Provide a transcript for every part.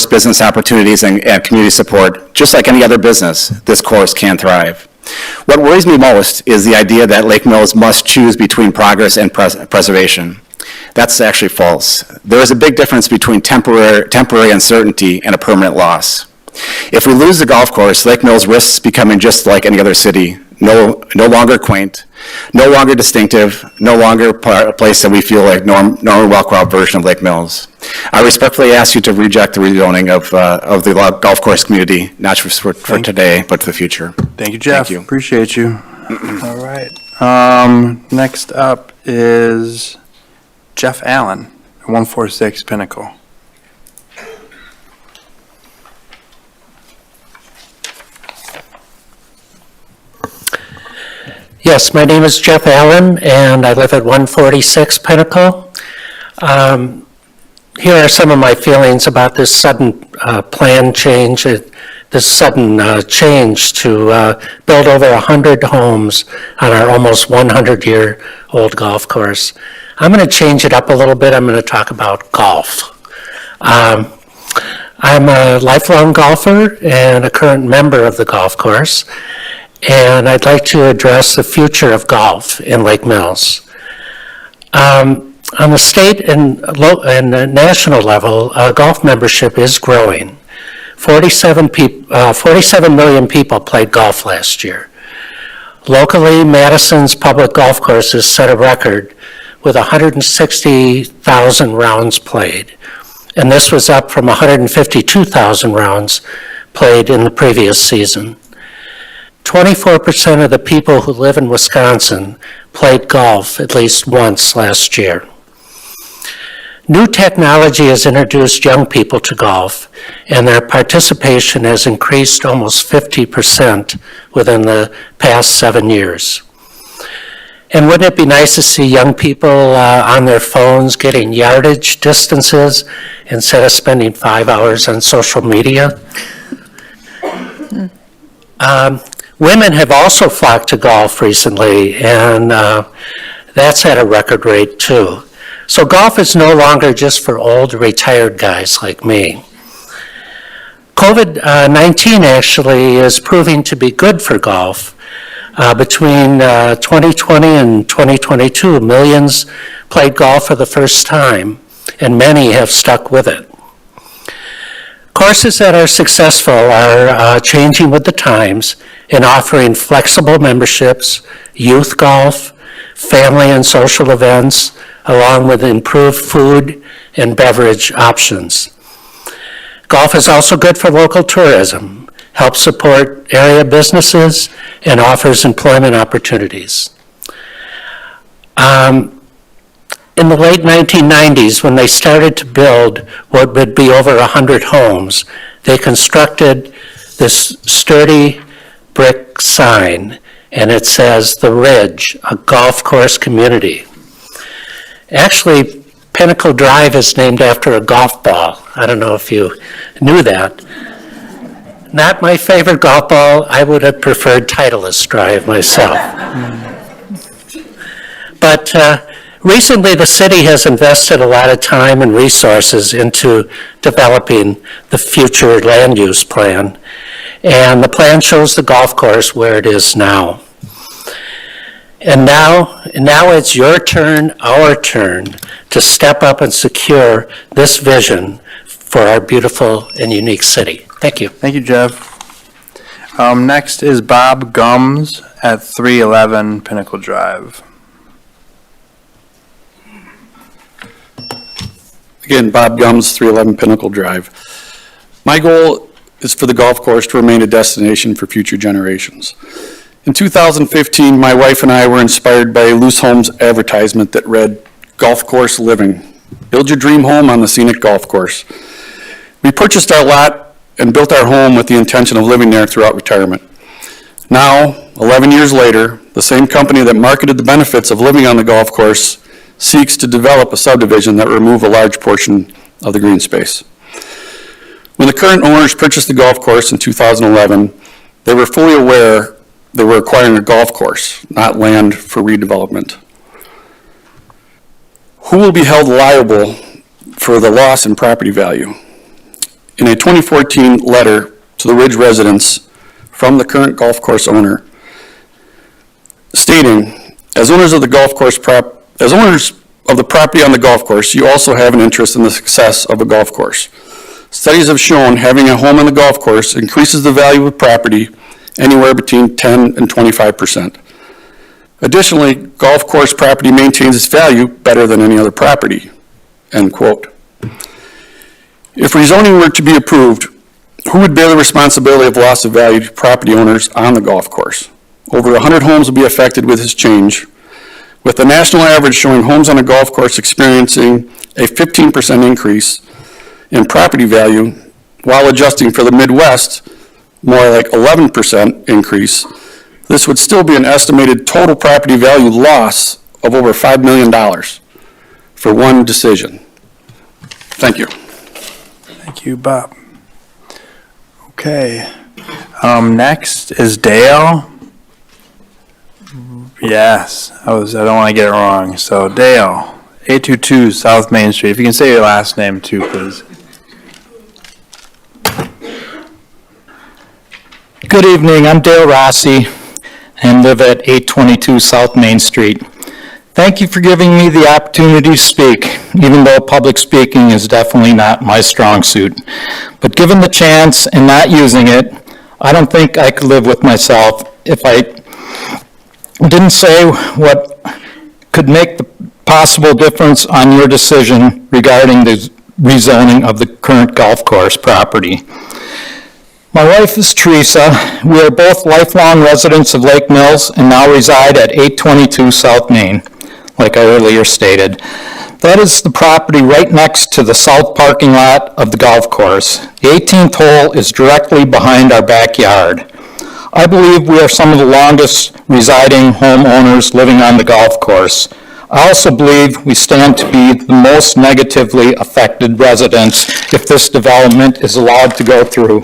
business opportunities and community support, just like any other business, this course can thrive. What worries me most is the idea that Lake Mills must choose between progress and preservation. That's actually false. There is a big difference between temporary uncertainty and a permanent loss. If we lose the golf course, Lake Mills risks becoming just like any other city, no longer quaint, no longer distinctive, no longer a place that we feel like Norman Rockwell version of Lake Mills. I respectfully ask you to reject the rezoning of the golf course community, not just for today, but for the future. Thank you, Jeff. Thank you. Appreciate you. All right. Next up is Jeff Allen, 146 Pinnacle. Yes, my name is Jeff Allen, and I live at 146 Pinnacle. Here are some of my feelings about this sudden plan change, this sudden change to build over 100 homes on our almost 100-year-old golf course. I'm going to change it up a little bit. I'm going to talk about golf. I'm a lifelong golfer and a current member of the golf course. And I'd like to address the future of golf in Lake Mills. On the state and national level, golf membership is growing. 47 million people played golf last year. Locally, Madison's public golf courses set a record with 160,000 rounds played. And this was up from 152,000 rounds played in the previous season. 24% of the people who live in Wisconsin played golf at least once last year. New technology has introduced young people to golf, and their participation has increased almost 50% within the past 7 years. And wouldn't it be nice to see young people on their phones getting yardage distances instead of spending 5 hours on social media? Women have also flocked to golf recently, and that's at a record rate too. So golf is no longer just for old retired guys like me. COVID-19 actually is proving to be good for golf. Between 2020 and 2022, millions played golf for the first time, and many have stuck with it. Courses that are successful are changing with the times and offering flexible memberships, youth golf, family and social events, along with improved food and beverage options. Golf is also good for local tourism, helps support area businesses, and offers employment opportunities. In the late 1990s, when they started to build what would be over 100 homes, they constructed this sturdy brick sign, and it says, "The Ridge, a golf course community." Actually, Pinnacle Drive is named after a golf ball. I don't know if you knew that. Not my favorite golf ball. I would have preferred Titleist Drive myself. But recently, the city has invested a lot of time and resources into developing the future land use plan, and the plan shows the golf course where it is now. And now it's your turn, our turn, to step up and secure this vision for our beautiful and unique city. Thank you. Thank you, Jeff. Next is Bob Gums at 311 Pinnacle Drive. Again, Bob Gums, 311 Pinnacle Drive. My goal is for the golf course to remain a destination for future generations. In 2015, my wife and I were inspired by a Loose Homes advertisement that read, "Golf course living. Build your dream home on the scenic golf course." We purchased our lot and built our home with the intention of living there throughout retirement. Now, 11 years later, the same company that marketed the benefits of living on the golf course seeks to develop a subdivision that will remove a large portion of the green space. When the current owners purchased the golf course in 2011, they were fully aware they were acquiring a golf course, not land for redevelopment. Who will be held liable for the loss in property value? in a 2014 letter to the Ridge residents from the current golf course owner, stating, as owners of the property on the golf course, you also have an interest in the success of the golf course. Studies have shown having a home on the golf course increases the value of property anywhere between 10 and 25%. Additionally, golf course property maintains its value better than any other property, end quote. If rezoning were to be approved, who would bear the responsibility of loss of value to property owners on the golf course? Over 100 homes will be affected with this change, with the national average showing homes on a golf course experiencing a 15% increase in property value, while adjusting for the Midwest, more like 11% increase. This would still be an estimated total property value loss of over $5 million for one decision. Thank you. Thank you, Bob. Okay. Next is Dale. Yes, I don't want to get it wrong. So Dale, 822 South Main Street. If you can say your last name too, please. Good evening, I'm Dale Rossi and live at 822 South Main Street. Thank you for giving me the opportunity to speak, even though public speaking is definitely not my strong suit. But given the chance and not using it, I don't think I could live with myself if I didn't say what could make the possible difference on your decision regarding the rezoning of the current golf course property. My wife is Teresa. We are both lifelong residents of Lake Mills and now reside at 822 South Main, like I earlier stated. That is the property right next to the south parking lot of the golf course. The 18th hole is directly behind our backyard. I believe we are some of the longest residing homeowners living on the golf course. I also believe we stand to be the most negatively affected residents if this development is allowed to go through.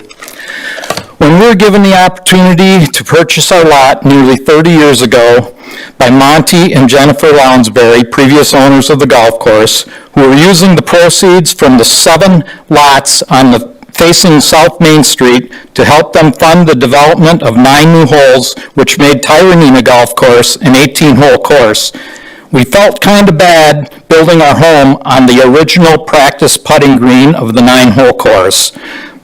When we were given the opportunity to purchase our lot nearly 30 years ago by Monty and Jennifer Lounsbury, previous owners of the golf course, who were using the proceeds from the 7 lots on the facing South Main Street to help them fund the development of 9 new holes, which made Tyranina Golf Course an 18-hole course. We felt kind of bad building our home on the original practice putting green of the 9-hole course.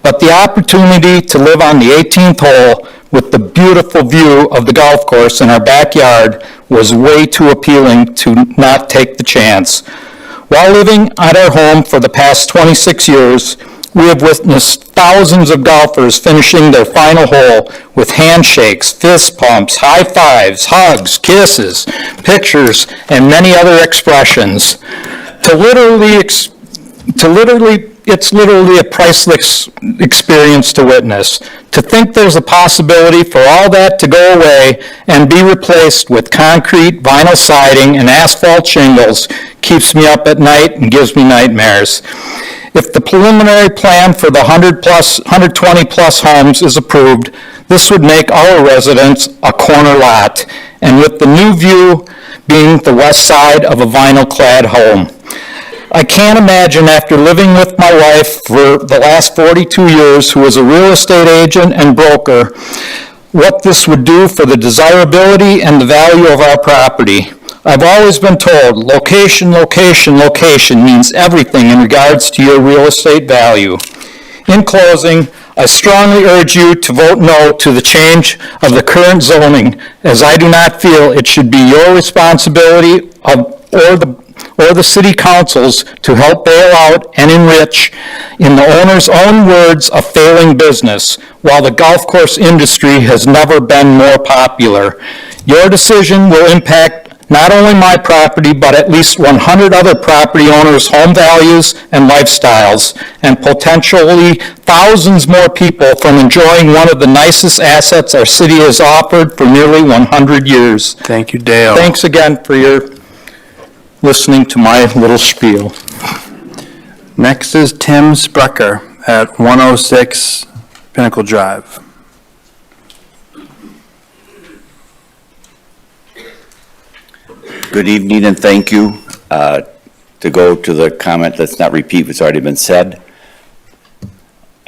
But the opportunity to live on the 18th hole with the beautiful view of the golf course in our backyard was way too appealing to not take the chance. While living at our home for the past 26 years, we have witnessed thousands of golfers finishing their final hole with handshakes, fist pumps, high fives, hugs, kisses, pictures, and many other expressions. It's literally a priceless experience to witness. To think there's a possibility for all that to go away and be replaced with concrete, vinyl siding, and asphalt shingles keeps me up at night and gives me nightmares. If the preliminary plan for the 120-plus homes is approved, this would make our residence a corner lot, and with the new view being the west side of a vinyl-clad home. I can't imagine, after living with my wife for the last 42 years, who is a real estate agent and broker, what this would do for the desirability and the value of our property. I've always been told location, location, location means everything in regards to your real estate value. In closing, I strongly urge you to vote no to the change of the current zoning, as I do not feel it should be your responsibility or the city councils to help bail out and enrich, in the owner's own words, a failing business, while the golf course industry has never been more popular. Your decision will impact not only my property, but at least 100 other property owners' home values and lifestyles, and potentially thousands more people from enjoying one of the nicest assets our city has offered for nearly 100 years. Thank you, Dale. Thanks again for your listening to my little spiel. Next is Tim Sprecher at 106 Pinnacle Drive. Good evening and thank you. To go to the comment, let's not repeat what's already been said.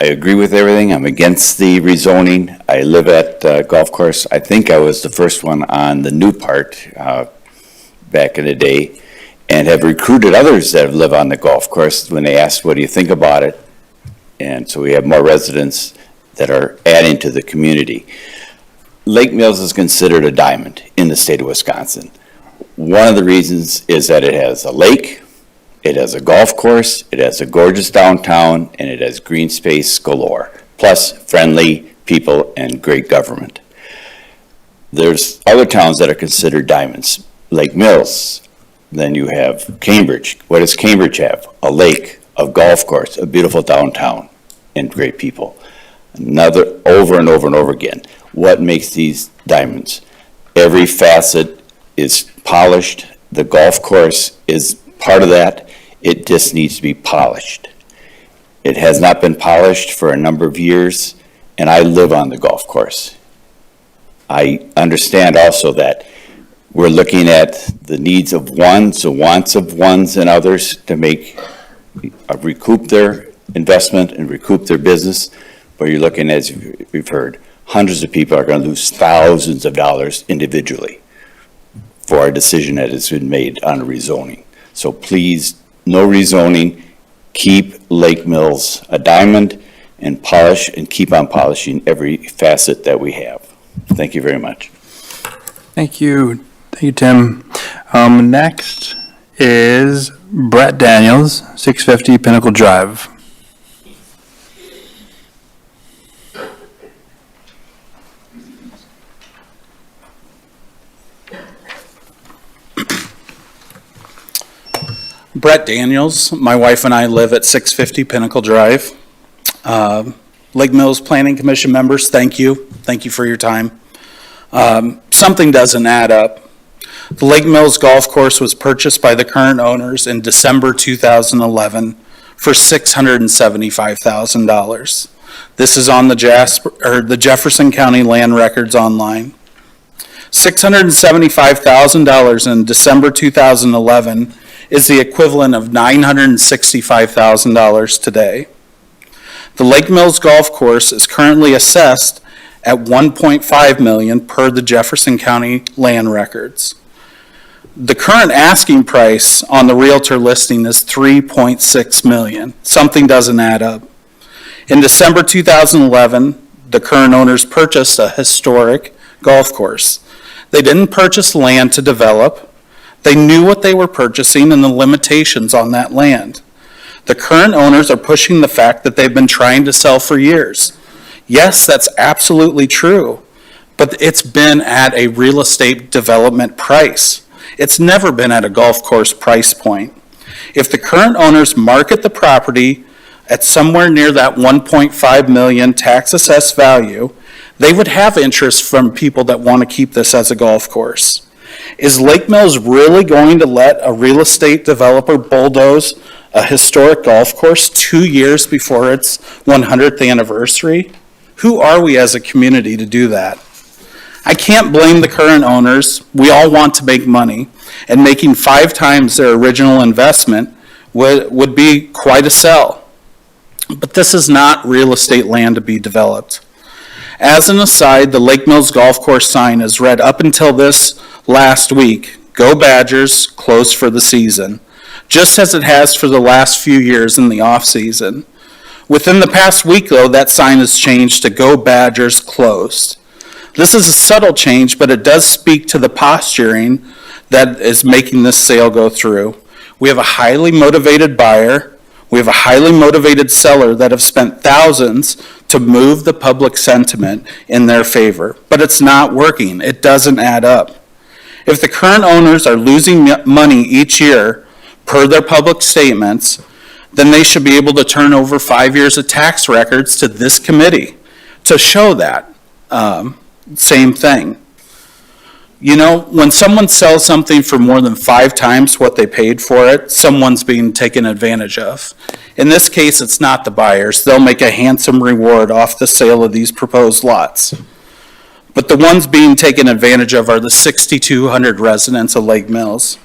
I agree with everything. I'm against the rezoning. I live at golf course. I think I was the first one on the new part back in the day, and have recruited others that live on the golf course when they asked, what do you think about it? And so we have more residents that are adding to the community. Lake Mills is considered a diamond in the state of Wisconsin. One of the reasons is that it has a lake, it has a golf course, it has a gorgeous downtown, and it has green space galore, plus friendly people and great government. There's other towns that are considered diamonds, Lake Mills. Then you have Cambridge. What does Cambridge have? A lake, a golf course, a beautiful downtown, and great people. Another, over and over and over again. What makes these diamonds? Every facet is polished. The golf course is part of that. It just needs to be polished. It has not been polished for a number of years, and I live on the golf course. I understand also that we're looking at the needs of ones, the wants of ones and others to make, recoup their investment and recoup their business. But you're looking, as we've heard, hundreds of people are going to lose thousands of dollars individually for a decision that has been made on a rezoning. So please, no rezoning, keep Lake Mills a diamond and polish and keep on polishing every facet that we have. Thank you very much. Thank you. Thank you, Tim. Next is Brett Daniels, 650 Pinnacle Drive. Brett Daniels, my wife and I live at 650 Pinnacle Drive. Lake Mills Planning Commission members, thank you. Thank you for your time. Something doesn't add up. The Lake Mills Golf Course was purchased by the current owners in December 2011 for $675,000. This is on the Jefferson County Land Records online. $675,000 in December 2011 is the equivalent of $965,000 today. The Lake Mills Golf Course is currently assessed at $1.5 million per the Jefferson County Land Records. The current asking price on the Realtor listing is $3.6 million. Something doesn't add up. In December 2011, the current owners purchased a historic golf course. They didn't purchase land to develop. They knew what they were purchasing and the limitations on that land. The current owners are pushing the fact that they've been trying to sell for years. Yes, that's absolutely true, but it's been at a real estate development price. It's never been at a golf course price point. If the current owners market the property at somewhere near that 1.5 million tax assessed value, they would have interest from people that want to keep this as a golf course. Is Lake Mills really going to let a real estate developer bulldoze a historic golf course 2 years before its 100th anniversary? Who are we as a community to do that? I can't blame the current owners. We all want to make money, and making 5 times their original investment would be quite a sell. But this is not real estate land to be developed. As an aside, the Lake Mills Golf Course sign is read up until this last week, "Go Badgers, closed for the season," just as it has for the last few years in the off-season. Within the past week, though, that sign has changed to "Go Badgers, closed." This is a subtle change, but it does speak to the posturing that is making this sale go through. We have a highly motivated buyer. We have a highly motivated seller that have spent thousands to move the public sentiment in their favor, but it's not working. It doesn't add up. If the current owners are losing money each year per their public statements, then they should be able to turn over 5 years of tax records to this committee to show that same thing. You know, when someone sells something for more than 5 times what they paid for it, someone's being taken advantage of. In this case, it's not the buyers. They'll make a handsome reward off the sale of these proposed lots. But the ones being taken advantage of are the 6,200 residents of Lake Mills.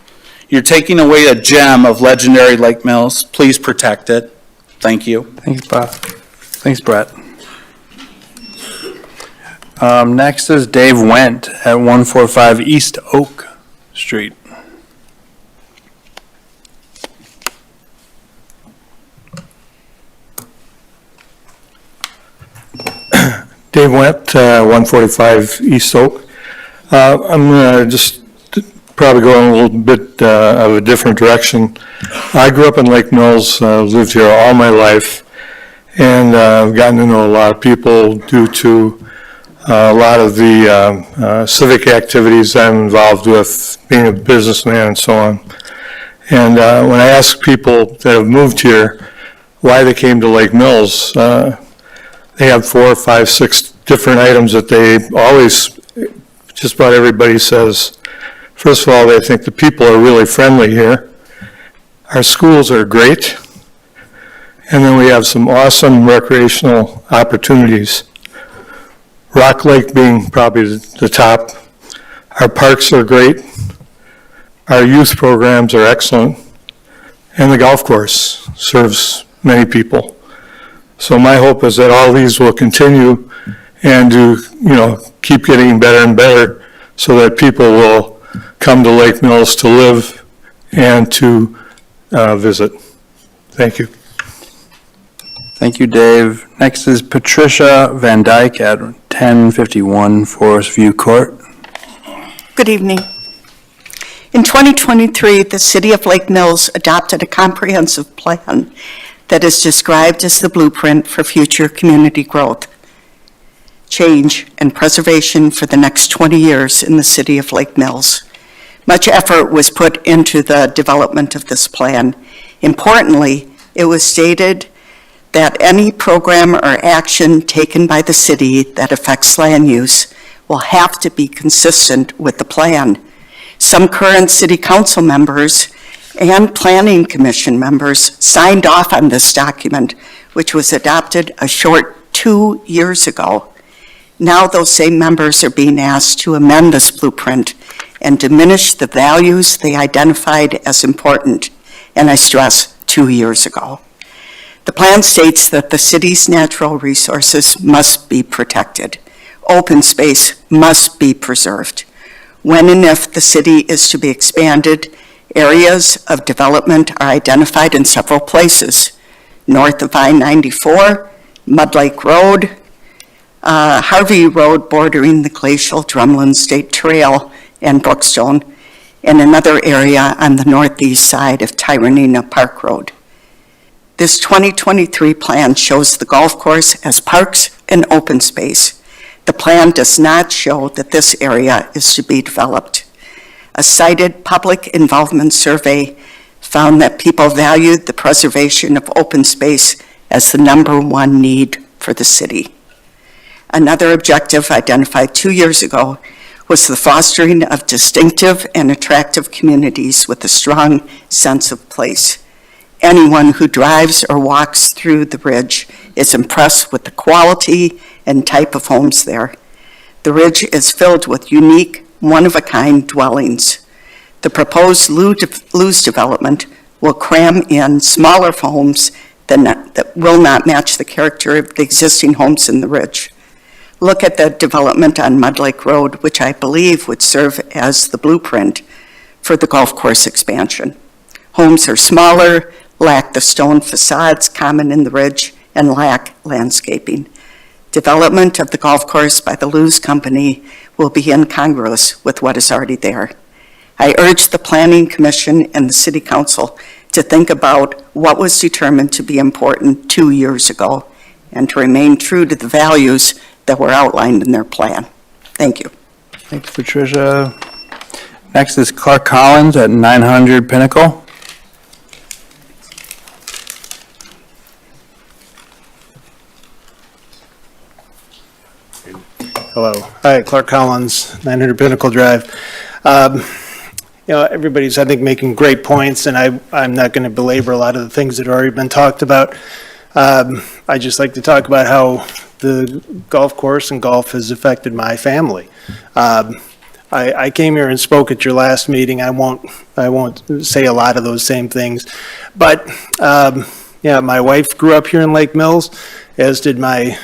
You're taking away a gem of legendary Lake Mills. Please protect it. Thank you. Thanks, Bob. Thanks, Brett. Next is Dave Wendt at 145 East Oak Street. Dave Wendt, 145 East Oak. I'm going to just probably go in a little bit of a different direction. I grew up in Lake Mills, lived here all my life, and I've gotten to know a lot of people due to a lot of the civic activities I'm involved with, being a businessman and so on. And when I ask people that have moved here why they came to Lake Mills, they have 4, 5, 6 different items that they always, just about everybody says. First of all, they think the people are really friendly here. Our schools are great. And then we have some awesome recreational opportunities. Rock Lake being probably the top. Our parks are great. Our youth programs are excellent. And the golf course serves many people. So my hope is that all these will continue and keep getting better and better so that people will come to Lake Mills to live and to visit. Thank you. Thank you, Dave. Next is Patricia Van Dyke at 1051 Forest View Court. Good evening. In 2023, the City of Lake Mills adopted a comprehensive plan that is described as the blueprint for future community growth, change, and preservation for the next 20 years in the City of Lake Mills. Much effort was put into the development of this plan. Importantly, it was stated that any program or action taken by the city that affects land use will have to be consistent with the plan. Some current city council members and planning commission members signed off on this document, which was adopted a short 2 years ago. Now those same members are being asked to amend this blueprint and diminish the values they identified as important, and I stress 2 years ago. The plan states that the city's natural resources must be protected. Open space must be preserved. When and if the city is to be expanded, areas of development are identified in several places. North of I-94, Mud Lake Road, Harvey Road bordering the glacial Drumlin State Trail and Brookstone, and another area on the northeast side of Tyranina Park Road. This 2023 plan shows the golf course as parks and open space. The plan does not show that this area is to be developed. A cited public involvement survey found that people valued the preservation of open space as the #1 need for the city. Another objective identified 2 years ago was the fostering of distinctive and attractive communities with a strong sense of place. Anyone who drives or walks through the Ridge is impressed with the quality and type of homes there. The Ridge is filled with unique, one-of-a-kind dwellings. The proposed Lou's development will cram in smaller homes that will not match the character of the existing homes in the Ridge. Look at the development on Mud Lake Road, which I believe would serve as the blueprint for the golf course expansion. Homes are smaller, lack the stone facades common in the Ridge, and lack landscaping. Development of the golf course by the Lou's Company will be incongruous with what is already there. I urge the Planning Commission and the City Council to think about what was determined to be important 2 years ago and to remain true to the values that were outlined in their plan. Thank you. Thanks, Patricia. Next is Clark Collins at 900 Pinnacle. Hello. Hi, Clark Collins, 900 Pinnacle Drive. Everybody's, I think, making great points, and I'm not going to belabor a lot of the things that have already been talked about. I just like to talk about how the golf course and golf has affected my family. I came here and spoke at your last meeting. I won't say a lot of those same things, but Yeah, my wife grew up here in Lake Mills, as did my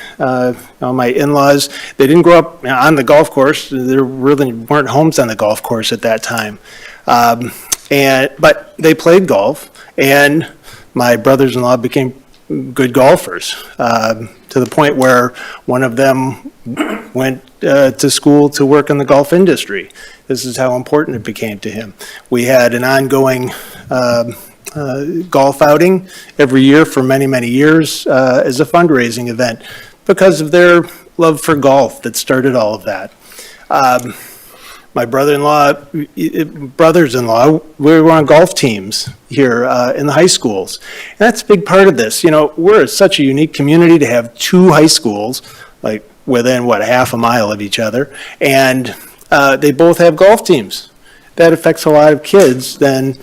in-laws. They didn't grow up on the golf course. There really weren't homes on the golf course at that time. But they played golf, and my brothers-in-law became good golfers, to the point where one of them went to school to work in the golf industry. This is how important it became to him. We had an ongoing golf outing every year for many, many years as a fundraising event because of their love for golf that started all of that. My brothers-in-law, we were on golf teams here in the high schools. And that's a big part of this. You know, we're such a unique community to have two high schools, like within, a half a mile of each other. And they both have golf teams. That affects a lot of kids then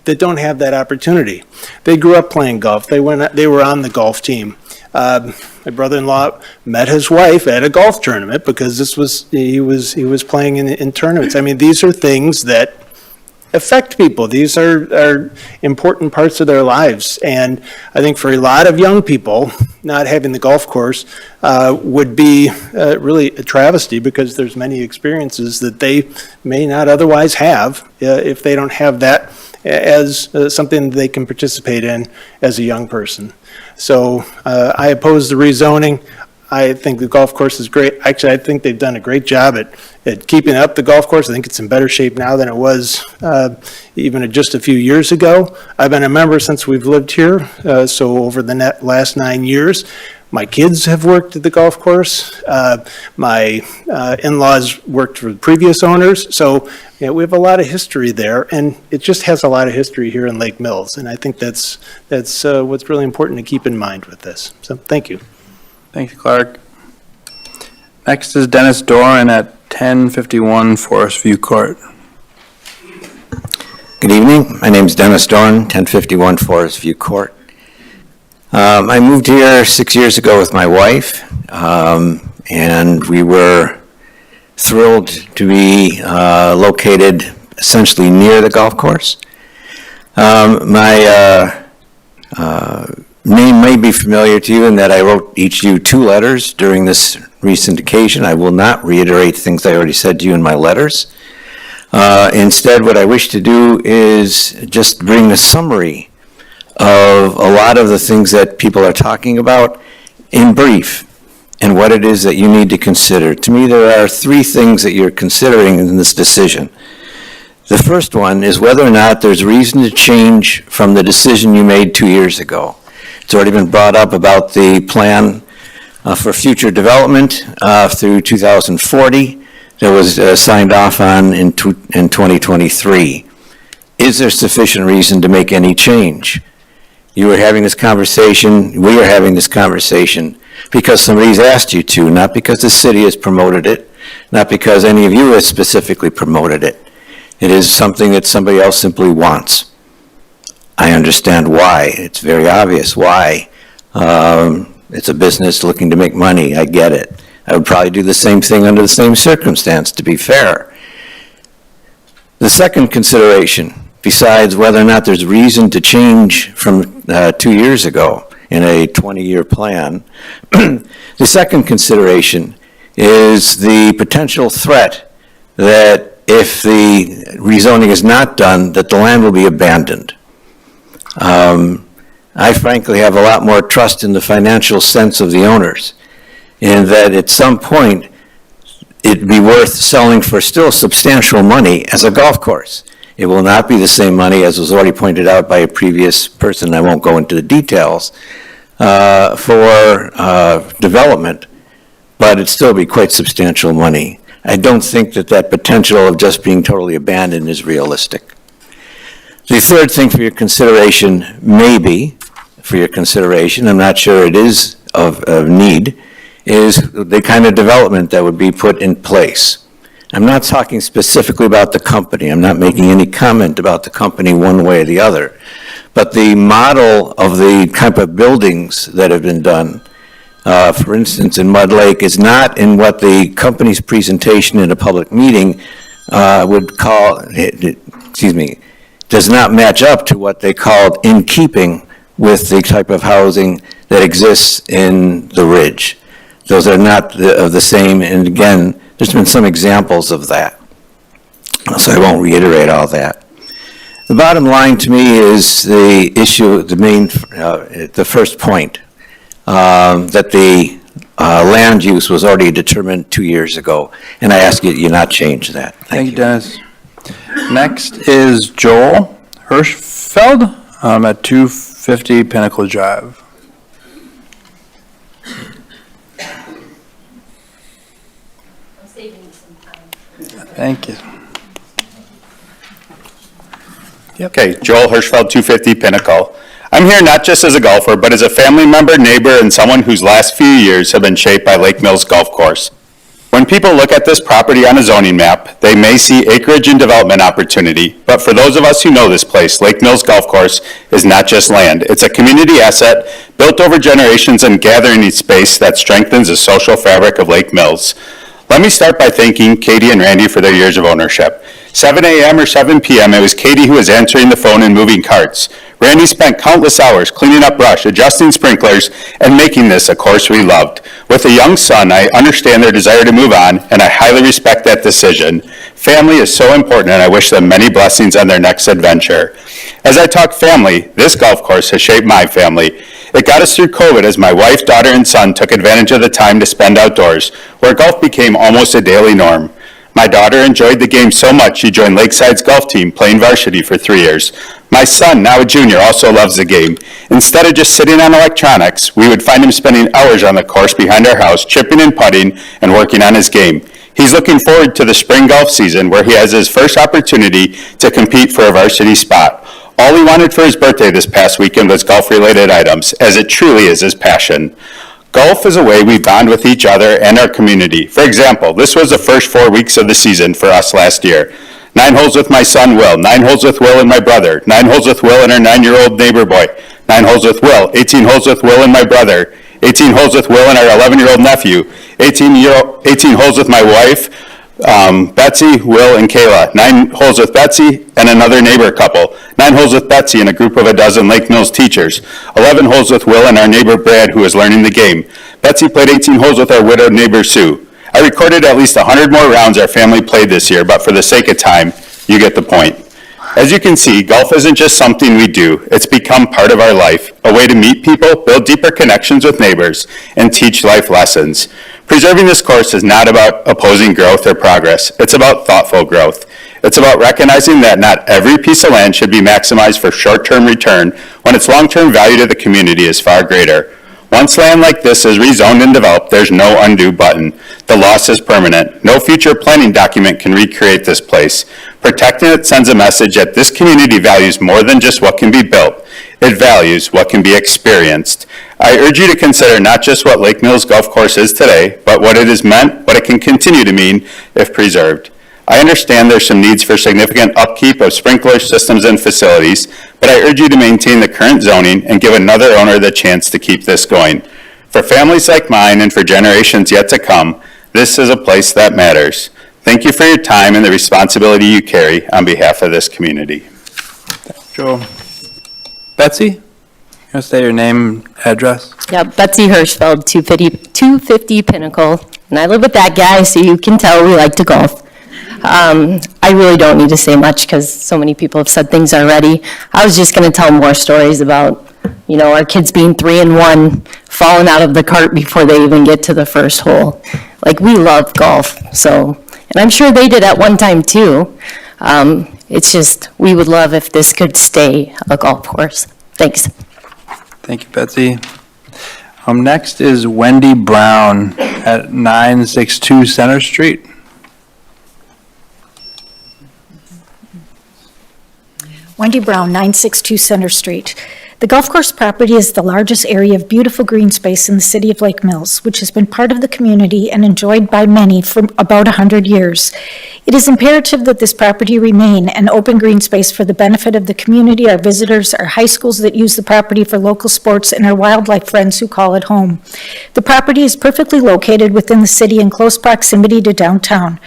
that don't have that opportunity. They grew up playing golf. They were on the golf team. My brother-in-law met his wife at a golf tournament because he was playing in tournaments. I mean, these are things that affect people. These are important parts of their lives. And I think for a lot of young people, not having the golf course would be really a travesty because there's many experiences that they may not otherwise have if they don't have that as something they can participate in as a young person. So I oppose the rezoning. I think the golf course is great. Actually, I think they've done a great job at keeping up the golf course. I think it's in better shape now than it was even just a few years ago. I've been a member since we've lived here, so over the last 9 years. My kids have worked at the golf course. My in-laws worked for the previous owners. So we have a lot of history there, and it just has a lot of history here in Lake Mills. And I think that's what's really important to keep in mind with this. So thank you. Thank you, Clark. Next is Dennis Doran at 1051 Forest View Court. Good evening. My name is Dennis Doran, 1051 Forest View Court. I moved here 6 years ago with my wife, and we were thrilled to be located essentially near the golf course. My name may be familiar to you in that I wrote each of you 2 letters during this recent occasion. I will not reiterate things I already said to you in my letters. Instead, what I wish to do is just bring a summary of a lot of the things that people are talking about in brief and what it is that you need to consider. To me, there are 3 things that you're considering in this decision. The first one is whether or not there's reason to change from the decision you made 2 years ago. It's already been brought up about the plan for future development through 2040 that was signed off on in 2023. Is there sufficient reason to make any change? You were having this conversation, we are having this conversation because somebody's asked you to, not because the city has promoted it, not because any of you have specifically promoted it. It is something that somebody else simply wants. I understand why. It's very obvious why. It's a business looking to make money. I get it. I would probably do the same thing under the same circumstance, to be fair. The second consideration, besides whether or not there's reason to change from 2 years ago in a 20-year plan, the second consideration is the potential threat that if the rezoning is not done, that the land will be abandoned. I frankly have a lot more trust in the financial sense of the owners, in that at some point, it'd be worth selling for still substantial money as a golf course. It will not be the same money, as was already pointed out by a previous person, I won't go into the details, for development, but it'd still be quite substantial money. I don't think that that potential of just being totally abandoned is realistic. The third thing for your consideration, maybe for your consideration, I'm not sure it is of need, is the kind of development that would be put in place. I'm not talking specifically about the company. I'm not making any comment about the company one way or the other. But the model of the type of buildings that have been done, for instance, in Mud Lake, is not in what the company's presentation in a public meeting would call, does not match up to what they called in keeping with the type of housing that exists in the Ridge. Those are not of the same, and again, there's been some examples of that. So I won't reiterate all that. The bottom line to me is the issue, the first point, that the land use was already determined 2 years ago, and I ask you not change that. Thank you, Dennis. Next is Joel Hirschfeld at 250 Pinnacle Drive. Thank you. Okay, Joel Hirschfeld, 250 Pinnacle. I'm here not just as a golfer, but as a family member, neighbor, and someone whose last few years have been shaped by Lake Mills Golf Course. When people look at this property on a zoning map, they may see acreage and development opportunity, but for those of us who know this place, Lake Mills Golf Course is not just land. It's a community asset built over generations and gathering space that strengthens the social fabric of Lake Mills. Let me start by thanking Katie and Randy for their years of ownership. 7 a.m. or 7 p.m., it was Katie who was answering the phone and moving carts. Randy spent countless hours cleaning up brush, adjusting sprinklers, and making this a course we loved. With a young son, I understand their desire to move on, and I highly respect that decision. Family is so important, and I wish them many blessings on their next adventure. As I talk family, this golf course has shaped my family. It got us through COVID as my wife, daughter, and son took advantage of the time to spend outdoors, where golf became almost a daily norm. My daughter enjoyed the game so much she joined Lakeside's golf team, playing varsity for 3 years. My son, now a junior, also loves the game. Instead of just sitting on electronics, we would find him spending hours on the course behind our house, chipping and putting and working on his game. He's looking forward to the spring golf season where he has his first opportunity to compete for a varsity spot. All he wanted for his birthday this past weekend was golf-related items, as it truly is his passion. Golf is a way we bond with each other and our community. For example, this was the first 4 weeks of the season for us last year. 9 holes with my son Will, 9 holes with Will and my brother, 9 holes with Will and our 9-year-old neighbor boy, 9 holes with Will, 18 holes with Will and my brother, 18 holes with Will and our 11-year-old nephew, 18 holes with my wife, Betsy, Will, and Kayla, 9 holes with Betsy and another neighbor couple, 9 holes with Betsy and a group of a dozen Lake Mills teachers, 11 holes with Will and our neighbor Brad, who is learning the game. Betsy played 18 holes with our widowed neighbor Sue. I recorded at least 100 more rounds our family played this year, but for the sake of time, you get the point. As you can see, golf isn't just something we do, it's become part of our life, a way to meet people, build deeper connections with neighbors, and teach life lessons. Preserving this course is not about opposing growth or progress, it's about thoughtful growth. It's about recognizing that not every piece of land should be maximized for short-term return when its long-term value to the community is far greater. Once land like this is rezoned and developed, there's no undo button. The loss is permanent. No future planning document can recreate this place. Protecting it sends a message that this community values more than just what can be built. It values what can be experienced. I urge you to consider not just what Lake Mills Golf Course is today, but what it has meant, what it can continue to mean if preserved. I understand there's some needs for significant upkeep of sprinkler systems and facilities, but I urge you to maintain the current zoning and give another owner the chance to keep this going. For families like mine and for generations yet to come, this is a place that matters. Thank you for your time and the responsibility you carry on behalf of this community. Joel. Betsy, you want to say your name, address? Yeah, Betsy Hirschfeld, 250 Pinnacle, and I live with that guy, so you can tell we like to golf. I really don't need to say much because so many people have said things already. I was just going to tell more stories about, you know, our kids being 3 and 1, falling out of the cart before they even get to the first hole. Like, we love golf, so, and I'm sure they did at one time too. It's just, we would love if this could stay a golf course. Thanks. Thank you, Betsy. Next is Wendy Brown at 962 Center Street. Wendy Brown, 962 Center Street. The golf course property is the largest area of beautiful green space in the city of Lake Mills, which has been part of the community and enjoyed by many for about 100 years. It is imperative that this property remain an open green space for the benefit of the community, our visitors, our high schools that use the property for local sports, and our wildlife friends who call it home. The property is perfectly located within the city in close proximity to downtown.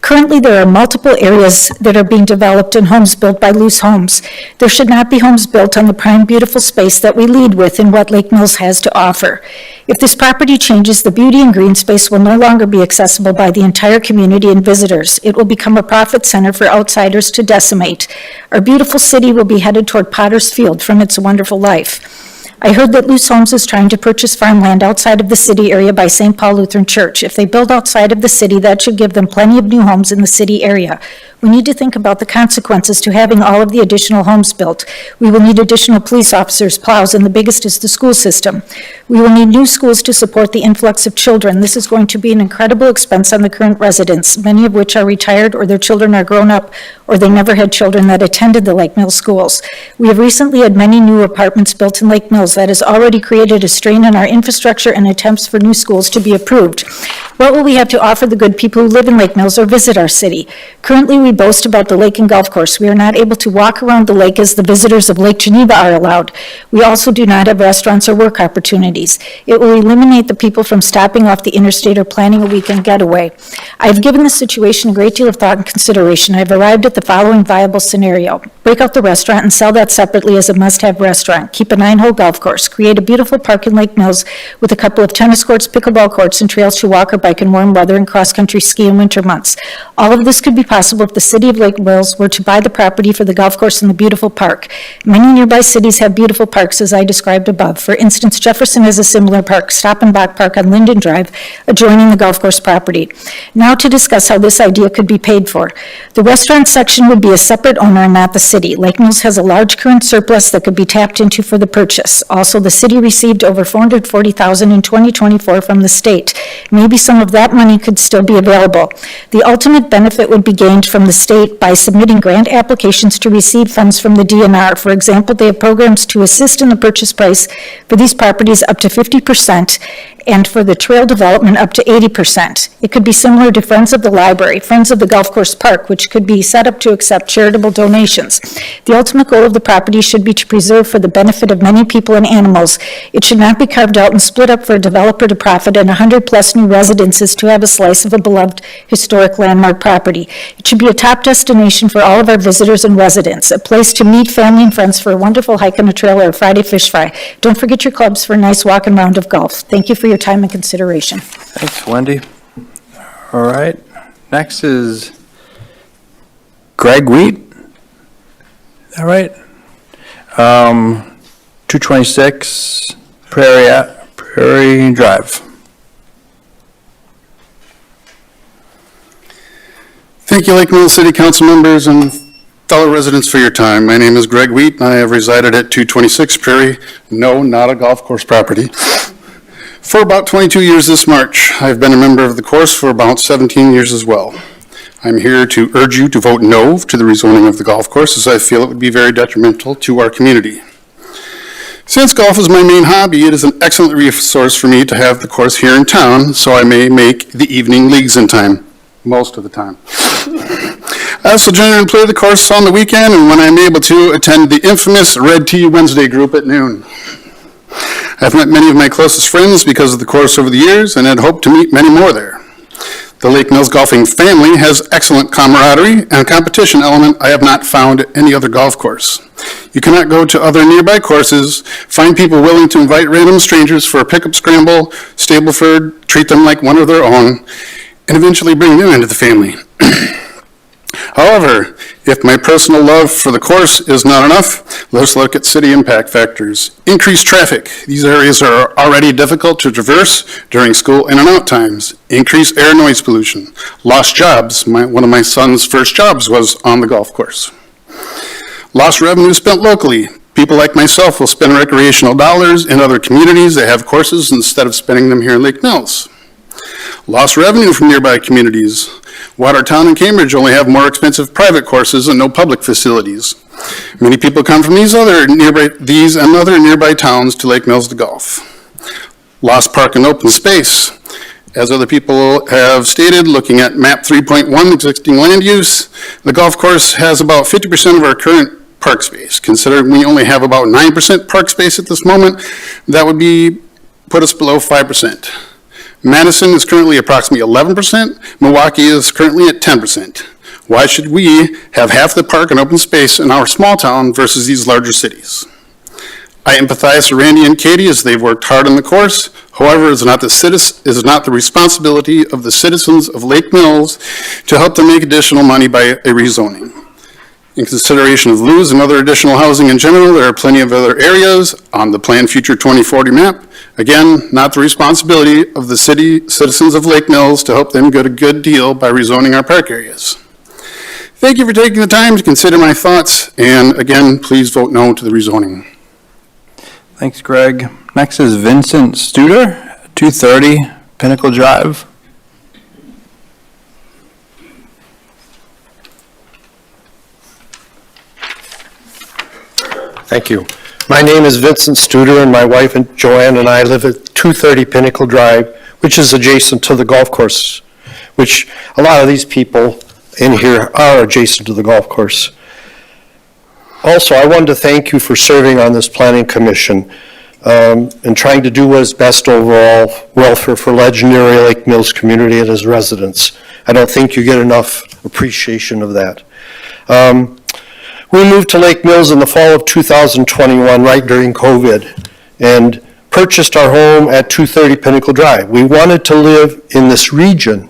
Currently, there are multiple areas that are being developed and homes built by loose homes. There should not be homes built on the prime, beautiful space that we lead with in what Lake Mills has to offer. If this property changes, the beauty and green space will no longer be accessible by the entire community and visitors. It will become a profit center for outsiders to decimate. Our beautiful city will be headed toward Potter's Field from its wonderful life. I heard that Loose Homes is trying to purchase farmland outside of the city area by St. Paul Lutheran Church. If they build outside of the city, that should give them plenty of new homes in the city area. We need to think about the consequences to having all of the additional homes built. We will need additional police officers, plows, and the biggest is the school system. We will need new schools to support the influx of children. This is going to be an incredible expense on the current residents, many of which are retired or their children are grown up or they never had children that attended the Lake Mills schools. We have recently had many new apartments built in Lake Mills that has already created a strain on our infrastructure and attempts for new schools to be approved. What will we have to offer the good people who live in Lake Mills or visit our city? Currently, we boast about the lake and golf course. We are not able to walk around the lake as the visitors of Lake Geneva are allowed. We also do not have restaurants or work opportunities. It will eliminate the people from stopping off the interstate or planning a weekend getaway. I have given the situation a great deal of thought and consideration. I have arrived at the following viable scenario. Break out the restaurant and sell that separately as a must-have restaurant. Keep a 9-hole golf course. Create a beautiful park in Lake Mills with a couple of tennis courts, pickleball courts, and trails to walk or bike in warm weather and cross-country ski in winter months. All of this could be possible if the city of Lake Mills were to buy the property for the golf course and the beautiful park. Many nearby cities have beautiful parks as I described above. For instance, Jefferson has a similar park, Stop and Bach Park on Linden Drive, adjoining the golf course property. Now to discuss how this idea could be paid for. The restaurant section would be a separate owner and not the city. Lake Mills has a large current surplus that could be tapped into for the purchase. Also, the city received over $440,000 in 2024 from the state. Maybe some of that money could still be available. The ultimate benefit would be gained from the state by submitting grant applications to receive funds from the DNR. For example, they have programs to assist in the purchase price for these properties up to 50%, and for the trail development up to 80%. It could be similar to Friends of the Library, Friends of the Golf Course Park, which could be set up to accept charitable donations. The ultimate goal of the property should be to preserve for the benefit of many people and animals. It should not be carved out and split up for a developer to profit and 100-plus new residences to have a slice of a beloved historic landmark property. It should be a top destination for all of our visitors and residents, a place to meet family and friends for a wonderful hike on a trail or a Friday fish fry. Don't forget your clubs for a nice walk and round of golf. Thank you for your time and consideration. Thanks, Wendy. All right, next is Greg Wheat. Is that right? 226 Prairie Drive. Thank you, Lake Mills City Council members and fellow residents for your time. My name is Greg Wheat, and I have resided at 226 Prairie, no, not a golf course property, for about 22 years this March. I've been a member of the course for about 17 years as well. I'm here to urge you to vote no to the rezoning of the golf course, as I feel it would be very detrimental to our community. Since golf is my main hobby, it is an excellent resource for me to have the course here in town, so I may make the evening leagues in time, most of the time. I also generally play the course on the weekend, and when I'm able to, attend the infamous Red Tea Wednesday group at noon. I've met many of my closest friends because of the course over the years, and had hoped to meet many more there. The Lake Mills golfing family has excellent camaraderie and a competition element I have not found at any other golf course. You cannot go to other nearby courses, find people willing to invite random strangers for a pickup scramble, Stableford, treat them like one of their own, and eventually bring them into the family. However, if my personal love for the course is not enough, let's look at city impact factors. Increased traffic. These areas are already difficult to traverse during school in and out times. Increased air noise pollution. Lost jobs. One of my son's first jobs was on the golf course. Lost revenue spent locally. People like myself will spend recreational dollars in other communities that have courses instead of spending them here in Lake Mills. Lost revenue from nearby communities. Watertown and Cambridge only have more expensive private courses and no public facilities. Many people come from these and other nearby towns to Lake Mills to golf. Lost park and open space. As other people have stated, looking at map 3.1, existing land use, the golf course has about 50% of our current park space. Considering we only have about 9% park space at this moment, that would put us below 5%. Madison is currently approximately 11%. Milwaukee is currently at 10%. Why should we have half the park and open space in our small town versus these larger cities? I empathize for Randy and Katie as they've worked hard on the course. However, it is not the responsibility of the citizens of Lake Mills to help them make additional money by a rezoning. In consideration of Lewis and other additional housing in general, there are plenty of other areas on the Plan Future 2040 map. Again, not the responsibility of the citizens of Lake Mills to help them get a good deal by rezoning our park areas. Thank you for taking the time to consider my thoughts, and again, please vote no to the rezoning. Thanks, Greg. Next is Vincent Studer, 230 Pinnacle Drive. Thank you. My name is Vincent Studer, and my wife and Joanne and I live at 230 Pinnacle Drive, which is adjacent to the golf course, which a lot of these people in here are adjacent to the golf course. Also, I wanted to thank you for serving on this planning commission and trying to do what is best overall welfare for legendary Lake Mills community and its residents. I don't think you get enough appreciation of that. We moved to Lake Mills in the fall of 2021, right during COVID, and purchased our home at 230 Pinnacle Drive. We wanted to live in this region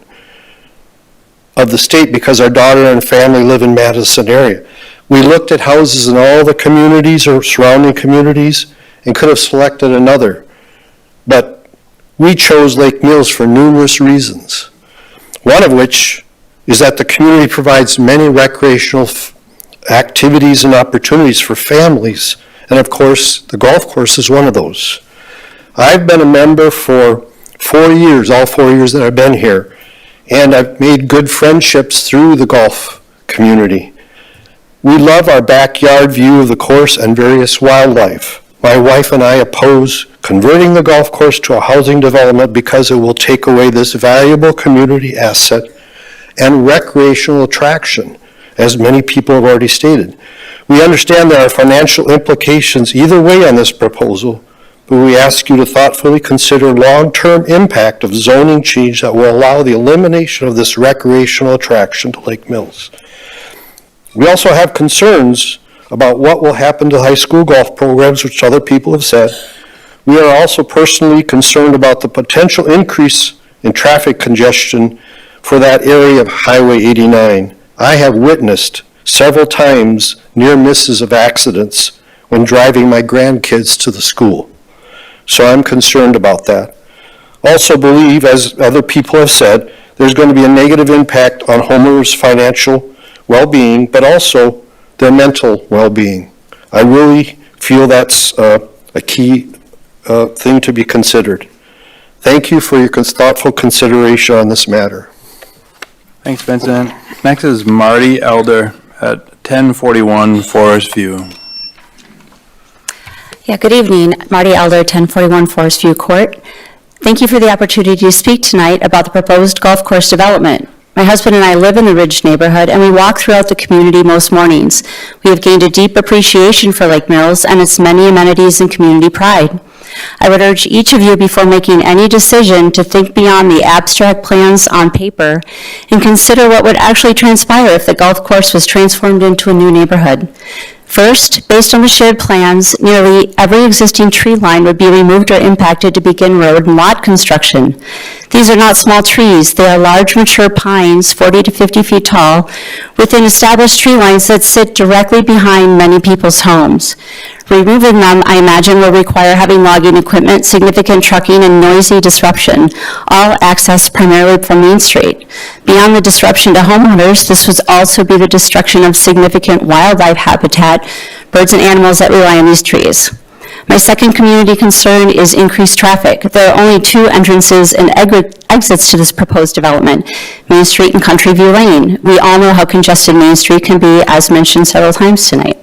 of the state because our daughter and family live in Madison area. We looked at houses in all the communities or surrounding communities and could have selected another, but we chose Lake Mills for numerous reasons. One of which is that the community provides many recreational activities and opportunities for families, and of course, the golf course is one of those. I've been a member for 4 years, all 4 years that I've been here, and I've made good friendships through the golf community. We love our backyard view of the course and various wildlife. My wife and I oppose converting the golf course to a housing development because it will take away this valuable community asset and recreational attraction, as many people have already stated. We understand there are financial implications either way on this proposal, but we ask you to thoughtfully consider long-term impact of zoning change that will allow the elimination of this recreational attraction to Lake Mills. We also have concerns about what will happen to high school golf programs, which other people have said. We are also personally concerned about the potential increase in traffic congestion for that area of Highway 89. I have witnessed several times near misses of accidents when driving my grandkids to the school. So I'm concerned about that. Also believe, as other people have said, there's going to be a negative impact on homeowners' financial well-being, but also their mental well-being. I really feel that's a key thing to be considered. Thank you for your thoughtful consideration on this matter. Thanks, Vincent. Next is Marty Elder at 1041 Forest View. Yeah, good evening. Marty Elder, 1041 Forest View Court. Thank you for the opportunity to speak tonight about the proposed golf course development. My husband and I live in the Ridge neighborhood, and we walk throughout the community most mornings. We have gained a deep appreciation for Lake Mills and its many amenities and community pride. I would urge each of you before making any decision to think beyond the abstract plans on paper and consider what would actually transpire if the golf course was transformed into a new neighborhood. First, based on the shared plans, nearly every existing tree line would be removed or impacted to begin road and lot construction. These are not small trees. They are large mature pines, 40 to 50 feet tall, within established tree lines that sit directly behind many people's homes. Removing them, I imagine, will require heavy logging equipment, significant trucking, and noisy disruption, all accessed primarily from Main Street. Beyond the disruption to homeowners, this would also be the destruction of significant wildlife habitat, birds and animals that rely on these trees. My second community concern is increased traffic. There are only two entrances and exits to this proposed development, Main Street and Country View Lane. We all know how congested Main Street can be, as mentioned several times tonight.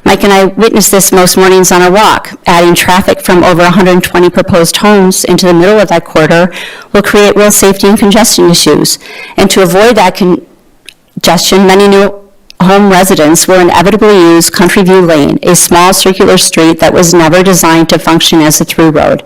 Mike and I witness this most mornings on our walk. Adding traffic from over 120 proposed homes into the middle of that corridor will create real safety and congestion issues. And to avoid that congestion, many new home residents will inevitably use Country View Lane, a small circular street that was never designed to function as a through road.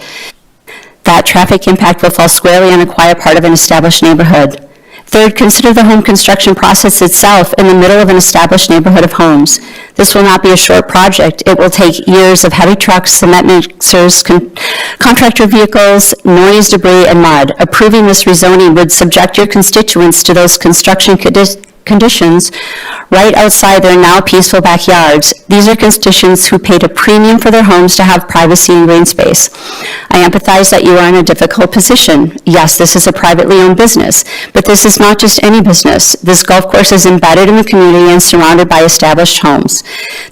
That traffic impact will fall squarely on a quiet part of an established neighborhood. Third, consider the home construction process itself in the middle of an established neighborhood of homes. This will not be a short project. It will take years of heavy trucks, cement mixers, contractor vehicles, noise, debris, and mud. Approving this rezoning would subject your constituents to those construction conditions right outside their now peaceful backyards. These are constituents who paid a premium for their homes to have privacy and green space. I empathize that you are in a difficult position. Yes, this is a privately owned business, but this is not just any business. This golf course is embedded in the community and surrounded by established homes.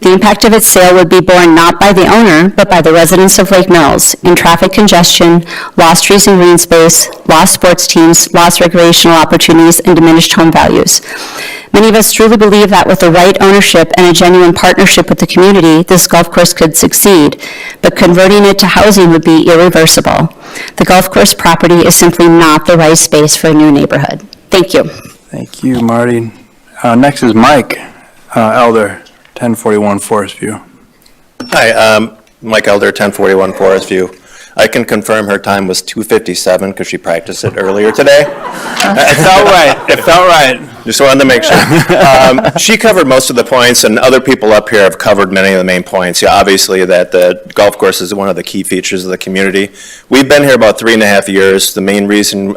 The impact of its sale would be borne not by the owner, but by the residents of Lake Mills in traffic congestion, lost trees and green space, lost sports teams, lost recreational opportunities, and diminished home values. Many of us truly believe that with the right ownership and a genuine partnership with the community, this golf course could succeed, but converting it to housing would be irreversible. The golf course property is simply not the right space for a new neighborhood. Thank you. Thank you, Marty. Next is Mike Elder, 1041 Forest View. Hi, Mike Elder, 1041 Forest View. I can confirm her time was 2:57 because she practiced it earlier today. It felt right. It felt right. Just wanted to make sure. She covered most of the points, and other people up here have covered many of the main points. Yeah, obviously, that the golf course is one of the key features of the community. We've been here about 3.5 years. The main reason,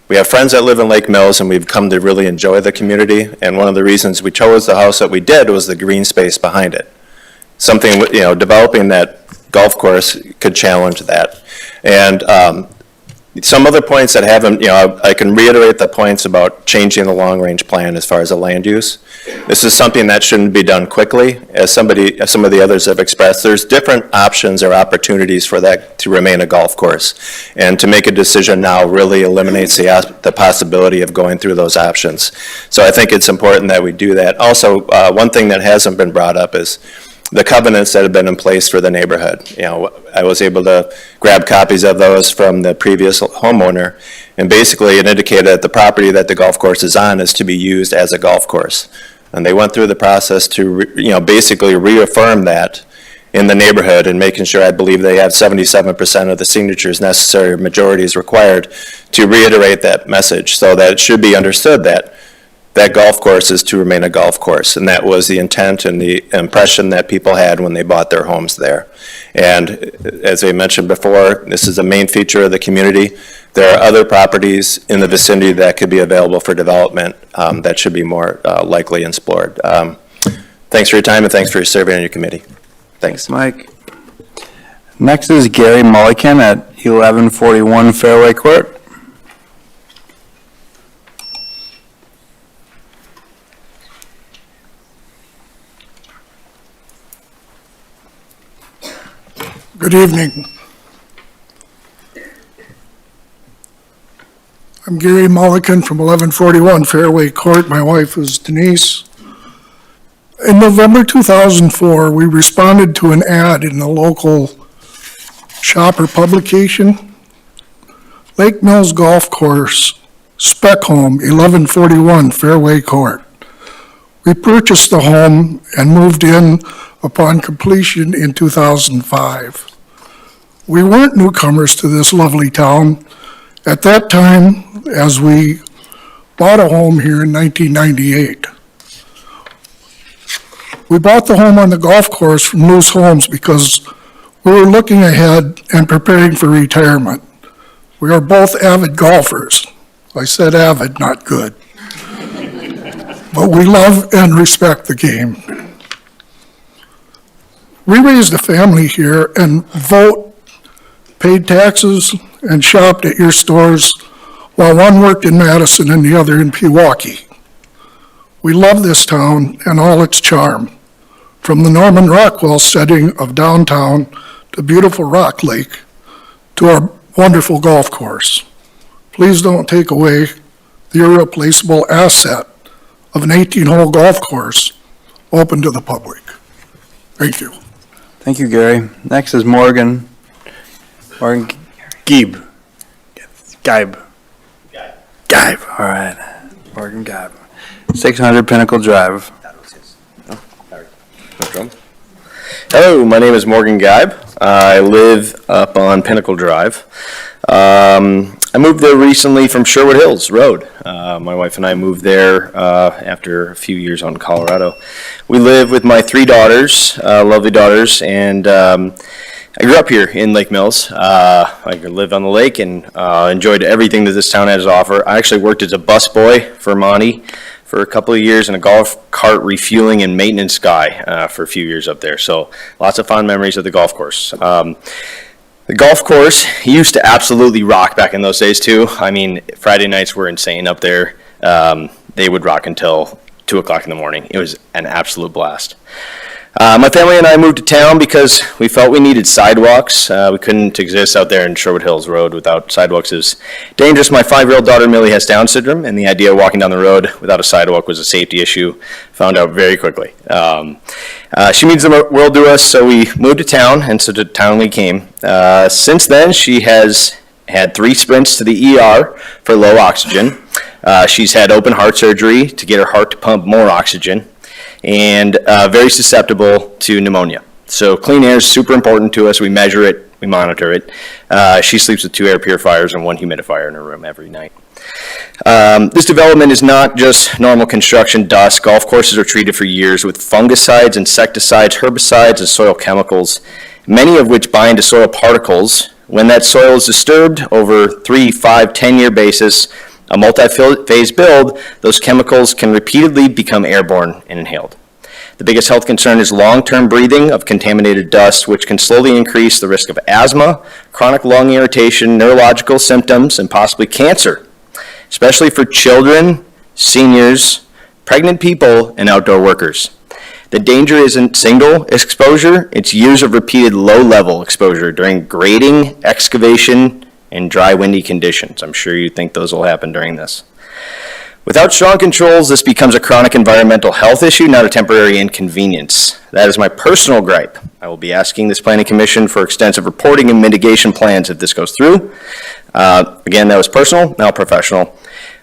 we have friends that live in Lake Mills, and we've come to really enjoy the community. And one of the reasons we chose the house that we did was the green space behind it. Something, developing that golf course could challenge that. And some other points that haven't, I can reiterate the points about changing the long-range plan as far as the land use. This is something that shouldn't be done quickly. As some of the others have expressed, there's different options or opportunities for that to remain a golf course. And to make a decision now really eliminates the possibility of going through those options. So I think it's important that we do that. Also, one thing that hasn't been brought up is the covenants that have been in place for the neighborhood. I was able to grab copies of those from the previous homeowner, and basically it indicated that the property that the golf course is on is to be used as a golf course. And they went through the process to, basically reaffirm that in the neighborhood, and making sure, I believe they have 77% of the signatures necessary, majorities required, to reiterate that message, so that it should be understood that that golf course is to remain a golf course, and that was the intent and the impression that people had when they bought their homes there. And as I mentioned before, this is a main feature of the community. There are other properties in the vicinity that could be available for development that should be more likely explored. Thanks for your time, and thanks for your serving on your committee. Thanks. Mike. Next is Gary Mulliken at 1141 Fairway Court. Good evening. I'm Gary Mulliken from 1141 Fairway Court. My wife is Denise. In November 2004, we responded to an ad in the local shopper publication. Lake Mills Golf Course, spec home, 1141 Fairway Court. We purchased the home and moved in upon completion in 2005. We weren't newcomers to this lovely town at that time, as we bought a home here in 1998. We bought the home on the golf course from Loose Homes because we were looking ahead and preparing for retirement. We are both avid golfers. I said avid, not good. But we love and respect the game. We raised a family here and paid taxes, and shopped at your stores while one worked in Madison and the other in Pewaukee. We love this town and all its charm, from the Norman Rockwell setting of downtown to beautiful Rock Lake to our wonderful golf course. Please don't take away the irreplaceable asset of an 18-hole golf course open to the public. Thank you. Thank you, Gary. Next is Morgan Geib. All right. Morgan Geib. 600 Pinnacle Drive. Hello, my name is Morgan Geib. I live up on Pinnacle Drive. I moved there recently from Sherwood Hills Road. My wife and I moved there after a few years out in Colorado. We live with my 3 daughters, lovely daughters, and I grew up here in Lake Mills. I lived on the lake and enjoyed everything that this town has to offer. I actually worked as a busboy for Monty for a couple of years and a golf cart refueling and maintenance guy for a few years up there. So lots of fond memories of the golf course. The golf course used to absolutely rock back in those days too. I mean, Friday nights were insane up there. They would rock until 2 o'clock in the morning. It was an absolute blast. My family and I moved to town because we felt we needed sidewalks. We couldn't exist out there in Sherwood Hills Road without sidewalks. It was dangerous. My 5-year-old daughter Millie has Down syndrome, and the idea of walking down the road without a sidewalk was a safety issue. Found out very quickly. She means the world to us, so we moved to town, and so to town we came. Since then, she has had 3 sprints to the ER for low oxygen. She's had open heart surgery to get her heart to pump more oxygen, and very susceptible to pneumonia. So clean air is super important to us. We measure it, we monitor it. She sleeps with 2 air purifiers and 1 humidifier in her room every night. This development is not just normal construction dust. Golf courses are treated for years with fungicides, insecticides, herbicides, and soil chemicals, many of which bind to soil particles. When that soil is disturbed over 3, 5, 10-year basis, a multi-phase build, those chemicals can repeatedly become airborne and inhaled. The biggest health concern is long-term breathing of contaminated dust, which can slowly increase the risk of asthma, chronic lung irritation, neurological symptoms, and possibly cancer, especially for children, seniors, pregnant people, and outdoor workers. The danger isn't single exposure, it's years of repeated low-level exposure during grading, excavation, and dry, windy conditions. I'm sure you think those will happen during this. Without strong controls, this becomes a chronic environmental health issue, not a temporary inconvenience. That is my personal gripe. I will be asking this planning commission for extensive reporting and mitigation plans if this goes through. Again, that was personal, now professional.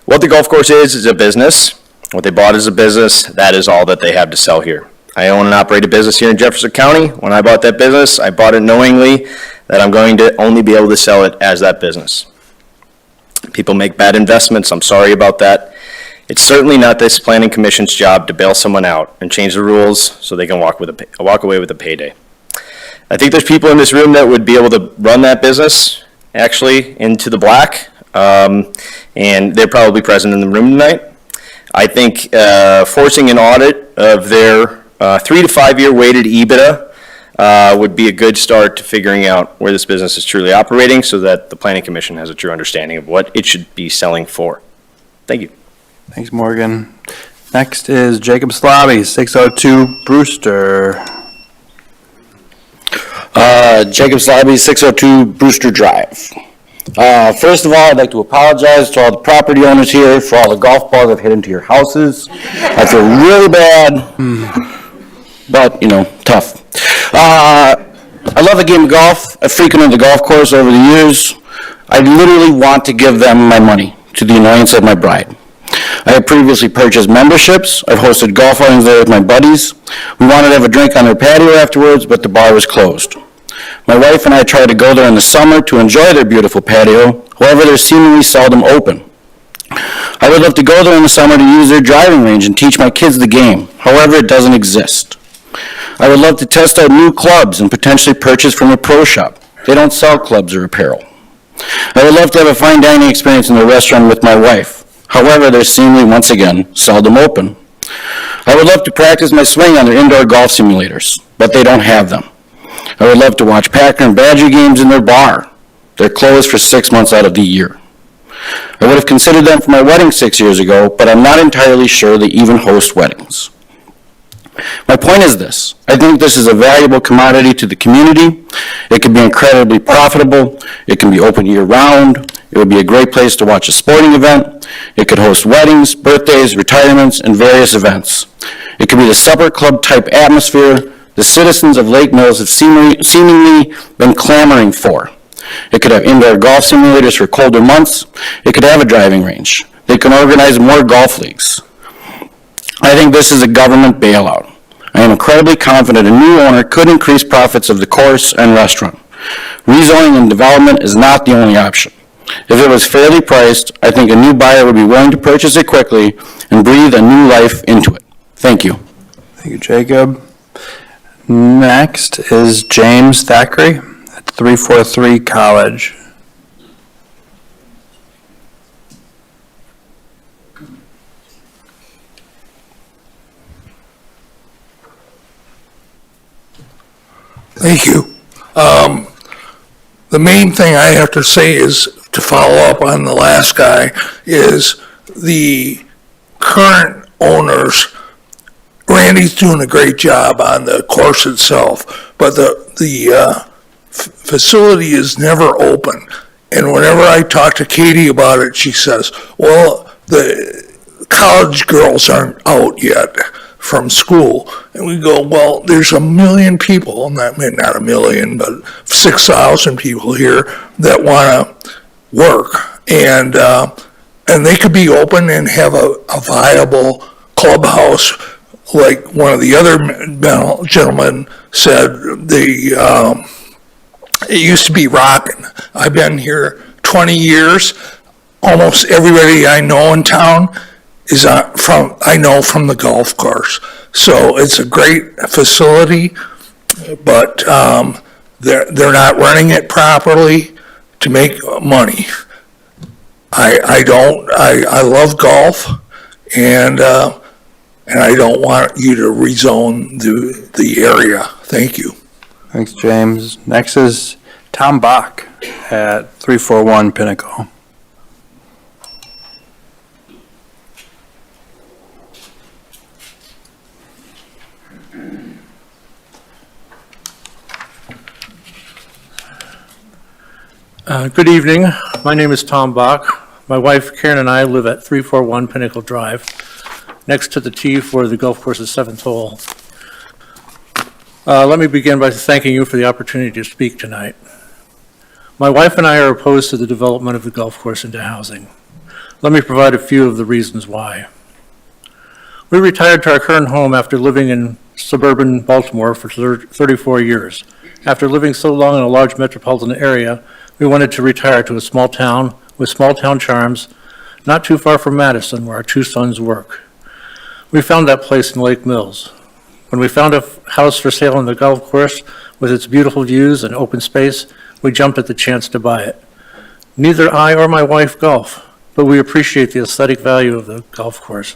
What the golf course is a business. What they bought is a business. That is all that they have to sell here. I own and operate a business here in Jefferson County. When I bought that business, I bought it knowingly that I'm going to only be able to sell it as that business. People make bad investments. I'm sorry about that. It's certainly not this planning commission's job to bail someone out and change the rules so they can walk away with a payday. I think there's people in this room that would be able to run that business actually into the black, and they're probably present in the room tonight. I think forcing an audit of their 3 to 5 year weighted EBITDA would be a good start to figuring out where this business is truly operating so that the Planning Commission has a true understanding of what it should be selling for. Thank you. Thanks, Morgan. Next is Jacob Slobby, 602 Brewster. Jacob Slobby, 602 Brewster Drive. First of all, I'd like to apologize to all the property owners here for all the golf balls I've hit into your houses. I feel really bad, but, tough. I love the game of golf. I've frequented the golf course over the years. I literally want to give them my money, to the annoyance of my bride. I have previously purchased memberships. I've hosted golf outings there with my buddies. We wanted to have a drink on their patio afterwards, but the bar was closed. My wife and I tried to go there in the summer to enjoy their beautiful patio. However, they're seemingly seldom open. I would love to go there in the summer to use their driving range and teach my kids the game. However, it doesn't exist. I would love to test out new clubs and potentially purchase from a pro shop. They don't sell clubs or apparel. I would love to have a fine dining experience in the restaurant with my wife. However, they're seemingly, once again, seldom open. I would love to practice my swing on their indoor golf simulators, but they don't have them. I would love to watch Packer and Badger games in their bar. They're closed for 6 months out of the year. I would have considered them for my wedding 6 years ago, but I'm not entirely sure they even host weddings. My point is this. I think this is a valuable commodity to the community. It can be incredibly profitable. It can be open year-round. It would be a great place to watch a sporting event. It could host weddings, birthdays, retirements, and various events. It could be the supper club type atmosphere the citizens of Lake Mills have seemingly been clamoring for. It could have indoor golf simulators for colder months. It could have a driving range. They can organize more golf leagues. I think this is a government bailout. I am incredibly confident a new owner could increase profits of the course and restaurant. Rezoning and development is not the only option. If it was fairly priced, I think a new buyer would be willing to purchase it quickly and breathe a new life into it. Thank you. Thank you, Jacob. Next is James Thackeray at 343 College. Thank you. The main thing I have to say is, to follow up on the last guy, is the current owners, Randy's doing a great job on the course itself, but the facility is never open. And whenever I talk to Katie about it, she says, well, the college girls aren't out yet from school. And we go, well, there's 1 million people, not 1 million, but 6,000 people here that want to work. And they could be open and have a viable clubhouse, like one of the other gentlemen said. It used to be rocking. I've been here 20 years. Almost everybody I know in town is from the golf course. So it's a great facility, but they're not running it properly to make money. I love golf, and I don't want you to rezone the area. Thank you. Thanks, James. Next is Tom Bach at 341 Pinnacle. Good evening. My name is Tom Bach. My wife Karen and I live at 341 Pinnacle Drive, next to the tee for the golf course's 7th hole. Let me begin by thanking you for the opportunity to speak tonight. My wife and I are opposed to the development of the golf course into housing. Let me provide a few of the reasons why. We retired to our current home after living in suburban Baltimore for 34 years. After living so long in a large metropolitan area, we wanted to retire to a small town with small town charms, not too far from Madison, where our 2 sons work. We found that place in Lake Mills. When we found a house for sale on the golf course with its beautiful views and open space, we jumped at the chance to buy it. Neither I or my wife golf, but we appreciate the aesthetic value of the golf course.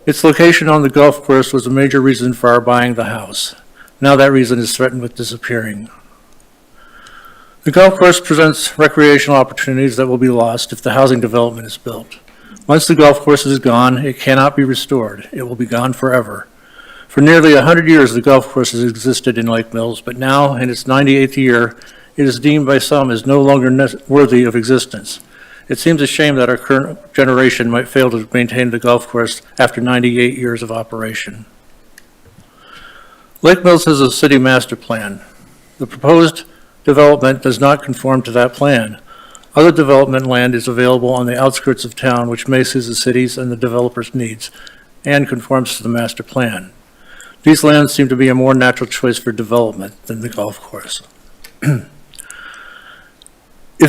Its location on the golf course was a major reason for our buying the house. Now that reason is threatened with disappearing. The golf course presents recreational opportunities that will be lost if the housing development is built. Once the golf course is gone, it cannot be restored. It will be gone forever. For nearly 100 years, the golf course has existed in Lake Mills, but now, in its 98th year, it is deemed by some as no longer worthy of existence. It seems a shame that our current generation might fail to maintain the golf course after 98 years of operation. Lake Mills has a city master plan. The proposed development does not conform to that plan. Other development land is available on the outskirts of town, which may suit the city's and the developer's needs, and conforms to the master plan. These lands seem to be a more natural choice for development than the golf course. If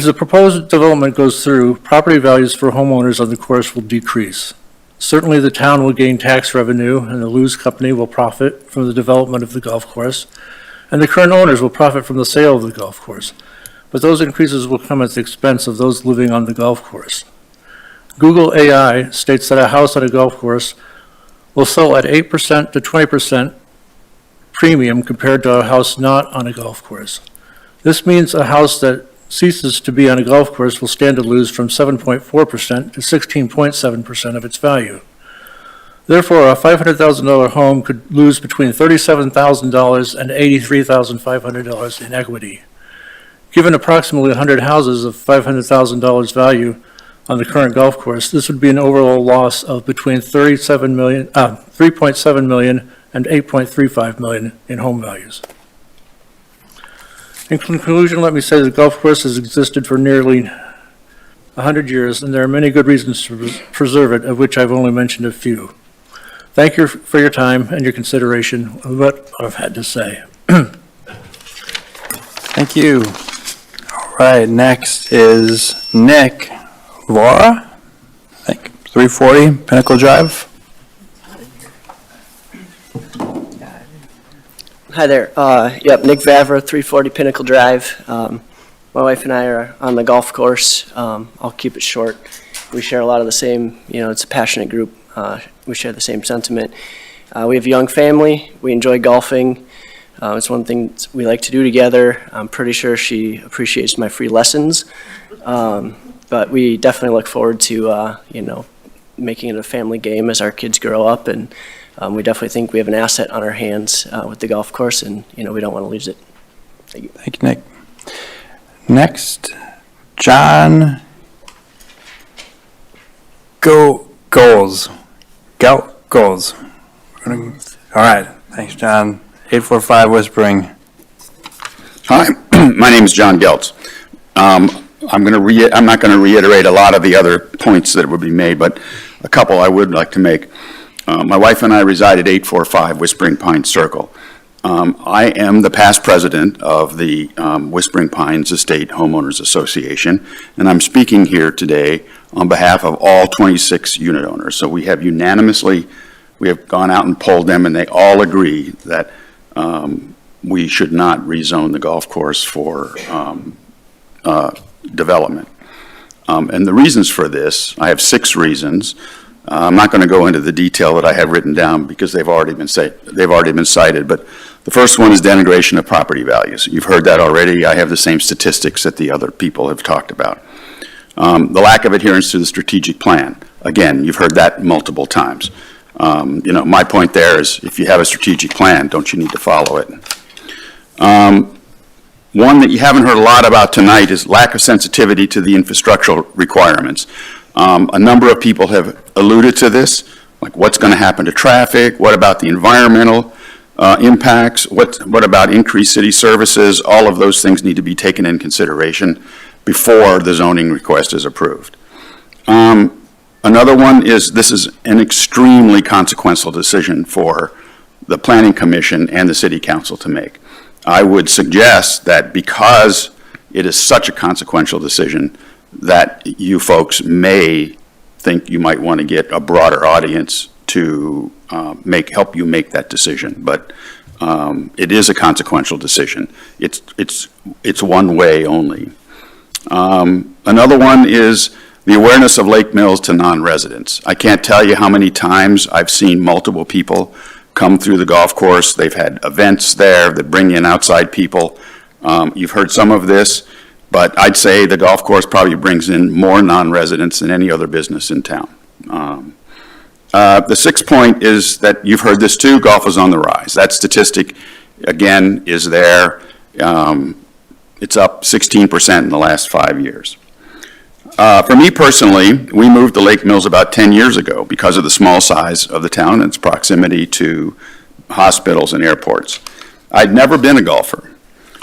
the proposed development goes through, property values for homeowners on the course will decrease. Certainly, the town will gain tax revenue, and the Lewis Company will profit from the development of the golf course, and the current owners will profit from the sale of the golf course. But those increases will come at the expense of those living on the golf course. Google AI states that a house at a golf course will sell at 8% to 20% premium compared to a house not on a golf course. This means a house that ceases to be on a golf course will stand to lose from 7.4% to 16.7% of its value. Therefore, a $500,000 home could lose between $37,000 and $83,500 in equity. Given approximately 100 houses of $500,000 value on the current golf course, this would be an overall loss of between $3.7 million and $8.35 million in home values. In conclusion, let me say the golf course has existed for nearly 100 years, and there are many good reasons to preserve it, of which I've only mentioned a few. Thank you for your time and your consideration of what I've had to say. Thank you. All right, next is Nick Vora, I think, 340 Pinnacle Drive. Hi there. Nick Vavra, 340 Pinnacle Drive. My wife and I are on the golf course. I'll keep it short. We share a lot of the same, it's a passionate group. We share the same sentiment. We have a young family. We enjoy golfing. It's one thing we like to do together. I'm pretty sure she appreciates my free lessons. But we definitely look forward to, making it a family game as our kids grow up. And we definitely think we have an asset on our hands with the golf course, and, we don't want to lose it. Thank you. Thank you, Nick. Next, John Goals. Goals. All right, thanks, John. 845 Whispering. Hi, my name is John Geltz. I'm not going to reiterate a lot of the other points that would be made, but a couple I would like to make. My wife and I reside at 845 Whispering Pines Circle. I am the past president of the Whispering Pines Estate Homeowners Association, and I'm speaking here today on behalf of all 26 unit owners. So we have gone out and polled them, and they all agree that we should not rezone the golf course for development. And the reasons for this, I have 6 reasons. I'm not going to go into the detail that I have written down because they've already been cited, but the first one is denigration of property values. You've heard that already. I have the same statistics that the other people have talked about. The lack of adherence to the strategic plan. Again, you've heard that multiple times. My point there is if you have a strategic plan, don't you need to follow it? One that you haven't heard a lot about tonight is lack of sensitivity to the infrastructural requirements. A number of people have alluded to this, like what's going to happen to traffic, what about the environmental impacts, what about increased city services. All of those things need to be taken in consideration before the zoning request is approved. Another one is this is an extremely consequential decision for the Planning Commission and the City Council to make. I would suggest that because it is such a consequential decision that you folks may think you might want to get a broader audience to help you make that decision. But it is a consequential decision. It's one way only. Another one is the awareness of Lake Mills to non-residents. I can't tell you how many times I've seen multiple people come through the golf course. They've had events there that bring in outside people. You've heard some of this, but I'd say the golf course probably brings in more non-residents than any other business in town. The 6th point is that you've heard this too, golf is on the rise. That statistic, again, is there. It's up 16% in the last 5 years. For me personally, we moved to Lake Mills about 10 years ago because of the small size of the town and its proximity to hospitals and airports. I'd never been a golfer,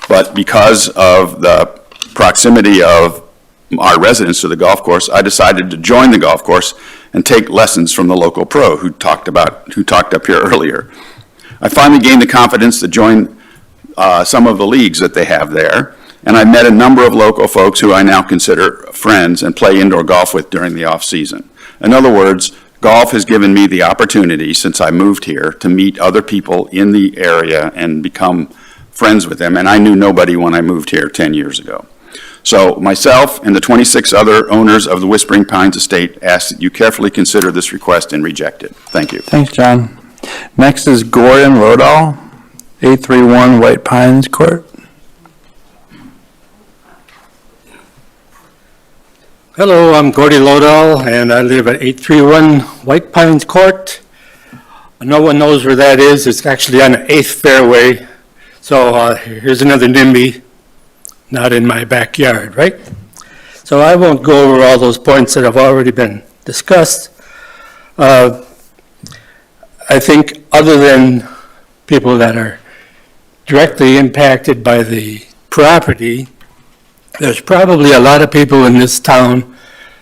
but because of the proximity of our residents to the golf course, I decided to join the golf course and take lessons from the local pro who talked up here earlier. I finally gained the confidence to join some of the leagues that they have there, and I met a number of local folks who I now consider friends and play indoor golf with during the off-season. In other words, golf has given me the opportunity since I moved here to meet other people in the area and become friends with them, and I knew nobody when I moved here 10 years ago. So myself and the 26 other owners of the Whispering Pines Estate ask that you carefully consider this request and reject it. Thank you. Thanks, John. Next is Gordon Rodahl, 831 White Pines Court. Hello, I'm Gordy Lodell, and I live at 831 White Pines Court. No one knows where that is. It's actually on the 8th fairway. So here's another NIMBY, not in my backyard, right? So I won't go over all those points that have already been discussed. I think other than people that are directly impacted by the property, there's probably a lot of people in this town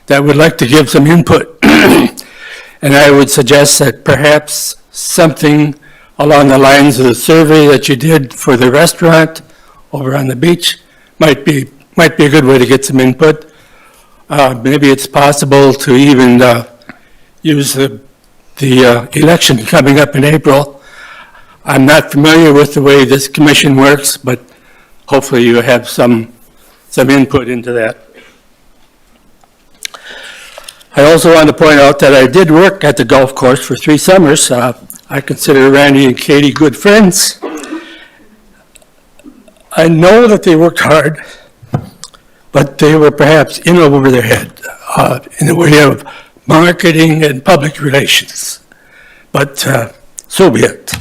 that would like to give some input. And I would suggest that perhaps something along the lines of the survey that you did for the restaurant over on the beach might be a good way to get some input. Maybe it's possible to even use the election coming up in April. I'm not familiar with the way this commission works, but hopefully you have some input into that. I also want to point out that I did work at the golf course for 3 summers. I consider Randy and Katie good friends. I know that they worked hard, but they were perhaps in over their head in the way of marketing and public relations. But so be it.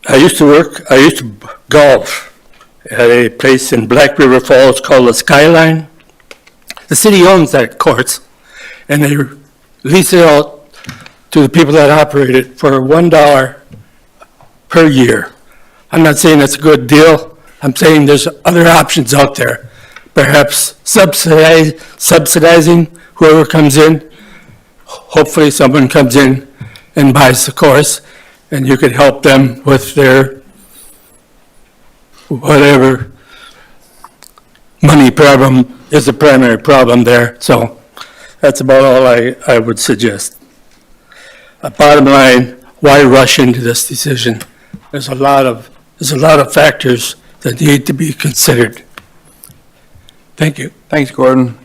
I used to golf at a place in Black River Falls called the Skyline. The city owns that course, and they lease it out to the people that operate it for $1 per year. I'm not saying that's a good deal. I'm saying there's other options out there. Perhaps subsidizing whoever comes in. Hopefully someone comes in and buys the course, and you could help them with their whatever money problem is the primary problem there. So that's about all I would suggest. Bottom line, why rush into this decision? There's a lot of factors that need to be considered. Thank you. Thanks, Gordon.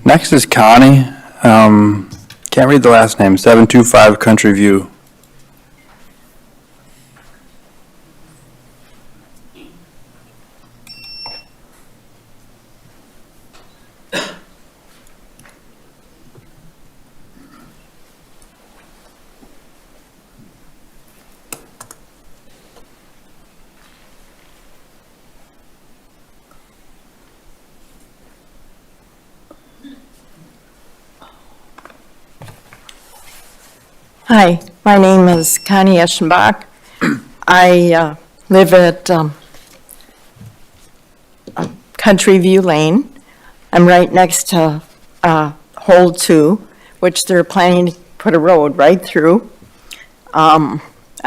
Next is Connie. Can't read the last name, 725 Country View. Hi, my name is Connie Eschenbach. I live at Country View Lane. I'm right next to Hole 2, which they're planning to put a road right through. I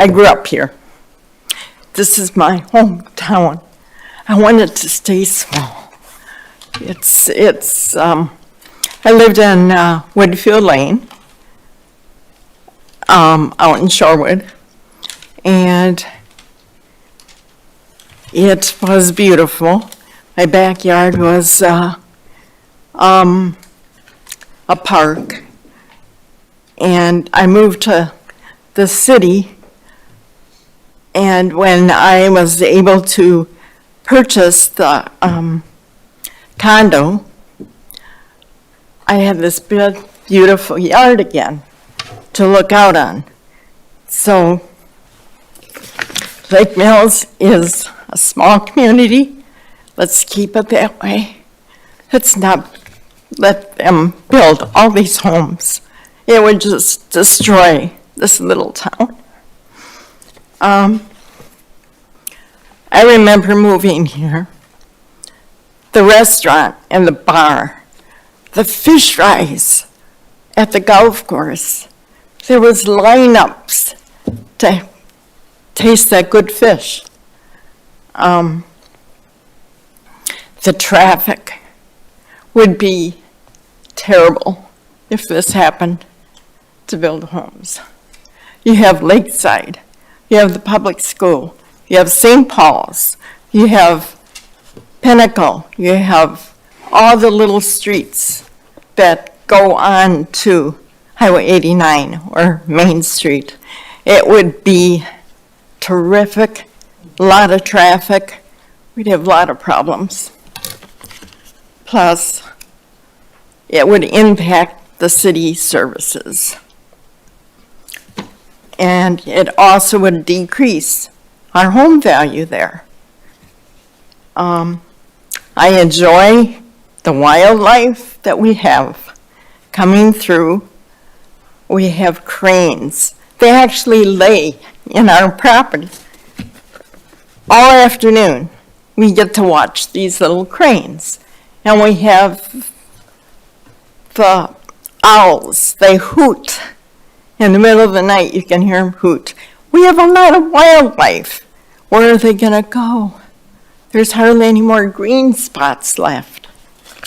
grew up here. This is my hometown. I want it to stay small. I lived in Woodfield Lane, out in Shorewood, and it was beautiful. My backyard was a park, and I moved to the city, and when I was able to purchase the condo, I had this big, beautiful yard again to look out on. So Lake Mills is a small community. Let's keep it that way. Let's not let them build all these homes. It would just destroy this little town. I remember moving here. The restaurant and the bar, the fish fries at the golf course. There was lineups to taste that good fish. The traffic would be terrible if this happened to build homes. You have Lakeside, you have the public school, you have St. Paul's, you have Pinnacle, you have all the little streets that go on to Highway 89 or Main Street. It would be terrific, a lot of traffic. We'd have a lot of problems. Plus, it would impact the city services. And it also would decrease our home value there. I enjoy the wildlife that we have coming through. We have cranes. They actually lay in our property. All afternoon, we get to watch these little cranes. And we have the owls, they hoot. In the middle of the night, you can hear them hoot. We have a lot of wildlife. Where are they gonna go? There's hardly any more green spots left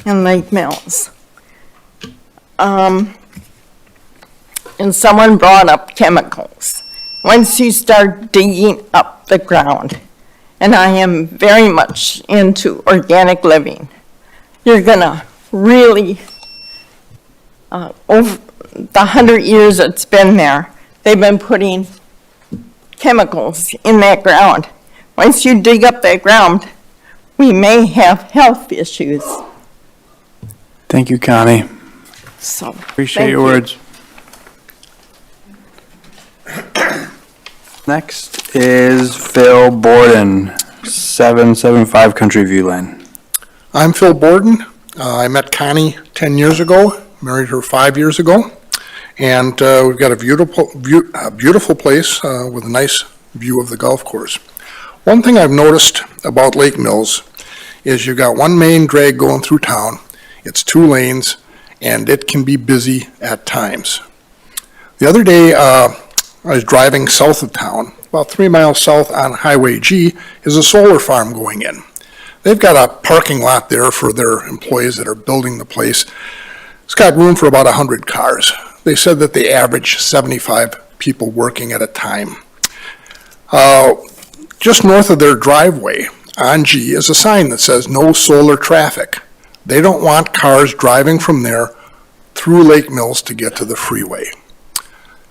in Lake Mills. And someone brought up chemicals. Once you start digging up the ground, and I am very much into organic living, you're gonna really, over the 100 years it's been there, they've been putting chemicals in that ground. Once you dig up that ground, we may have health issues. Thank you, Connie. So, Appreciate thank your you. words. Next is Phil Borden, 775 Country View Lane. I'm Phil Borden. I met Connie 10 years ago, married her 5 years ago, and we've got a beautiful place with a nice view of the golf course. One thing I've noticed about Lake Mills is you've got one main drag going through town. It's 2 lanes, and it can be busy at times. The other day, I was driving south of town. About 3 miles south on Highway G is a solar farm going in. They've got a parking lot there for their employees that are building the place. It's got room for about 100 cars. They said that they average 75 people working at a time. Just north of their driveway on G is a sign that says no solar traffic. They don't want cars driving from there through Lake Mills to get to the freeway.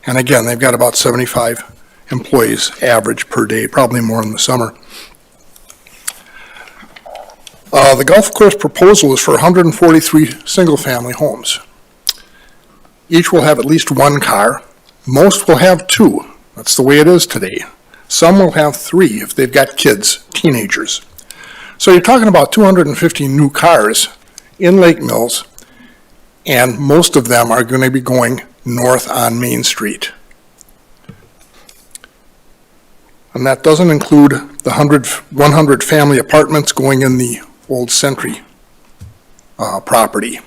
And again, they've got about 75 employees average per day, probably more in the summer. The golf course proposal is for 143 single-family homes. Each will have at least 1 car. Most will have 2. That's the way it is today. Some will have 3 if they've got kids, teenagers. So you're talking about 250 new cars in Lake Mills, and most of them are going to be going north on Main Street. And that doesn't include the 100 family apartments going in the old Century property.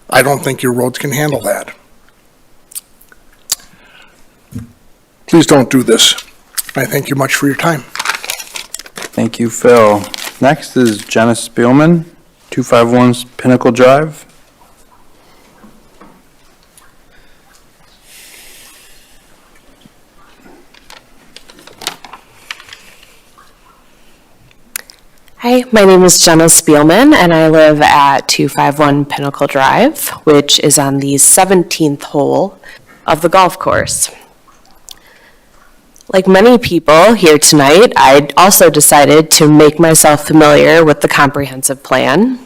I don't think your roads can handle that. Please don't do this. I thank you much for your time. Thank you, Phil. Next is Jenna Spielman, 251 Pinnacle Drive. Hi, my name is Jenna Spielman, and I live at 251 Pinnacle Drive, which is on the 17th hole of the golf course. Like many people here tonight, I also decided to make myself familiar with the comprehensive plan.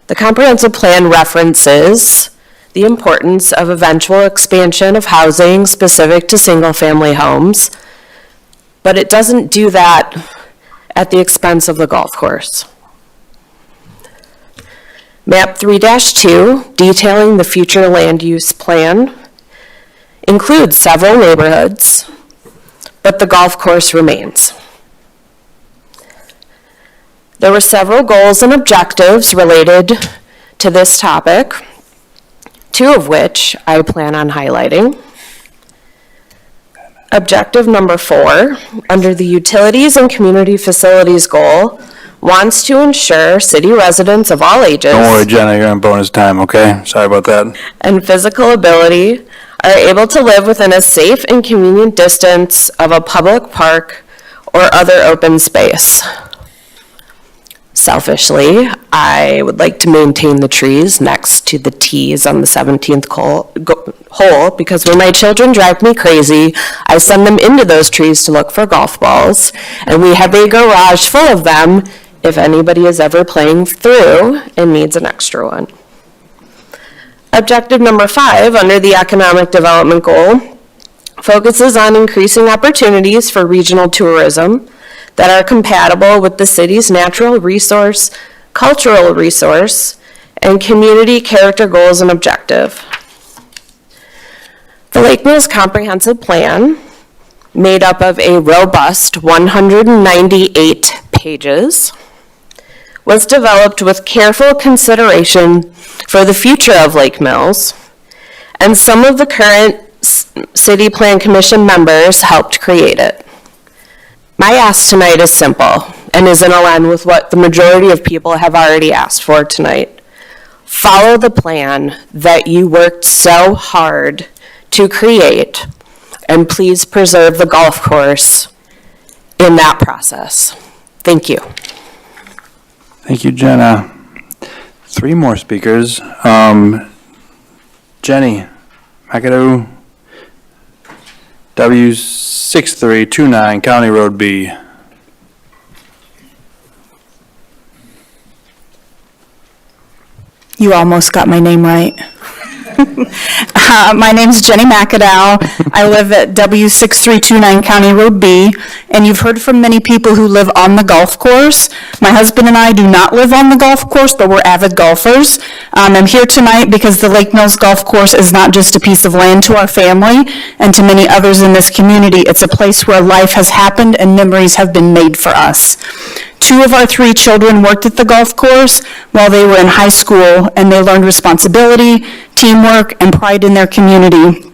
The comprehensive plan references the importance of eventual expansion of housing specific to single-family homes, but it doesn't do that at the expense of the golf course. Map 3-2, detailing the future land use plan, includes several neighborhoods, but the golf course remains. There were several goals and objectives related to this topic, 2 of which I plan on highlighting. Objective number 4, under the Utilities and Community Facilities goal, wants to ensure city residents of all ages Don't worry, Jenna, you're on bonus time, okay? Sorry about that. and physical ability are able to live within a safe and convenient distance of a public park or other open space. Selfishly, I would like to maintain the trees next to the tees on the 17th hole because when my children drive me crazy, I send them into those trees to look for golf balls, and we have a garage full of them if anybody is ever playing through and needs an extra one. Objective number 5, under the Economic Development Goal, focuses on increasing opportunities for regional tourism that are compatible with the city's natural resource, cultural resource, and community character goals and objective. The Lake Mills Comprehensive Plan, made up of a robust 198 pages, was developed with careful consideration for the future of Lake Mills, and some of the current City Plan Commission members helped create it. My ask tonight is simple and is in line with what the majority of people have already asked for tonight. Follow the plan that you worked so hard to create, and please preserve the golf course in that process. Thank you. Thank you, Jenna. 3 more speakers. Jenny McAdoo, W6329 County Road B. You almost got my name right. My name's Jenny McAdow. I live at W6329 County Road B, and you've heard from many people who live on the golf course. My husband and I do not live on the golf course, but we're avid golfers. I'm here tonight because the Lake Mills Golf Course is not just a piece of land to our family and to many others in this community. It's a place where life has happened and memories have been made for us. 2 of our 3 children worked at the golf course while they were in high school, and they learned responsibility, teamwork, and pride in their community,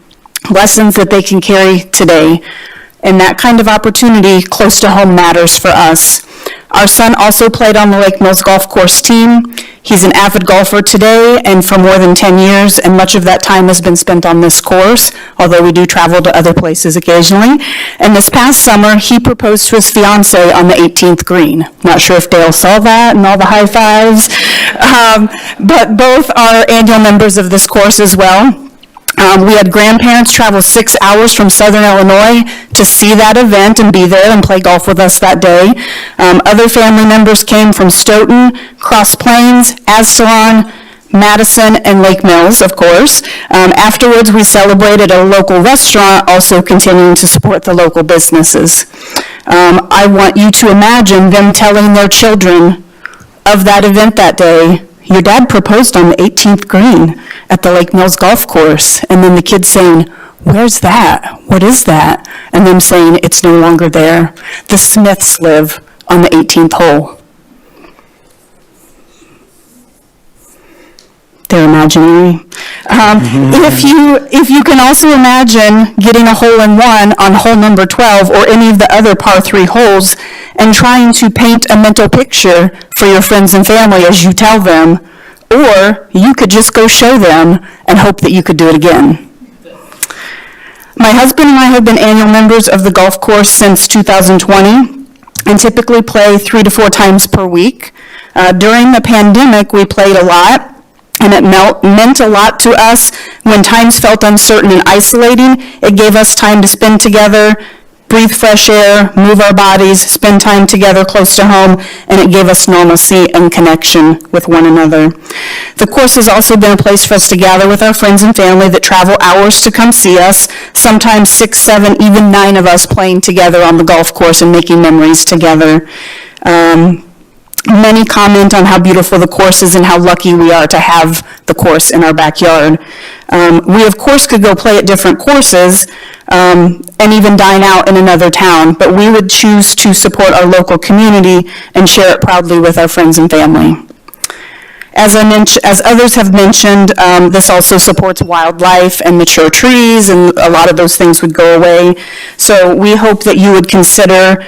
lessons that they can carry today. And that kind of opportunity close to home matters for us. Our son also played on the Lake Mills Golf Course team. He's an avid golfer today and for more than 10 years, and much of that time has been spent on this course, although we do travel to other places occasionally. And this past summer, he proposed to his fiancée on the 18th green. Not sure if Dale saw that and all the high fives, but both are annual members of this course as well. We had grandparents travel 6 hours from Southern Illinois to see that event and be there and play golf with us that day. Other family members came from Stoughton, Cross Plains, Aztalan, Madison, and Lake Mills, of course. Afterwards, we celebrated at a local restaurant, also continuing to support the local businesses. I want you to imagine them telling their children of that event that day, "Your dad proposed on the 18th green at the Lake Mills Golf Course," and then the kids saying, "Where's that? What is that?" And them saying, "It's no longer there. The Smiths live on the 18th hole." They're imaginary. If you can also imagine getting a hole-in-one on hole number 12 or any of the other par 3 holes and trying to paint a mental picture for your friends and family as you tell them, or you could just go show them and hope that you could do it again. My husband and I have been annual members of the golf course since 2020 and typically play 3 to 4 times per week. During the pandemic, we played a lot. And it meant a lot to us when times felt uncertain and isolating. It gave us time to spend together, breathe fresh air, move our bodies, spend time together close to home, and it gave us normalcy and connection with one another. The course has also been a place for us to gather with our friends and family that travel hours to come see us, sometimes 6, 7, even 9 of us playing together on the golf course and making memories together. Many comment on how beautiful the course is and how lucky we are to have the course in our backyard. We, of course, could go play at different courses and even dine out in another town, but we would choose to support our local community and share it proudly with our friends and family. As others have mentioned, this also supports wildlife and mature trees, and a lot of those things would go away. So we hope that you would consider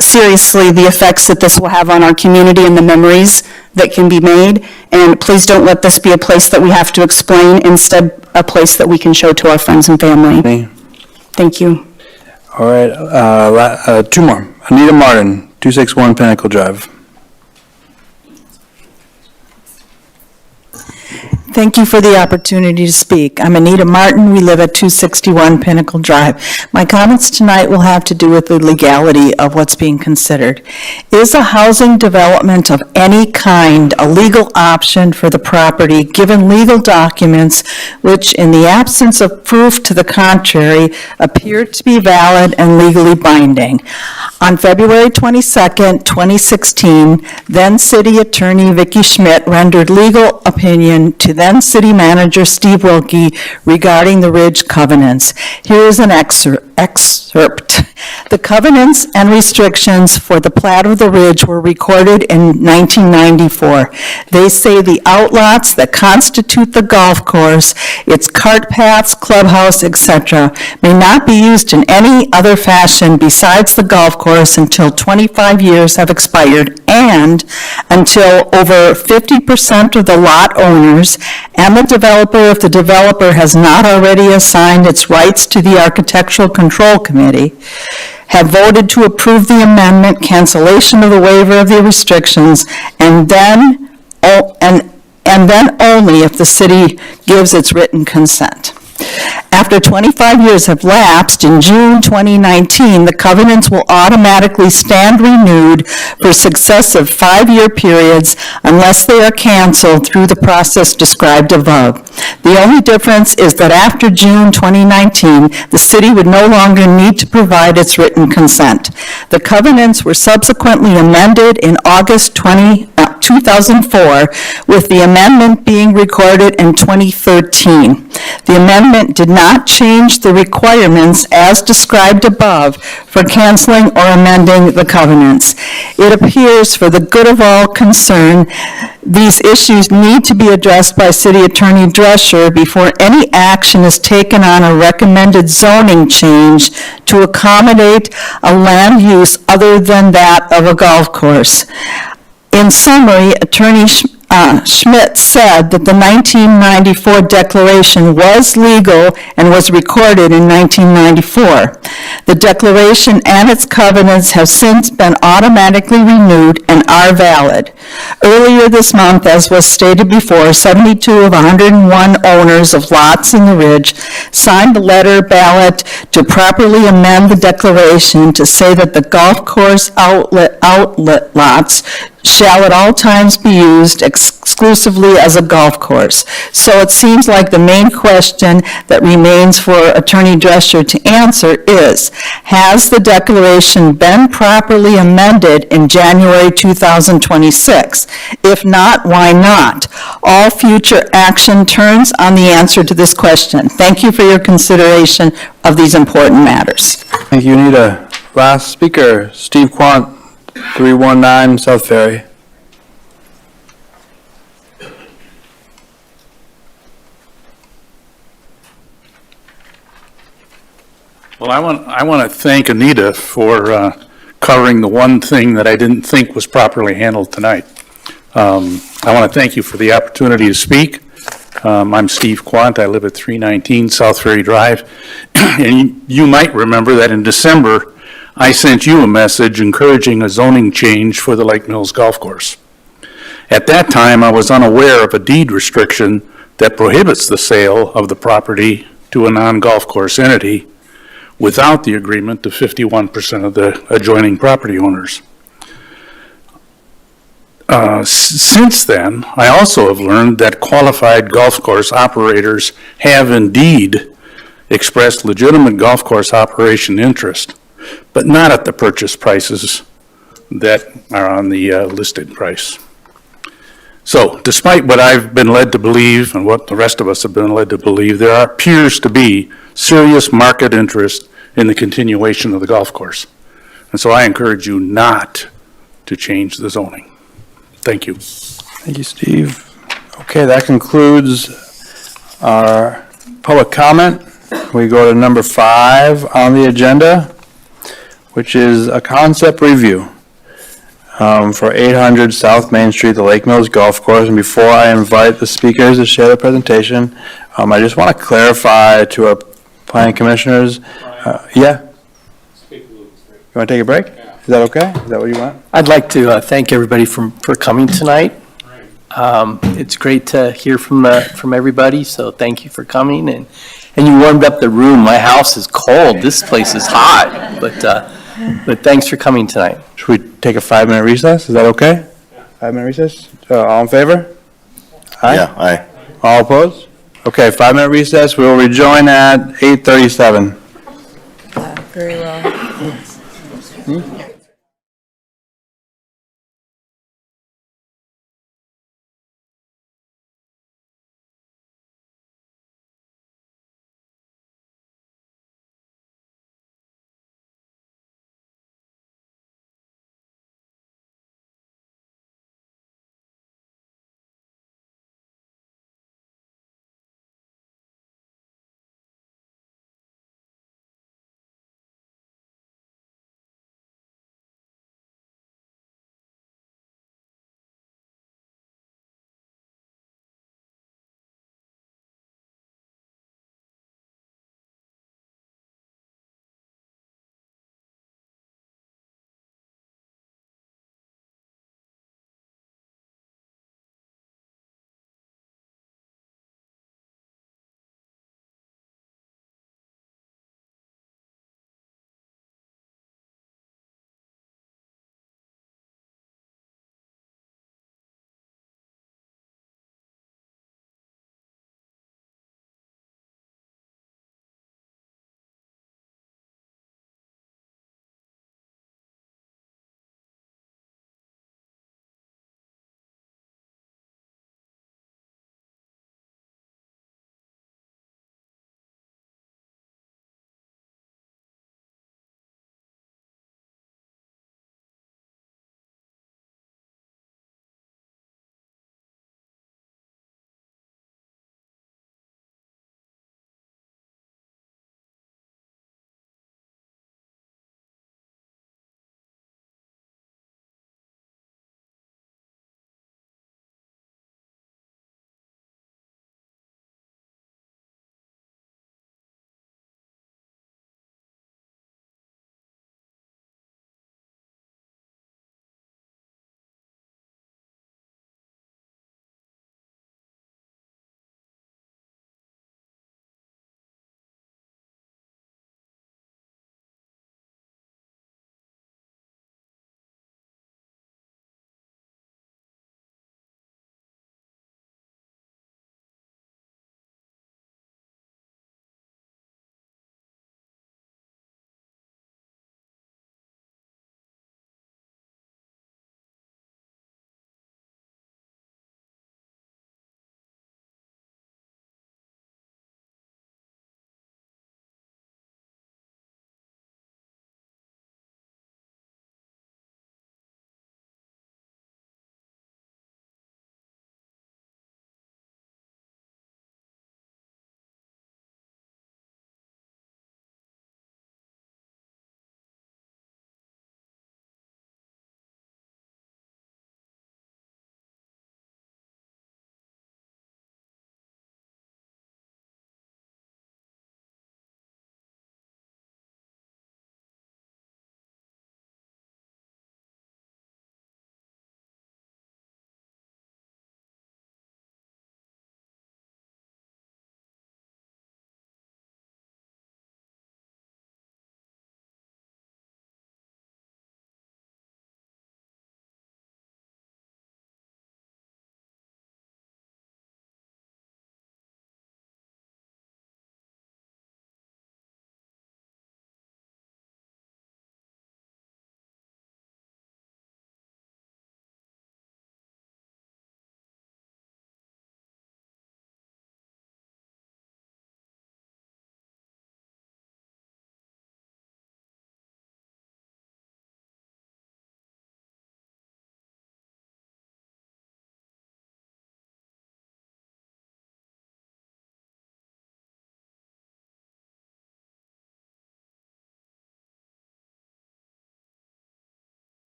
seriously the effects that this will have on our community and the memories that can be made. And please don't let this be a place that we have to explain, instead a place that we can show to our friends and family. Thank you. All right, 2 more. Anita Martin, 261 Pinnacle Drive. Thank you for the opportunity to speak. I'm Anita Martin. We live at 261 Pinnacle Drive. My comments tonight will have to do with the legality of what's being considered. Is a housing development of any kind a legal option for the property given legal documents which, in the absence of proof to the contrary, appear to be valid and legally binding? On February 22nd, 2016, then City Attorney Vicki Schmidt rendered legal opinion to then City Manager Steve Wilkie regarding the Ridge covenants. Here is an excerpt. The covenants and restrictions for the plat of the Ridge were recorded in 1994. They say the outlots that constitute the golf course, its cart paths, clubhouse, etc., may not be used in any other fashion besides the golf course until 25 years have expired and until over 50% of the lot owners and the developer, if the developer has not already assigned its rights to the Architectural Control Committee, have voted to approve the amendment, cancellation of the waiver of the restrictions, and then only if the city gives its written consent. After 25 years have lapsed, in June 2019, the covenants will automatically stand renewed for successive 5-year periods unless they are canceled through the process described above. The only difference is that after June 2019, the city would no longer need to provide its written consent. The covenants were subsequently amended in August 2004, with the amendment being recorded in 2013. The amendment did not change the requirements as described above for canceling or amending the covenants. It appears, for the good of all concerned, these issues need to be addressed by City Attorney Drescher before any action is taken on a recommended zoning change to accommodate a land use other than that of a golf course. In summary, Attorney Schmidt said that the 1994 declaration was legal and was recorded in 1994. The declaration and its covenants have since been automatically renewed and are valid. Earlier this month, as was stated before, 72 of 101 owners of lots in the Ridge signed the letter ballot to properly amend the declaration to say that the golf course outlet lots shall at all times be used exclusively as a golf course. So it seems like the main question that remains for Attorney Drescher to answer is, has the declaration been properly amended in January 2026? If not, why not? All future action turns on the answer to this question. Thank you for your consideration of these important matters. Thank you, Anita. Last speaker, Steve Quant, 319 South Ferry. Well, I want to thank Anita for covering the one thing that I didn't think was properly handled tonight. I want to thank you for the opportunity to speak. I'm Steve Quant. I live at 319 South Ferry Drive. And you might remember that in December, I sent you a message encouraging a zoning change for the Lake Mills Golf Course. At that time, I was unaware of a deed restriction that prohibits the sale of the property to a non-golf course entity without the agreement of 51% of the adjoining property owners. Since then, I also have learned that qualified golf course operators have indeed expressed legitimate golf course operation interest, but not at the purchase prices that are on the listed price. So despite what I've been led to believe and what the rest of us have been led to believe, there appears to be serious market interest in the continuation of the golf course. And so I encourage you not to change the zoning. Thank you. Thank you, Steve. Okay, that concludes our public comment. We go to number 5 on the agenda, which is a concept review for 800 South Main Street, the Lake Mills Golf Course. And before I invite the speakers to share their presentation, I just want to clarify to our planning commissioners. Yeah? You want to take a break? Is that okay? Is that what you want? I'd like to thank everybody for coming tonight. It's great to hear from everybody, so thank you for coming. And you warmed up the room. My house is cold. This place is hot, but thanks for coming tonight. Should we take a 5-minute recess? Is that okay? 5-minute recess? All in favor? Aye? Yeah, aye. All opposed? Okay, 5-minute recess. We will rejoin at 8:37. Very well.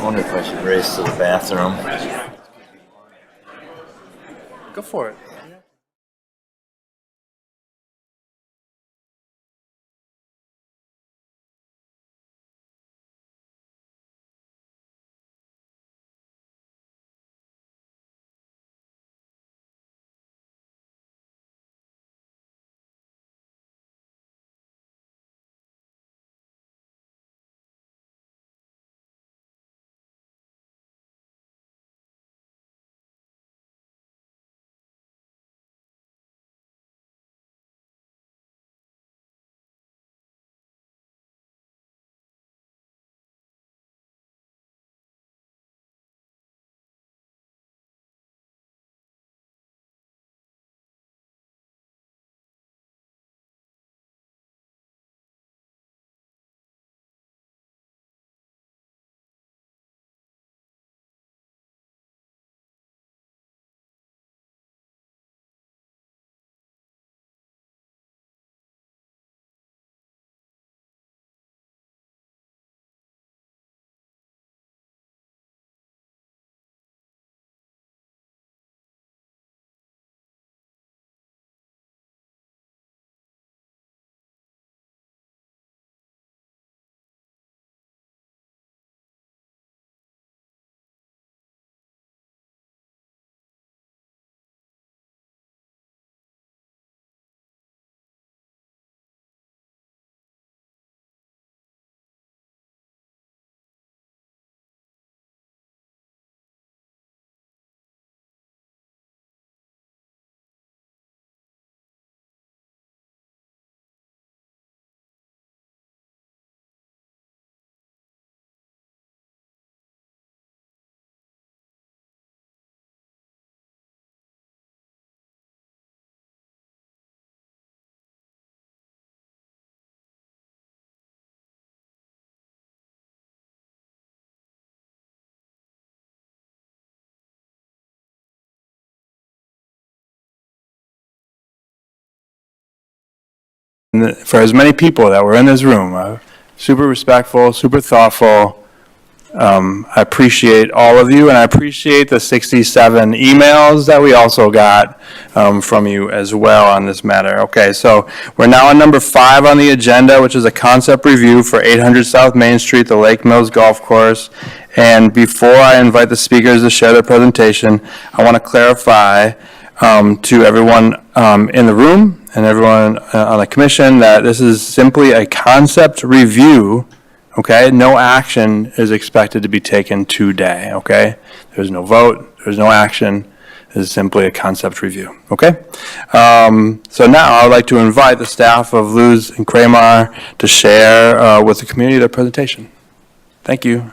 wonder if I should race to the bathroom. Go for it. For as many people that were in this room, super respectful, super thoughtful. I appreciate all of you, and I appreciate the 67 emails that we also got from you as well on this matter. Okay, so we're now on number 5 on the agenda, which is a concept review for 800 South Main Street, the Lake Mills Golf Course. And before I invite the speakers to share their presentation, I want to clarify to everyone in the room and everyone on the commission that this is simply a concept review, okay? No action is expected to be taken today, okay? There's no vote, there's no action. This is simply a concept review, okay? So now I'd like to invite the staff of Luz and Kramer to share with the community their presentation. Thank you.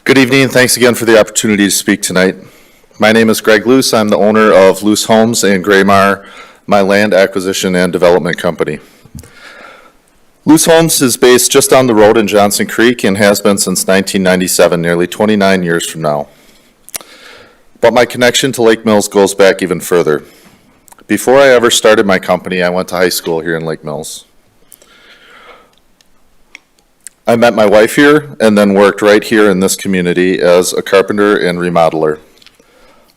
Good evening, and thanks again for the opportunity to speak tonight. My name is Greg Luce. I'm the owner of Luce Homes in Graymar, my land acquisition and development company. Luce Homes is based just down the road in Johnson Creek and has been since 1997, nearly 29 years from now. But my connection to Lake Mills goes back even further. Before I ever started my company, I went to high school here in Lake Mills. I met my wife here and then worked right here in this community as a carpenter and remodeler.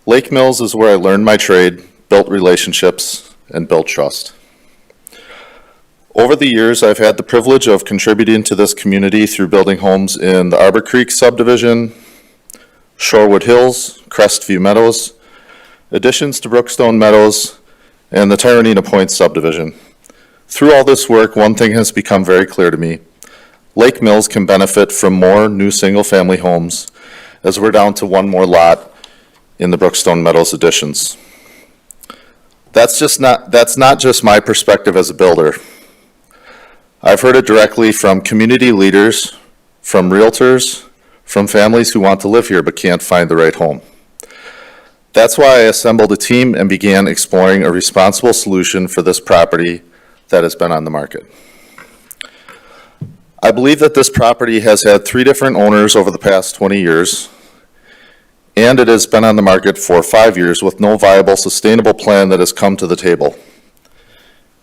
Lake Mills is where I learned my trade, built relationships, and built trust. Over the years, I've had the privilege of contributing to this community through building homes in the Arbor Creek subdivision, Shorewood Hills, Crestview Meadows, additions to Brookstone Meadows, and the Tyranina Point subdivision. Through all this work, one thing has become very clear to me. Lake Mills can benefit from more new single-family homes, as we're down to one more lot in the Brookstone Meadows additions. That's not just my perspective as a builder. I've heard it directly from community leaders, from realtors, from families who want to live here but can't find the right home. That's why I assembled a team and began exploring a responsible solution for this property that has been on the market. I believe that this property has had 3 different owners over the past 20 years, and it has been on the market for 5 years with no viable, sustainable plan that has come to the table.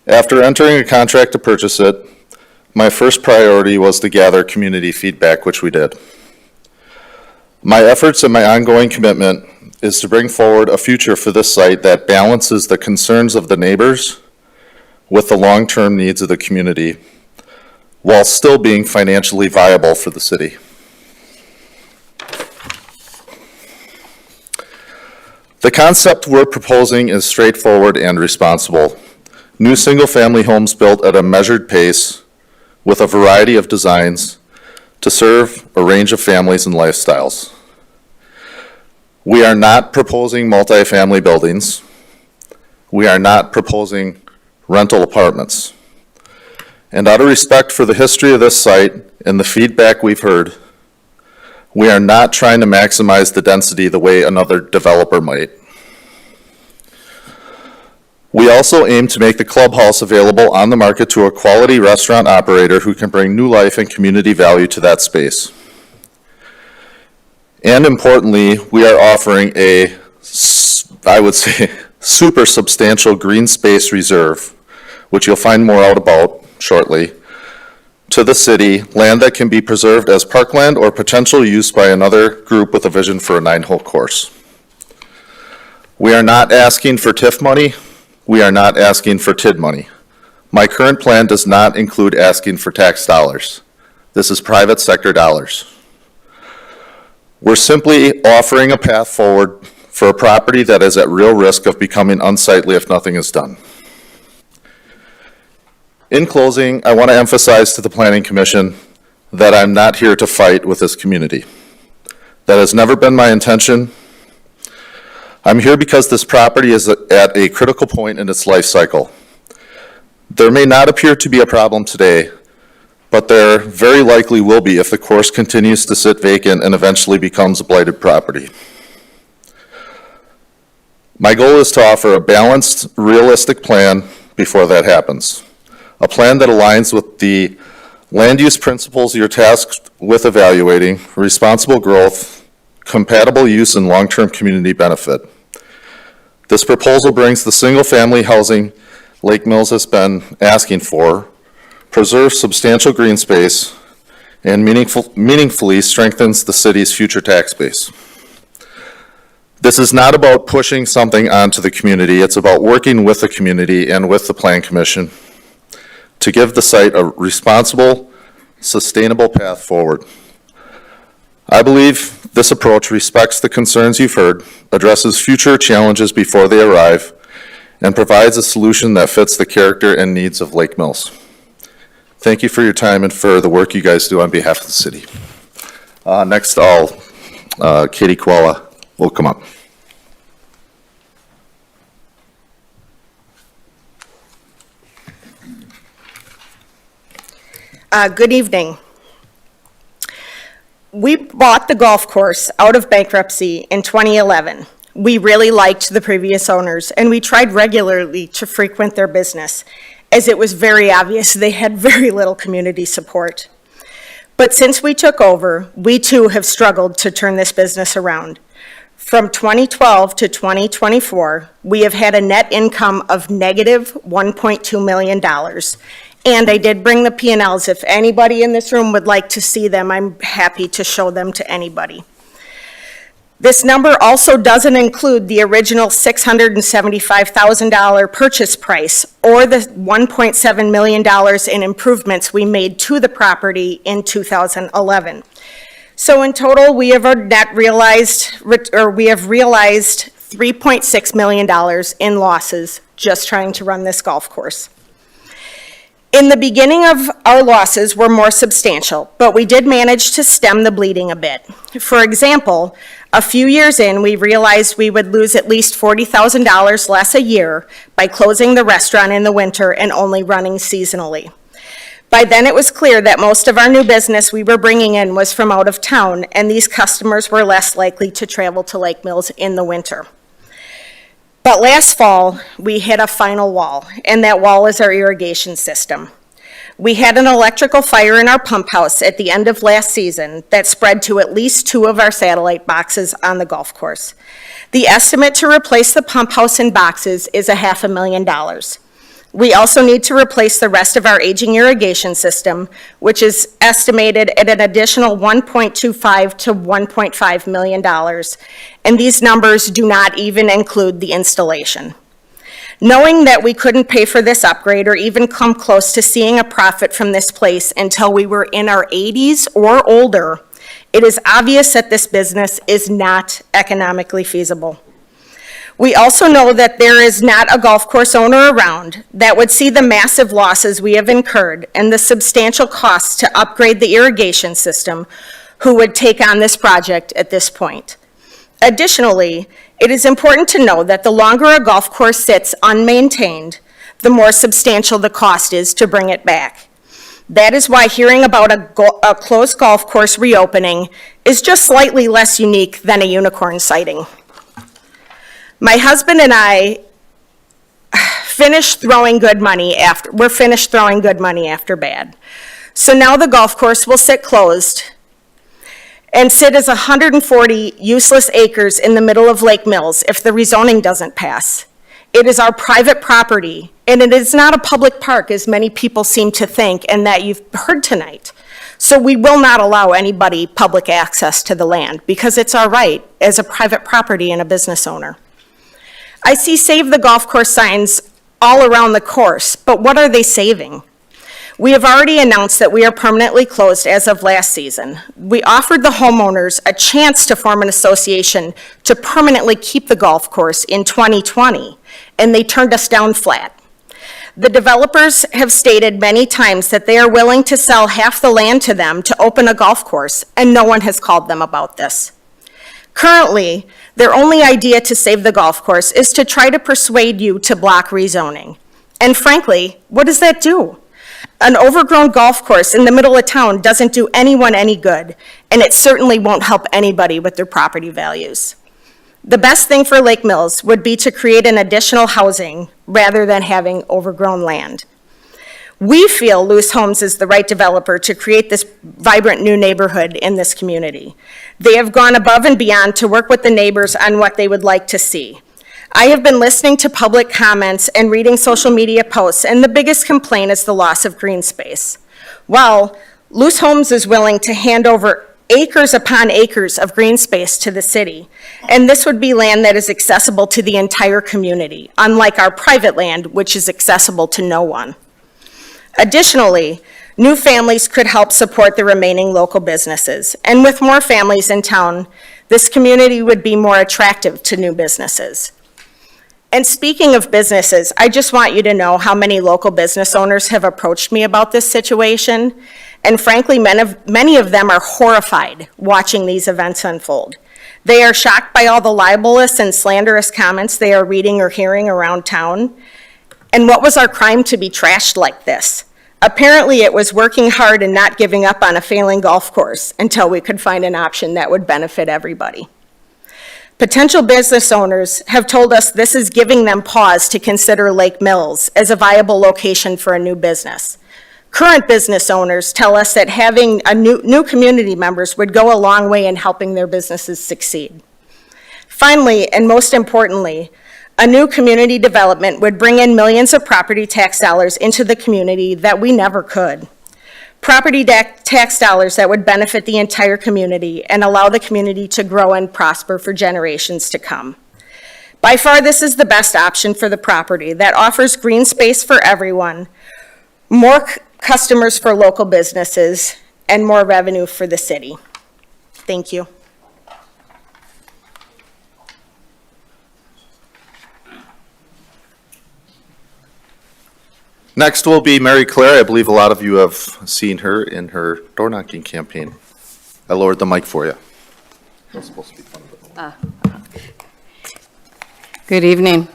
After entering a contract to purchase it, my first priority was to gather community feedback, which we did. My efforts and my ongoing commitment is to bring forward a future for this site that balances the concerns of the neighbors with the long-term needs of the community, while still being financially viable for the city. The concept we're proposing is straightforward and responsible. New single-family homes built at a measured pace with a variety of designs to serve a range of families and lifestyles. We are not proposing multifamily buildings. We are not proposing rental apartments. And out of respect for the history of this site and the feedback we've heard, we are not trying to maximize the density the way another developer might. We also aim to make the clubhouse available on the market to a quality restaurant operator who can bring new life and community value to that space. And importantly, we are offering a, I would say, super substantial green space reserve, which you'll find more out about shortly, to the city, land that can be preserved as parkland or potential use by another group with a vision for a 9-hole course. We are not asking for TIF money. We are not asking for TID money. My current plan does not include asking for tax dollars. This is private sector dollars. We're simply offering a path forward for a property that is at real risk of becoming unsightly if nothing is done. In closing, I want to emphasize to the Planning Commission that I'm not here to fight with this community. That has never been my intention. I'm here because this property is at a critical point in its life cycle. There may not appear to be a problem today, but there very likely will be if the course continues to sit vacant and eventually becomes a blighted property. My goal is to offer a balanced, realistic plan before that happens. A plan that aligns with the land use principles you're tasked with evaluating, responsible growth, compatible use, and long-term community benefit. This proposal brings the single-family housing Lake Mills has been asking for, preserves substantial green space, and meaningfully strengthens the city's future tax base. This is not about pushing something onto the community. It's about working with the community and with the Plan Commission to give the site a responsible, sustainable path forward. I believe this approach respects the concerns you've heard, addresses future challenges before they arrive, and provides a solution that fits the character and needs of Lake Mills. Thank you for your time and for the work you guys do on behalf of the city. Next, Katie Koala will come up. Good evening. We bought the golf course out of bankruptcy in 2011. We really liked the previous owners, and we tried regularly to frequent their business, as it was very obvious they had very little community support. But since we took over, we too have struggled to turn this business around. From 2012 to 2024, we have had a net income of negative $1.2 million. And I did bring the P&Ls. If anybody in this room would like to see them, I'm happy to show them to anybody. This number also doesn't include the original $675,000 purchase price or the $1.7 million in improvements we made to the property in 2011. So in total, we have realized $3.6 million in losses just trying to run this golf course. In the beginning of our losses were more substantial, but we did manage to stem the bleeding a bit. For example, a few years in, we realized we would lose at least $40,000 less a year by closing the restaurant in the winter and only running seasonally. By then, it was clear that most of our new business we were bringing in was from out of town, and these customers were less likely to travel to Lake Mills in the winter. But last fall, we hit a final wall, and that wall is our irrigation system. We had an electrical fire in our pump house at the end of last season that spread to at least 2 of our satellite boxes on the golf course. The estimate to replace the pump house and boxes is $500,000. We also need to replace the rest of our aging irrigation system, which is estimated at an additional $1.25 to $1.5 million. And these numbers do not even include the installation. Knowing that we couldn't pay for this upgrade or even come close to seeing a profit from this place until we were in our 80s or older, it is obvious that this business is not economically feasible. We also know that there is not a golf course owner around that would see the massive losses we have incurred and the substantial costs to upgrade the irrigation system who would take on this project at this point. Additionally, it is important to know that the longer a golf course sits unmaintained, the more substantial the cost is to bring it back. That is why hearing about a closed golf course reopening is just slightly less unique than a unicorn sighting. My husband and I finished throwing good money after bad. So now the golf course will sit closed and sit as 140 useless acres in the middle of Lake Mills if the rezoning doesn't pass. It is our private property, and it is not a public park, as many people seem to think and that you've heard tonight. So we will not allow anybody public access to the land because it's our right as a private property and a business owner. I see Save the Golf Course signs all around the course, but what are they saving? We have already announced that we are permanently closed as of last season. We offered the homeowners a chance to form an association to permanently keep the golf course in 2020, and they turned us down flat. The developers have stated many times that they are willing to sell half the land to them to open a golf course, and no one has called them about this. Currently, their only idea to save the golf course is to try to persuade you to block rezoning. And frankly, what does that do? An overgrown golf course in the middle of town doesn't do anyone any good, and it certainly won't help anybody with their property values. The best thing for Lake Mills would be to create an additional housing rather than having overgrown land. We feel Loose Homes is the right developer to create this vibrant new neighborhood in this community. They have gone above and beyond to work with the neighbors on what they would like to see. I have been listening to public comments and reading social media posts, and the biggest complaint is the loss of green space. Well, Loose Homes is willing to hand over acres upon acres of green space to the city, and this would be land that is accessible to the entire community, unlike our private land, which is accessible to no one. Additionally, new families could help support the remaining local businesses, and with more families in town, this community would be more attractive to new businesses. And speaking of businesses, I just want you to know how many local business owners have approached me about this situation, and frankly, many of them are horrified watching these events unfold. They are shocked by all the libelous and slanderous comments they are reading or hearing around town. And what was our crime to be trashed like this? Apparently, it was working hard and not giving up on a failing golf course until we could find an option that would benefit everybody. Potential business owners have told us this is giving them pause to consider Lake Mills as a viable location for a new business. Current business owners tell us that having new community members would go a long way in helping their businesses succeed. Finally, and most importantly, a new community development would bring in millions of property tax dollars into the community that we never could. Property tax dollars that would benefit the entire community and allow the community to grow and prosper for generations to come. By far, this is the best option for the property that offers green space for everyone, more customers for local businesses, and more revenue for the city. Thank you. Next will be Mary Claire. I believe a lot of you have seen her in her door knocking campaign. I lowered the mic for you. That's supposed to be fun. Good evening.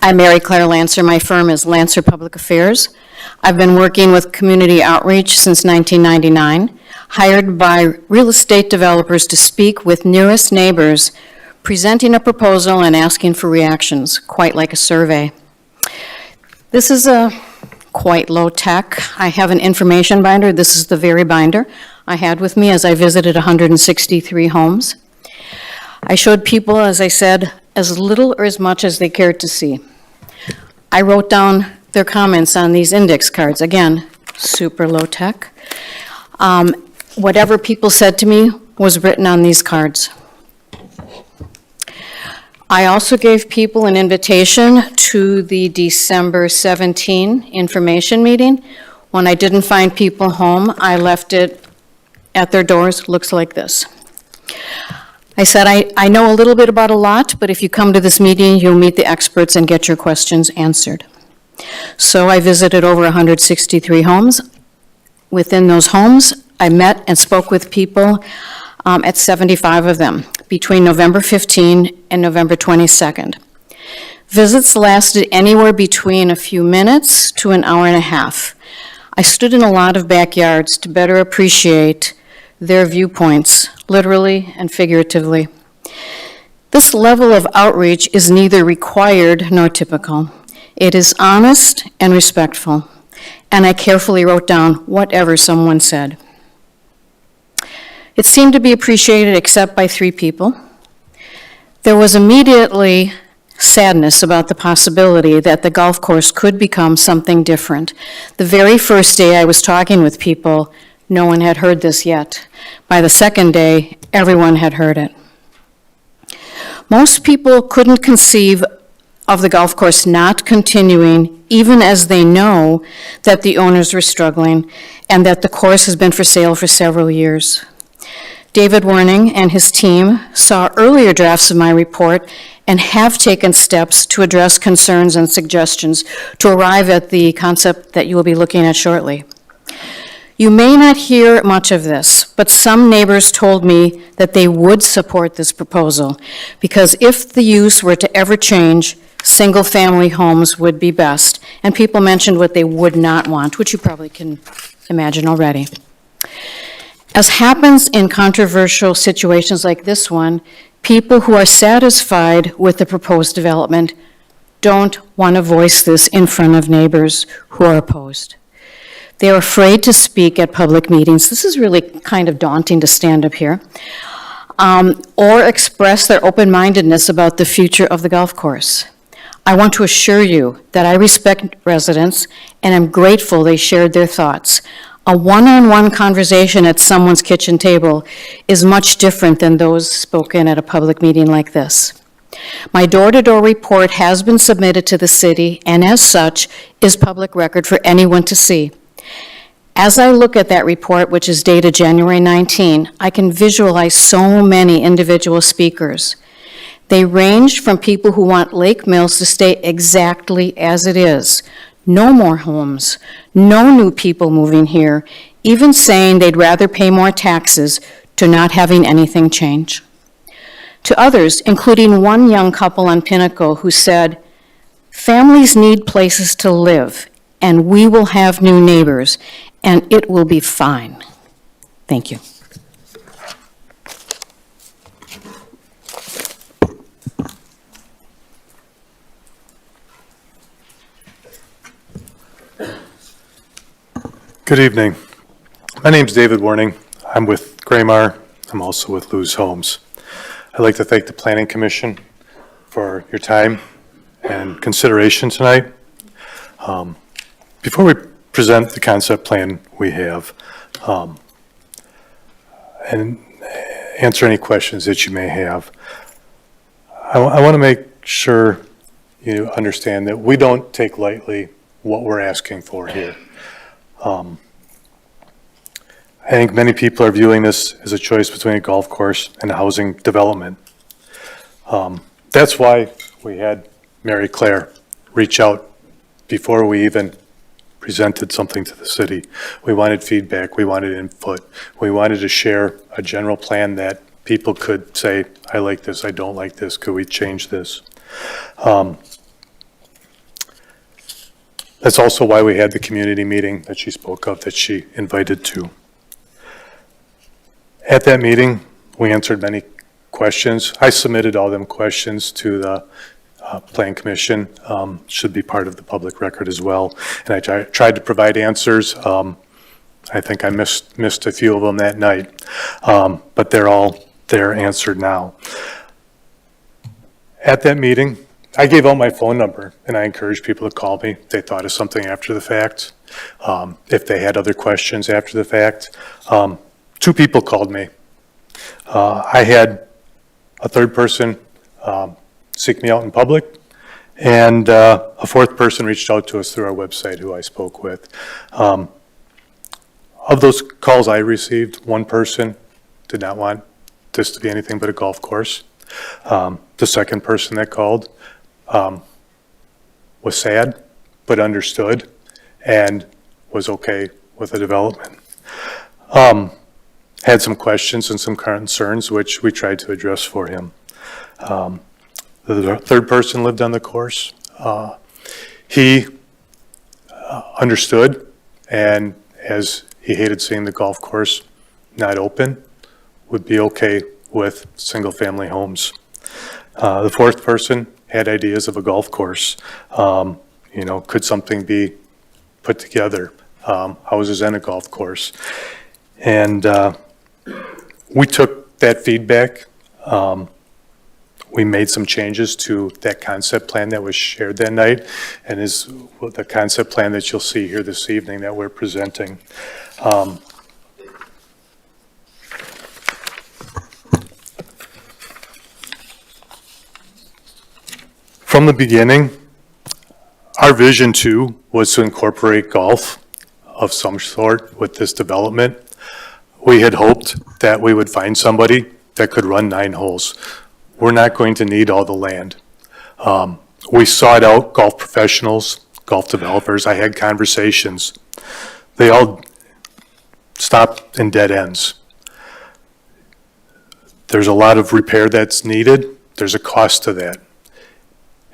I'm Mary Claire Lancer. My firm is Lancer Public Affairs. I've been working with community outreach since 1999, hired by real estate developers to speak with nearest neighbors, presenting a proposal and asking for reactions, quite like a survey. This is quite low tech. I have an information binder. This is the very binder I had with me as I visited 163 homes. I showed people, as I said, as little or as much as they cared to see. I wrote down their comments on these index cards. Again, super low-tech. Whatever people said to me was written on these cards. I also gave people an invitation to the December 17 information meeting. When I didn't find people home, I left it at their doors. Looks like this. I said, I know a little bit about a lot, but if you come to this meeting, you'll meet the experts and get your questions answered. So I visited over 163 homes. Within those homes, I met and spoke with people at 75 of them between November 15 and November 22nd. Visits lasted anywhere between a few minutes to an hour and a half. I stood in a lot of backyards to better appreciate their viewpoints, literally and figuratively. This level of outreach is neither required nor typical. It is honest and respectful, and I carefully wrote down whatever someone said. It seemed to be appreciated except by 3 people. There was immediately sadness about the possibility that the golf course could become something different. The very first day I was talking with people, no one had heard this yet. By the second day, everyone had heard it. Most people couldn't conceive of the golf course not continuing, even as they know that the owners were struggling and that the course has been for sale for several years. David Werning and his team saw earlier drafts of my report and have taken steps to address concerns and suggestions to arrive at the concept that you will be looking at shortly. You may not hear much of this, but some neighbors told me that they would support this proposal because if the use were to ever change, single-family homes would be best. And people mentioned what they would not want, which you probably can imagine already. As happens in controversial situations like this one, people who are satisfied with the proposed development don't want to voice this in front of neighbors who are opposed. They are afraid to speak at public meetings. This is really kind of daunting to stand up here. Or express their open-mindedness about the future of the golf course. I want to assure you that I respect residents and am grateful they shared their thoughts. A one-on-one conversation at someone's kitchen table is much different than those spoken at a public meeting like this. My door-to-door report has been submitted to the city and as such is public record for anyone to see. As I look at that report, which is dated January 19, I can visualize so many individual speakers. They ranged from people who want Lake Mills to stay exactly as it is. No more homes, no new people moving here, even saying they'd rather pay more taxes to not having anything change. To others, including one young couple on Pinnacle who said, families need places to live, and we will have new neighbors, and it will be fine. Thank you. Good evening. My name's David Werning. I'm with Graymar. I'm also with Lew's Homes. I'd like to thank the Planning Commission for your time and consideration tonight. Before we present the concept plan we have and answer any questions that you may have, I want to make sure you understand that we don't take lightly what we're asking for here. I think many people are viewing this as a choice between a golf course and a housing development. That's why we had Mary Claire reach out before we even presented something to the city. We wanted feedback, we wanted input, we wanted to share a general plan that people could say, I like this, I don't like this, could we change this? That's also why we had the community meeting that she spoke of, that she invited to. At that meeting, we answered many questions. I submitted all them questions to the Plan Commission, should be part of the public record as well. And I tried to provide answers. I think I missed a few of them that night, but they're all there answered now. At that meeting, I gave out my phone number, and I encouraged people to call me if they thought of something after the fact, if they had other questions after the fact. 2 people called me. I had a third person seek me out in public, and a 4th person reached out to us through our website who I spoke with. Of those calls I received, 1 person did not want this to be anything but a golf course. The second person that called was sad, but understood, and was okay with the development. Had some questions and some concerns, which we tried to address for him. The third person lived on the course. He understood, and as he hated seeing the golf course not open, would be okay with single-family homes. The 4th person had ideas of a golf course. Could something be put together? Houses and a golf course. And we took that feedback. We made some changes to that concept plan that was shared that night, and is the concept plan that you'll see here this evening that we're presenting. From the beginning, our vision too was to incorporate golf of some sort with this development. We had hoped that we would find somebody that could run 9 holes. We're not going to need all the land. We sought out golf professionals, golf developers. I had conversations. They all stopped in dead ends. There's a lot of repair that's needed. There's a cost to that.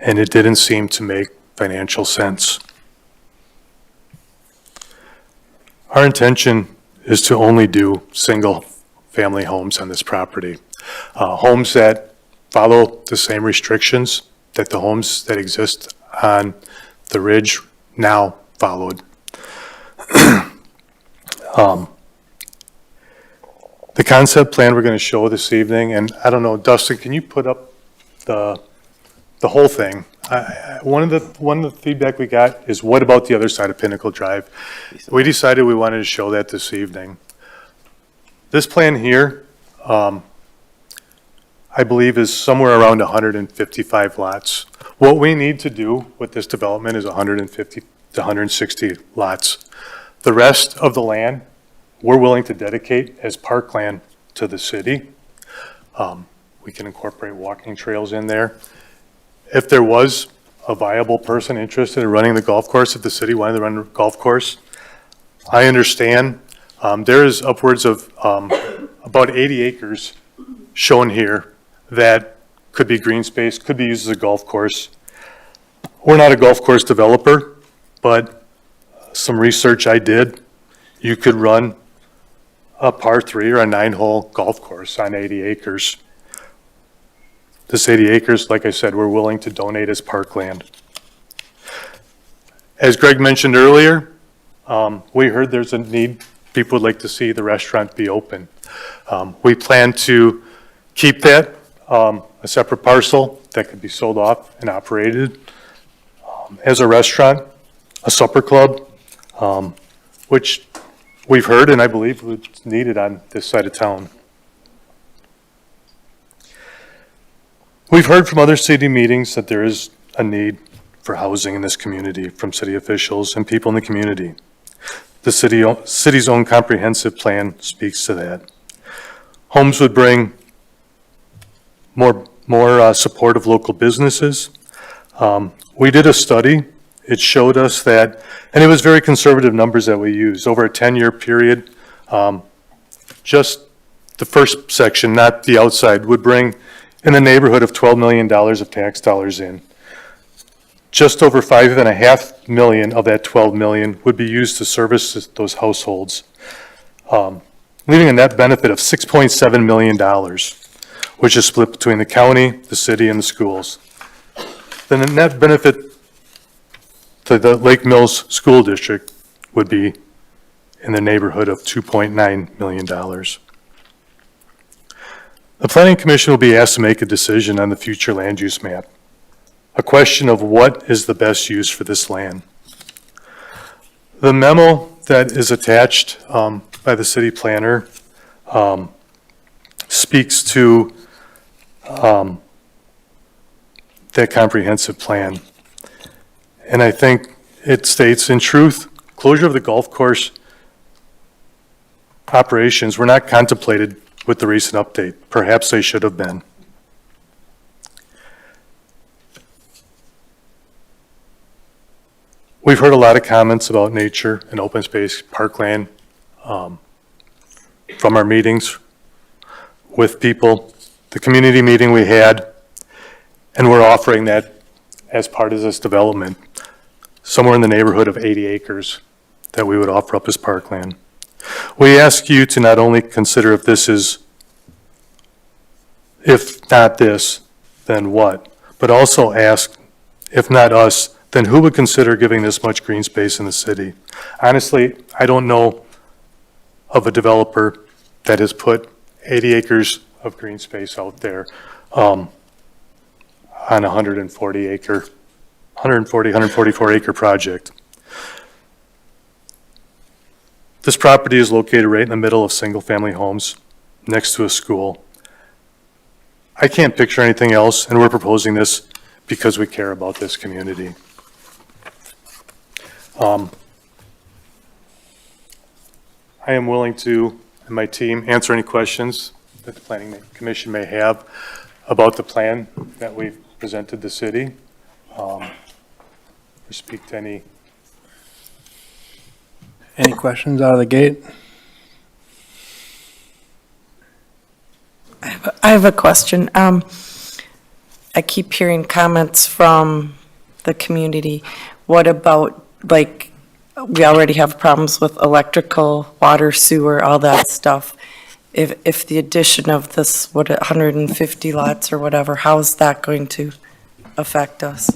And it didn't seem to make financial sense. Our intention is to only do single-family homes on this property. Homes that follow the same restrictions that the homes that exist on the ridge now followed. The concept plan we're going to show this evening, and I don't know, Dustin, can you put up the whole thing? One of the feedback we got is, what about the other side of Pinnacle Drive? We decided we wanted to show that this evening. This plan here, I believe, is somewhere around 155 lots. What we need to do with this development is 150 to 160 lots. The rest of the land, we're willing to dedicate as parkland to the city. We can incorporate walking trails in there. If there was a viable person interested in running the golf course, if the city wanted to run the golf course, I understand. There is upwards of about 80 acres shown here that could be green space, could be used as a golf course. We're not a golf course developer, but some research I did, you could run a par 3 or a 9-hole golf course on 80 acres. This 80 acres, like I said, we're willing to donate as parkland. As Greg mentioned earlier, we heard there's a need, people would like to see the restaurant be open. We plan to keep that a separate parcel that could be sold off and operated as a restaurant, a supper club, which we've heard and I believe was needed on this side of town. We've heard from other city meetings that there is a need for housing in this community from city officials and people in the community. The city's own comprehensive plan speaks to that. Homes would bring more support of local businesses. We did a study. It showed us that, and it was very conservative numbers that we used. Over a 10-year period, just the first section, not the outside, would bring in the neighborhood of $12 million of tax dollars in. Just over $5.5 million of that $12 million would be used to service those households, leaving a net benefit of $6.7 million, which is split between the county, the city, and the schools. Then the net benefit to the Lake Mills School District would be in the neighborhood of $2.9 million. The Planning Commission will be asked to make a decision on the future land use map. a question of what is the best use for this land. The memo that is attached by the city planner speaks to that comprehensive plan. And I think it states, in truth, closure of the golf course operations were not contemplated with the recent update. Perhaps they should have been. We've heard a lot of comments about nature and open space parkland from our meetings with people, the community meeting we had, and we're offering that as part of this development, somewhere in the neighborhood of 80 acres that we would offer up as parkland. We ask you to not only consider if this is, if not this, then what, but also ask, if not us, then who would consider giving this much green space in the city? Honestly, I don't know of a developer that has put 80 acres of green space out there on a 144 acre project. This property is located right in the middle of single-family homes, next to a school. I can't picture anything else, and we're proposing this because we care about this community. I am willing to, and my team, answer any questions that the Planning Commission may have about the plan that we've presented the city. Or speak to any. Any questions out of the gate? I have a question. I keep hearing comments from the community. What about, like, we already have problems with electrical, water, sewer, all that stuff. If the addition of this, 150 lots or whatever, how is that going to affect us?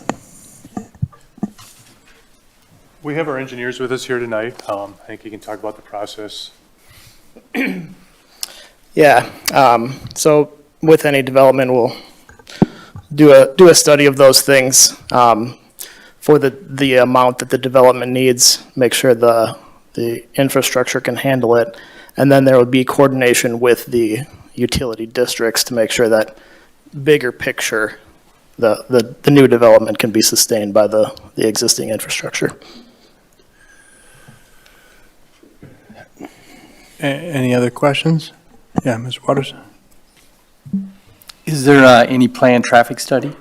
We have our engineers with us here tonight. I think you can talk about the process. Yeah, so with any development, we'll do a study of those things for the amount that the development needs, make sure the infrastructure can handle it, and then there would be coordination with the utility districts to make sure that bigger picture, the new development can be sustained by the existing infrastructure. Any other questions? Yeah, Ms. Waters? Is there any planned traffic study?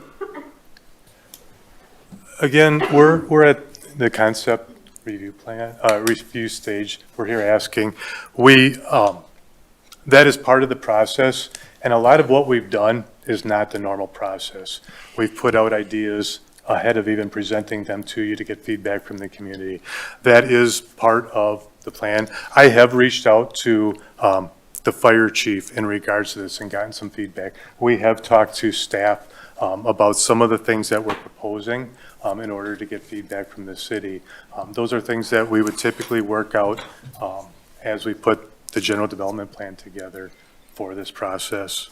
Again, we're at the concept review stage. We're here asking. That is part of the process, and a lot of what we've done is not the normal process. We've put out ideas ahead of even presenting them to you to get feedback from the community. That is part of the plan. I have reached out to the fire chief in regards to this and gotten some feedback. We have talked to staff about some of the things that we're proposing in order to get feedback from the city. Those are things that we would typically work out as we put the general development plan together for this process.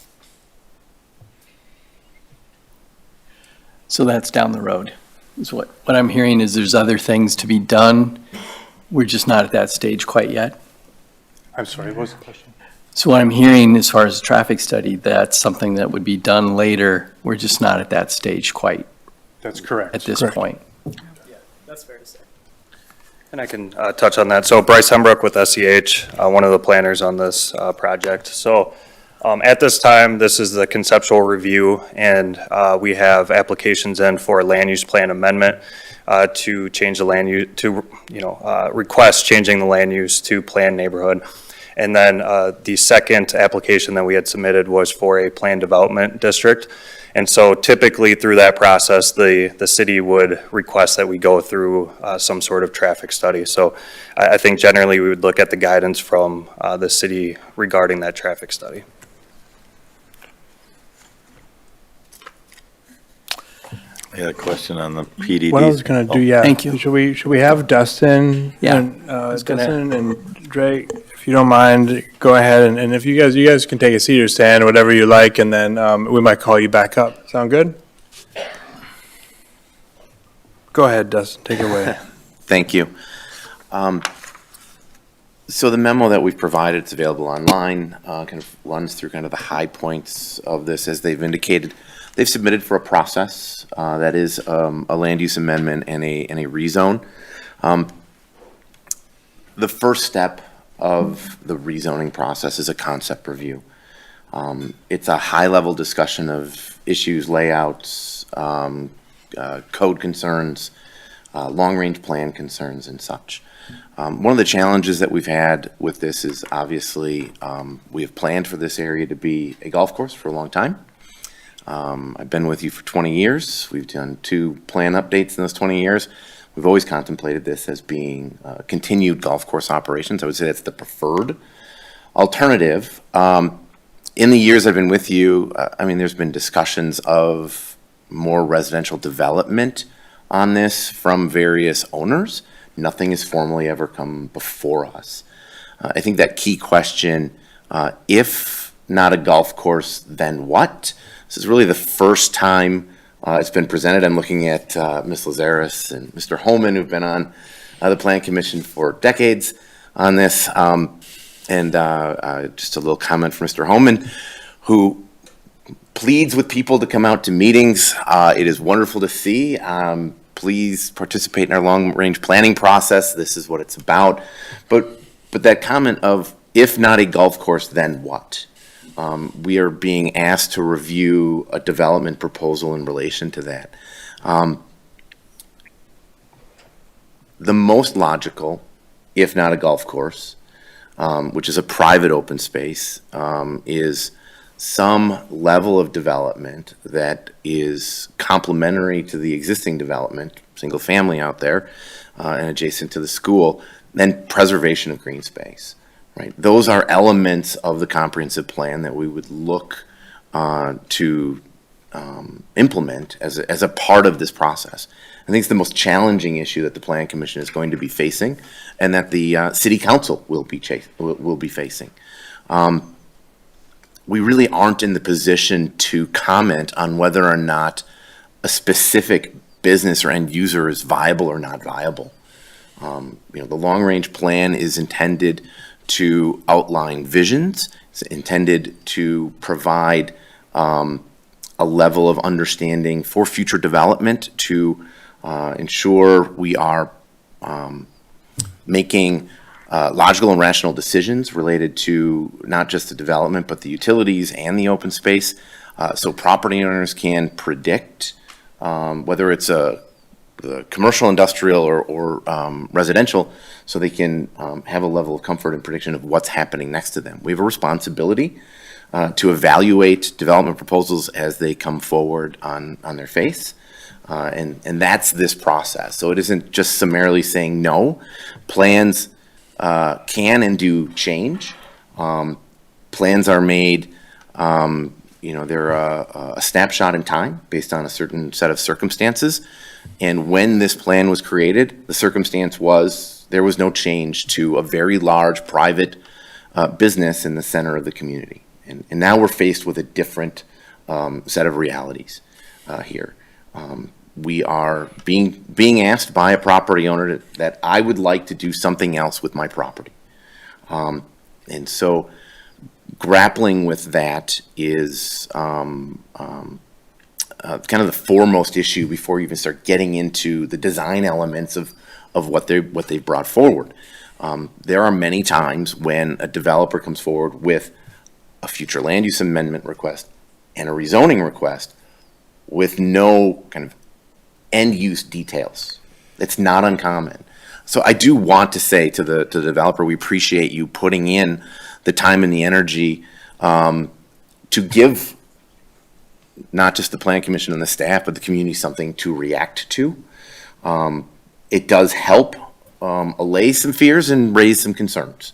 So that's down the road. Is what I'm hearing is there's other things to be done. We're just not at that stage quite yet. I'm sorry, what was the question? So what I'm hearing as far as the traffic study, that's something that would be done later. We're just not at that stage quite. That's correct. At this point. Yeah, that's fair to say. And I can touch on that. So Bryce Hembrook with SEH, one of the planners on this project. So at this time, this is the conceptual review, and we have applications in for a land use plan amendment to change the land use, to request changing the land use to planned neighborhood. And then the second application that we had submitted was for a planned development district. And so typically through that process, the city would request that we go through some sort of traffic study. So I think generally we would look at the guidance from the city regarding that traffic study. I had a question on the PDD. What I was going to do, yeah. Thank you. Should we have Dustin? Yeah. And, Dustin and Drake, if you don't mind, go ahead and if you guys can take a seat or stand, whatever you like, and then we might call you back up. Sound good? Go ahead, Dustin, take it away. Thank you. So the memo that we've provided, it's available online, kind of runs through kind of the high points of this as they've indicated. They've submitted for a process that is a land use amendment and a rezone. The first step of the rezoning process is a concept review. It's a high-level discussion of issues, layouts, code concerns, long-range plan concerns and such. One of the challenges that we've had with this is obviously we have planned for this area to be a golf course for a long time. I've been with you for 20 years. We've done 2 plan updates in those 20 years. We've always contemplated this as being continued golf course operations. I would say that's the preferred alternative. In the years I've been with you, I mean, there's been discussions of more residential development on this from various owners. Nothing has formally ever come before us. I think that key question, if not a golf course, then what? This is really the first time it's been presented. I'm looking at Ms. Lazaris and Mr. Holman, who've been on the Plan Commission for decades on this. And just a little comment from Mr. Holman, who pleads with people to come out to meetings. It is wonderful to see. Please participate in our long-range planning process. This is what it's about. But that comment of, if not a golf course, then what? We are being asked to review a development proposal in relation to that. The most logical, if not a golf course, which is a private open space, is some level of development that is complementary to the existing development, single family out there, and adjacent to the school, then preservation of green space. Right? Those are elements of the comprehensive plan that we would look to implement as a part of this process. I think it's the most challenging issue that the Plan Commission is going to be facing, and that the City Council will be facing. We really aren't in the position to comment on whether or not a specific business or end user is viable or not viable. The long-range plan is intended to outline visions. It's intended to provide a level of understanding for future development to ensure we are making logical and rational decisions related to not just the development, but the utilities and the open space. So property owners can predict whether it's a commercial, industrial, or residential, so they can have a level of comfort and prediction of what's happening next to them. We have a responsibility to evaluate development proposals as they come forward on their face. And that's this process. So it isn't just summarily saying no. Plans can and do change. Plans are made, they're a snapshot in time based on a certain set of circumstances. And when this plan was created, the circumstance was there was no change to a very large private business in the center of the community. And now we're faced with a different set of realities here. We are being asked by a property owner that I would like to do something else with my property. And so grappling with that is kind of the foremost issue before you even start getting into the design elements of what they've brought forward. There are many times when a developer comes forward with a future land use amendment request and a rezoning request with no kind of end use details. It's not uncommon. So I do want to say to the developer, we appreciate you putting in the time and the energy to give not just the Plan Commission and the staff, but the community something to react to. It does help allay some fears and raise some concerns,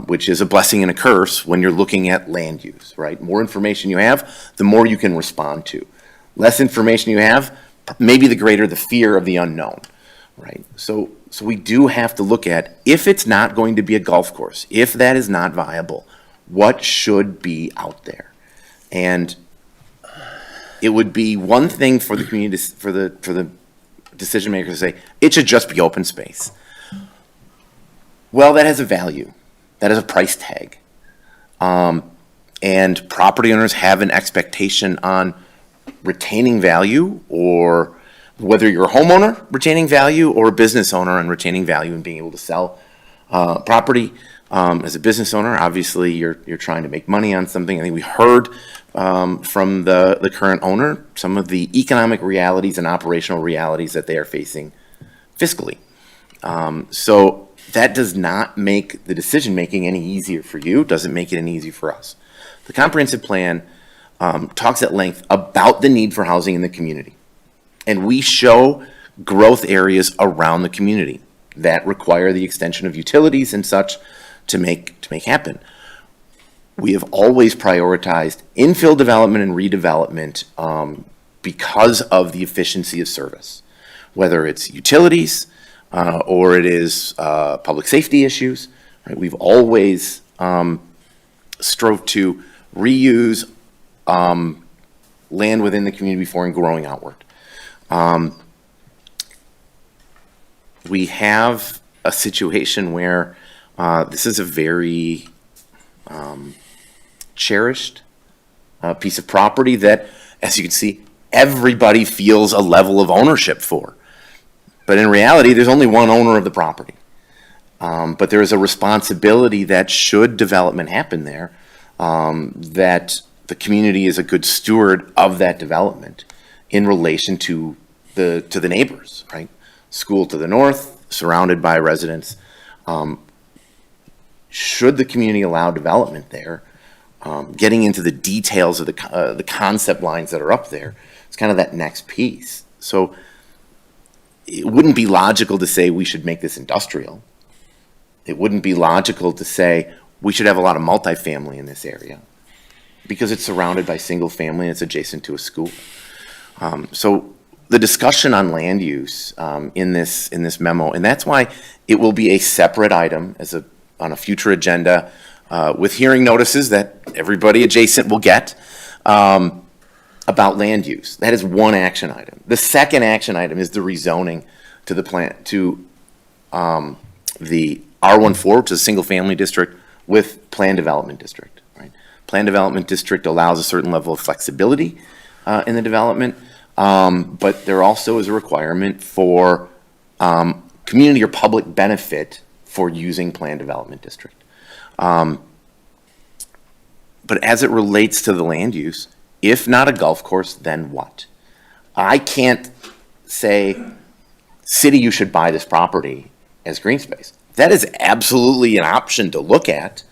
which is a blessing and a curse when you're looking at land use, right? More information you have, the more you can respond to. Less information you have, maybe the greater the fear of the unknown, right? So we do have to look at, if it's not going to be a golf course, if that is not viable, what should be out there? And it would be one thing for the community, for the decision makers say, it should just be open space. Well, that has a value. That has a price tag. And property owners have an expectation on retaining value, or whether you're a homeowner retaining value or a business owner and retaining value and being able to sell property. As a business owner, obviously you're trying to make money on something. I think we heard from the current owner some of the economic realities and operational realities that they are facing fiscally. So that does not make the decision making any easier for you, doesn't make it any easier for us. The comprehensive plan talks at length about the need for housing in the community. And we show growth areas around the community that require the extension of utilities and such to make happen. We have always prioritized infill development and redevelopment because of the efficiency of service, whether it's utilities or it is public safety issues. Right? We've always strove to reuse land within the community before growing outward. We have a situation where this is a very cherished piece of property that, as you can see, everybody feels a level of ownership for. But in reality, there's only one owner of the property. But there is a responsibility that should development happen there, that the community is a good steward of that development in relation to the neighbors, right? School to the north, surrounded by residents. Should the community allow development there, getting into the details of the concept lines that are up there, it's kind of that next piece. So it wouldn't be logical to say we should make this industrial. It wouldn't be logical to say we should have a lot of multifamily in this area because it's surrounded by single family and it's adjacent to a school. So the discussion on land use in this memo, and that's why it will be a separate item on a future agenda with hearing notices that everybody adjacent will get about land use. That is one action item. The second action item is the rezoning to the plant to the R14, which is a single family district, with planned development district. Right? Planned development district allows a certain level of flexibility in the development. But there also is a requirement for community or public benefit for using planned development district. But as it relates to the land use, if not a golf course, then what? I can't say, city, you should buy this property as green space. That is absolutely an option to look at,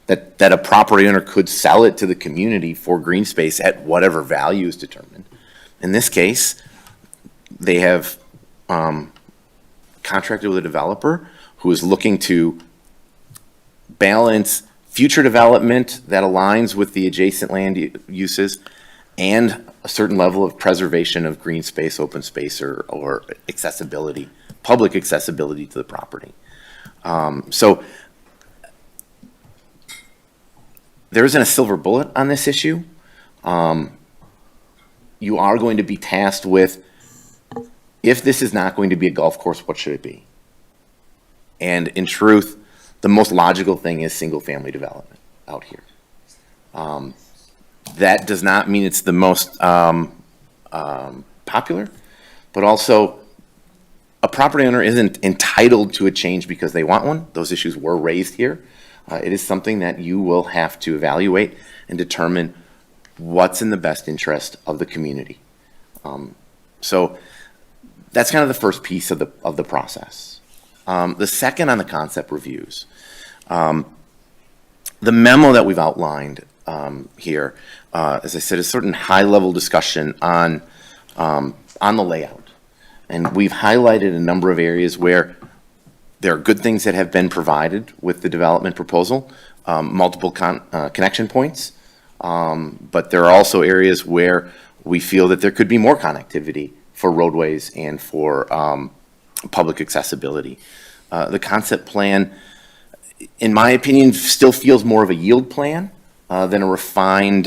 that a property owner could sell it to the community for green space at whatever value is determined. In this case, they have contracted with a developer who is looking to balance future development that aligns with the adjacent land uses and a certain level of preservation of green space, open space, or accessibility, public accessibility to the property. So there isn't a silver bullet on this issue. You are going to be tasked with, if this is not going to be a golf course, what should it be? And in truth, the most logical thing is single-family development out here. That does not mean it's the most popular, but also a property owner isn't entitled to a change because they want one. Those issues were raised here. It is something that you will have to evaluate and determine what's in the best interest of the community. So that's kind of the first piece of the process. The second on the concept reviews, the memo that we've outlined here, as I said, is certain high-level discussion on the layout. And we've highlighted a number of areas where there are good things that have been provided with the development proposal, multiple connection points, but there are also areas where we feel that there could be more connectivity for roadways and for public accessibility. The concept plan, in my opinion, still feels more of a yield plan than a refined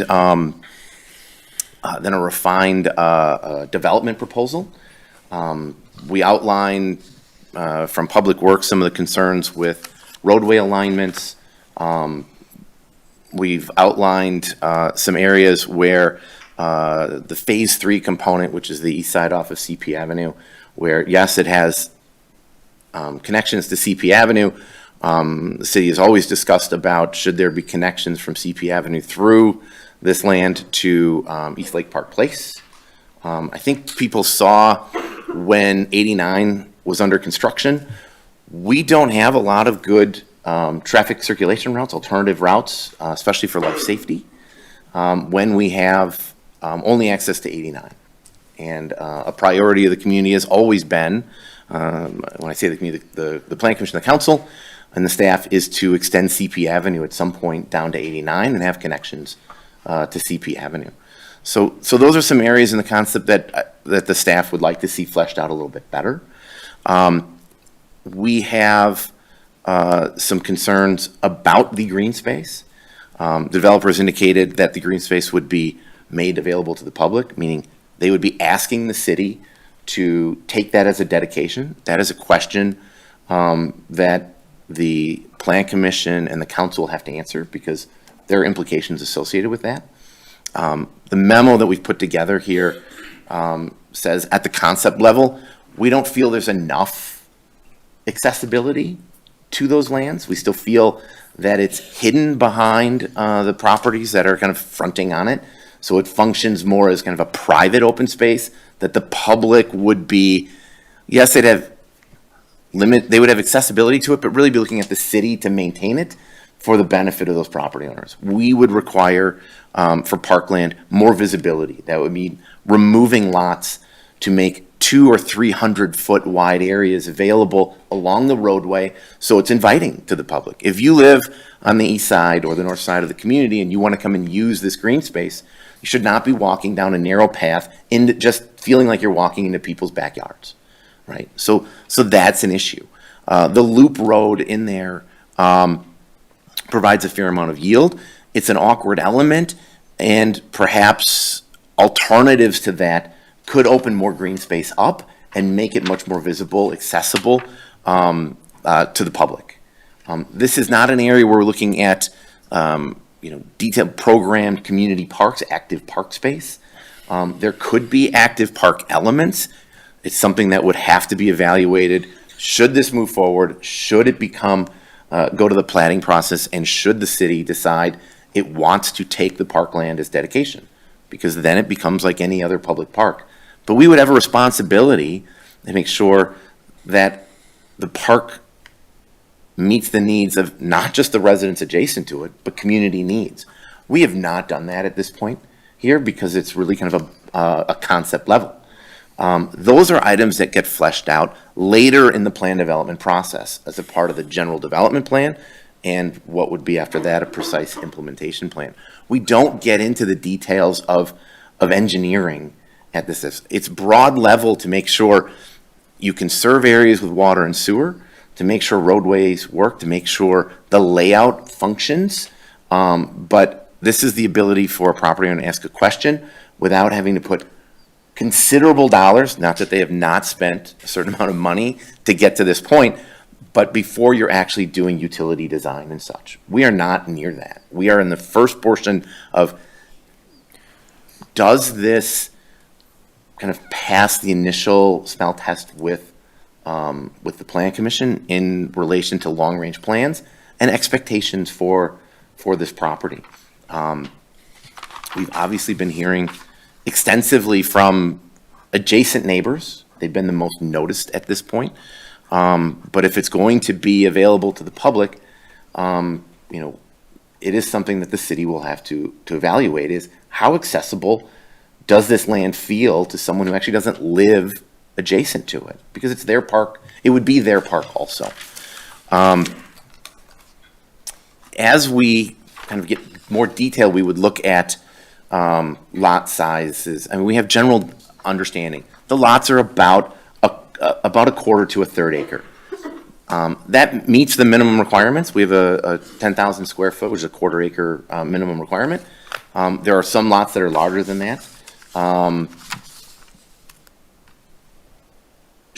development proposal. We outline from Public Works some of the concerns with roadway alignments. We've outlined some areas where the Phase 3 component, which is the east side off of CP Avenue, where, yes, it has connections to CP Avenue. The city has always discussed about should there be connections from CP Avenue through this land to East Lake Park Place. I think people saw when 89 was under construction, we don't have a lot of good traffic circulation routes, alternative routes, especially for life safety, when we have only access to 89. And a priority of the community has always been, when I say the community, the Plan Commission, the council, and the staff, is to extend CP Avenue at some point down to 89 and have connections to CP Avenue. So those are some areas in the concept that the staff would like to see fleshed out a little bit better. We have some concerns about the green space. Developers indicated that the green space would be made available to the public, meaning they would be asking the city to take that as a dedication. That is a question that the Plan Commission and the council will have to answer because there are implications associated with that. The memo that we've put together here says at the concept level, we don't feel there's enough accessibility to those lands. We still feel that it's hidden behind the properties that are kind of fronting on it. So it functions more as kind of a private open space that the public would be, yes, they would have accessibility to it, but really be looking at the city to maintain it for the benefit of those property owners. We would require for parkland more visibility. That would mean removing lots to make 200 or 300 foot wide areas available along the roadway so it's inviting to the public. If you live on the east side or the north side of the community and you want to come and use this green space, you should not be walking down a narrow path into just feeling like you're walking into people's backyards, right? So that's an issue. The loop road in there provides a fair amount of yield. It's an awkward element, and perhaps alternatives to that could open more green space up and make it much more visible, accessible to the public. This is not an area where we're looking at detailed programmed community parks, active park space. There could be active park elements. It's something that would have to be evaluated. Should this move forward? Should it become, go to the planning process? And should the city decide it wants to take the parkland as dedication? Because then it becomes like any other public park. But we would have a responsibility to make sure that the park meets the needs of not just the residents adjacent to it, but community needs. We have not done that at this point here because it's really kind of a concept level. Those are items that get fleshed out later in the plan development process as a part of the general development plan and what would be after that a precise implementation plan. We don't get into the details of engineering at this. It's broad level to make sure you can serve areas with water and sewer, to make sure roadways work, to make sure the layout functions. But this is the ability for a property owner to ask a question without having to put considerable dollars, not that they have not spent a certain amount of money to get to this point, but before you're actually doing utility design and such. We are not near that. We are in the first portion of, does this kind of pass the initial smell test with the Plan Commission in relation to long-range plans and expectations for this property. We've obviously been hearing extensively from adjacent neighbors. They've been the most noticed at this point. But if it's going to be available to the public, it is something that the city will have to evaluate, is how accessible does this land feel to someone who actually doesn't live adjacent to it? Because it's their park, it would be their park also. As we kind of get more detail, we would look at lot sizes. I mean, we have general understanding. The lots are about a quarter to a third acre. That meets the minimum requirements. We have a 10,000 square foot, which is a quarter acre minimum requirement. There are some lots that are larger than that.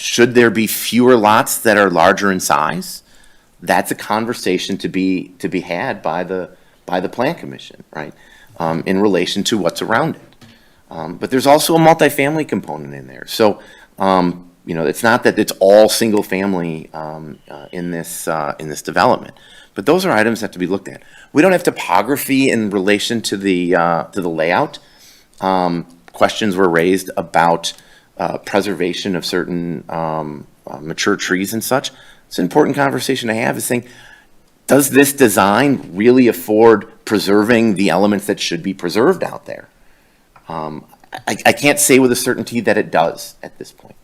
Should there be fewer lots that are larger in size? That's a conversation to be had by the Plan Commission, right? In relation to what's around it. But there's also a multifamily component in there. So, it's not that it's all single family in this development. But those are items that have to be looked at. We don't have topography in relation to the layout. Questions were raised about preservation of certain mature trees and such. It's an important conversation to have, is saying, does this design really afford preserving the elements that should be preserved out there? I can't say with a certainty that it does at this point.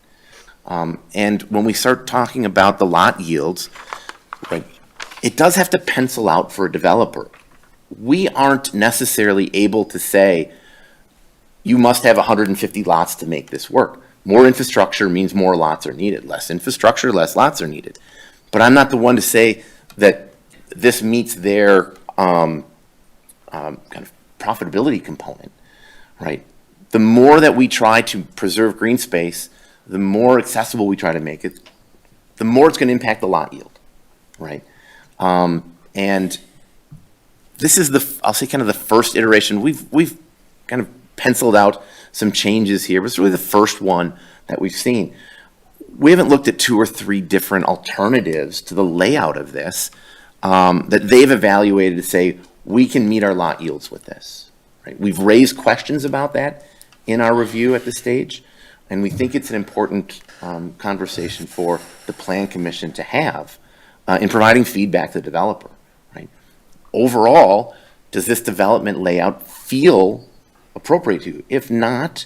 And when we start talking about the lot yields, right, it does have to pencil out for a developer. We aren't necessarily able to say, you must have 150 lots to make this work. More infrastructure means more lots are needed. Less infrastructure, less lots are needed. But I'm not the one to say that this meets their kind of profitability component, right? The more that we try to preserve green space, the more accessible we try to make it, the more it's going to impact the lot yield, right? And this is I'll say kind of the first iteration. We've kind of penciled out some changes here, but it's really the first one that we've seen. We haven't looked at 2 or 3 different alternatives to the layout of this that they've evaluated to say, we can meet our lot yields with this, right? We've raised questions about that in our review at this stage, and we think it's an important conversation for the Plan Commission to have in providing feedback to the developer, right? Overall, does this development layout feel appropriate to you? If not,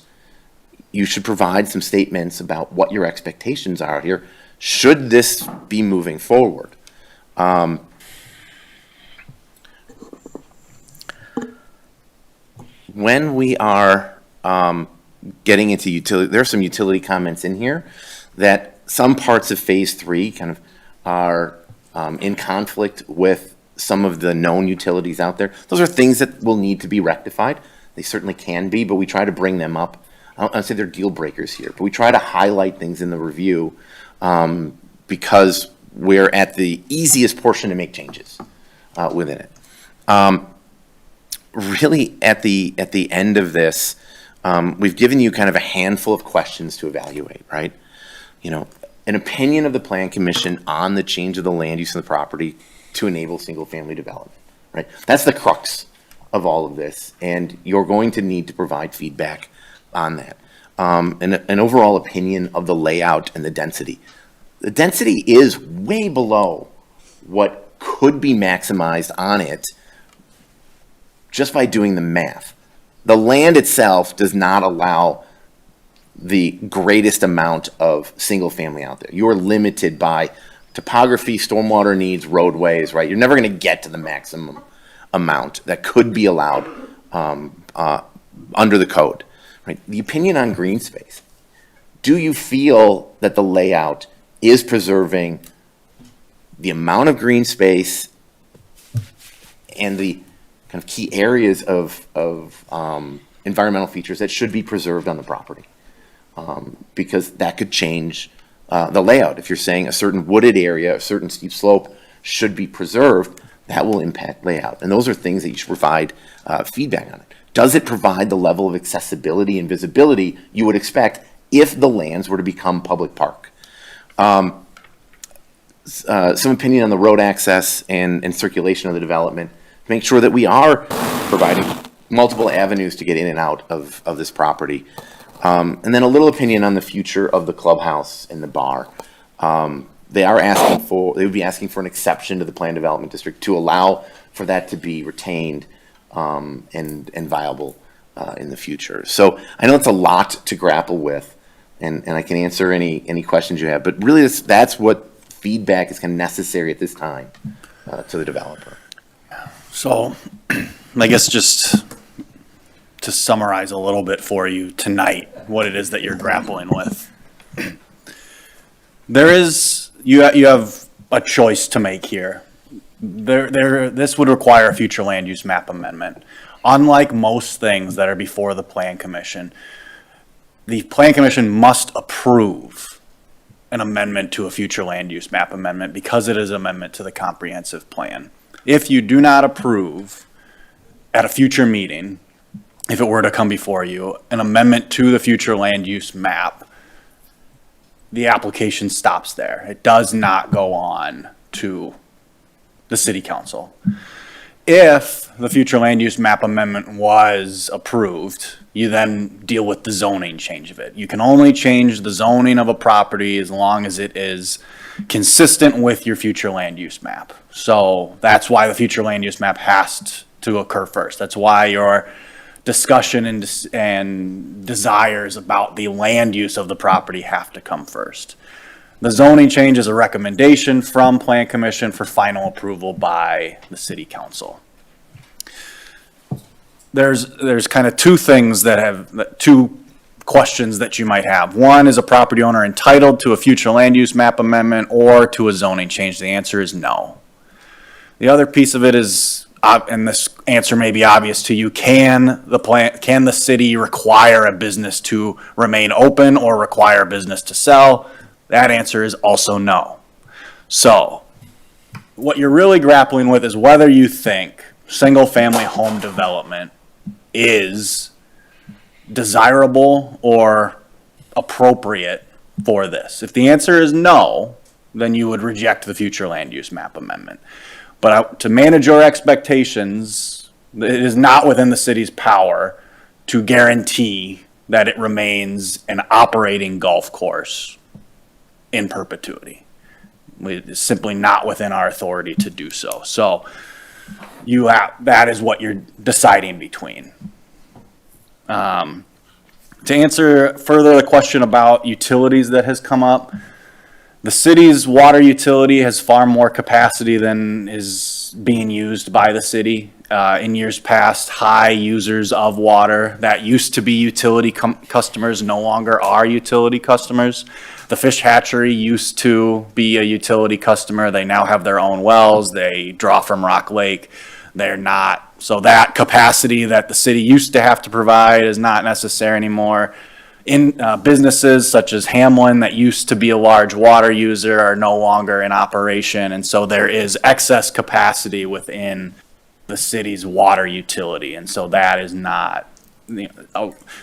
you should provide some statements about what your expectations are here. Should this be moving forward? When we are getting into utility, there are some utility comments in here that some parts of Phase 3 kind of are in conflict with some of the known utilities out there. Those are things that will need to be rectified. They certainly can be, but we try to bring them up. I don't say they're deal breakers here, but we try to highlight things in the review because we're at the easiest portion to make changes within it. Really, at the end of this, we've given you kind of a handful of questions to evaluate, right? An opinion of the Plan Commission on the change of the land use of the property to enable single-family development, right? That's the crux of all of this, and you're going to need to provide feedback on that. An overall opinion of the layout and the density. The density is way below what could be maximized on it just by doing the math. The land itself does not allow the greatest amount of single family out there. You are limited by topography, stormwater needs, roadways, right? You're never going to get to the maximum amount that could be allowed under the code, right? The opinion on green space. Do you feel that the layout is preserving the amount of green space and the kind of key areas of environmental features that should be preserved on the property? Because that could change the layout. If you're saying a certain wooded area, a certain steep slope should be preserved, that will impact layout. And those are things that you should provide feedback on it. Does it provide the level of accessibility and visibility you would expect if the lands were to become public park? Some opinion on the road access and circulation of the development. Make sure that we are providing multiple avenues to get in and out of this property. And then a little opinion on the future of the clubhouse and the bar. They would be asking for an exception to the planned development district to allow for that to be retained and viable in the future. So I know it's a lot to grapple with, and I can answer any questions you have, but really that's what feedback is kind of necessary at this time to the developer. So I guess just to summarize a little bit for you tonight, what it is that you're grappling with. You have a choice to make here. This would require a future land use map amendment. Unlike most things that are before the Plan Commission, the Plan Commission must approve an amendment to a future land use map amendment because it is an amendment to the comprehensive plan. If you do not approve at a future meeting, if it were to come before you, an amendment to the future land use map, the application stops there. It does not go on to the city council. If the future land use map amendment was approved, you then deal with the zoning change of it. You can only change the zoning of a property as long as it is consistent with your future land use map. So that's why the future land use map has to occur first. That's why your discussion and desires about the land use of the property have to come first. The zoning change is a recommendation from Plan Commission for final approval by the city council. There's kind of two things two questions that you might have. One, is a property owner entitled to a future land use map amendment or to a zoning change? The answer is no. The other piece of it is, and this answer may be obvious to you, can the city require a business to remain open or require a business to sell? That answer is also no. So what you're really grappling with is whether you think single-family home development is desirable or appropriate for this. If the answer is no, then you would reject the future land use map amendment. But to manage your expectations, it is not within the city's power to guarantee that it remains an operating golf course in perpetuity. It is simply not within our authority to do so. So that is what you're deciding between. To answer further the question about utilities that has come up, the city's water utility has far more capacity than is being used by the city. In years past, high users of water that used to be utility customers no longer are utility customers. The fish hatchery used to be a utility customer. They now have their own wells. They draw from Rock Lake. They're not. So that capacity that the city used to have to provide is not necessary anymore. In businesses such as Hamlin that used to be a large water user are no longer in operation. And so there is excess capacity within the city's water utility. And so that is not,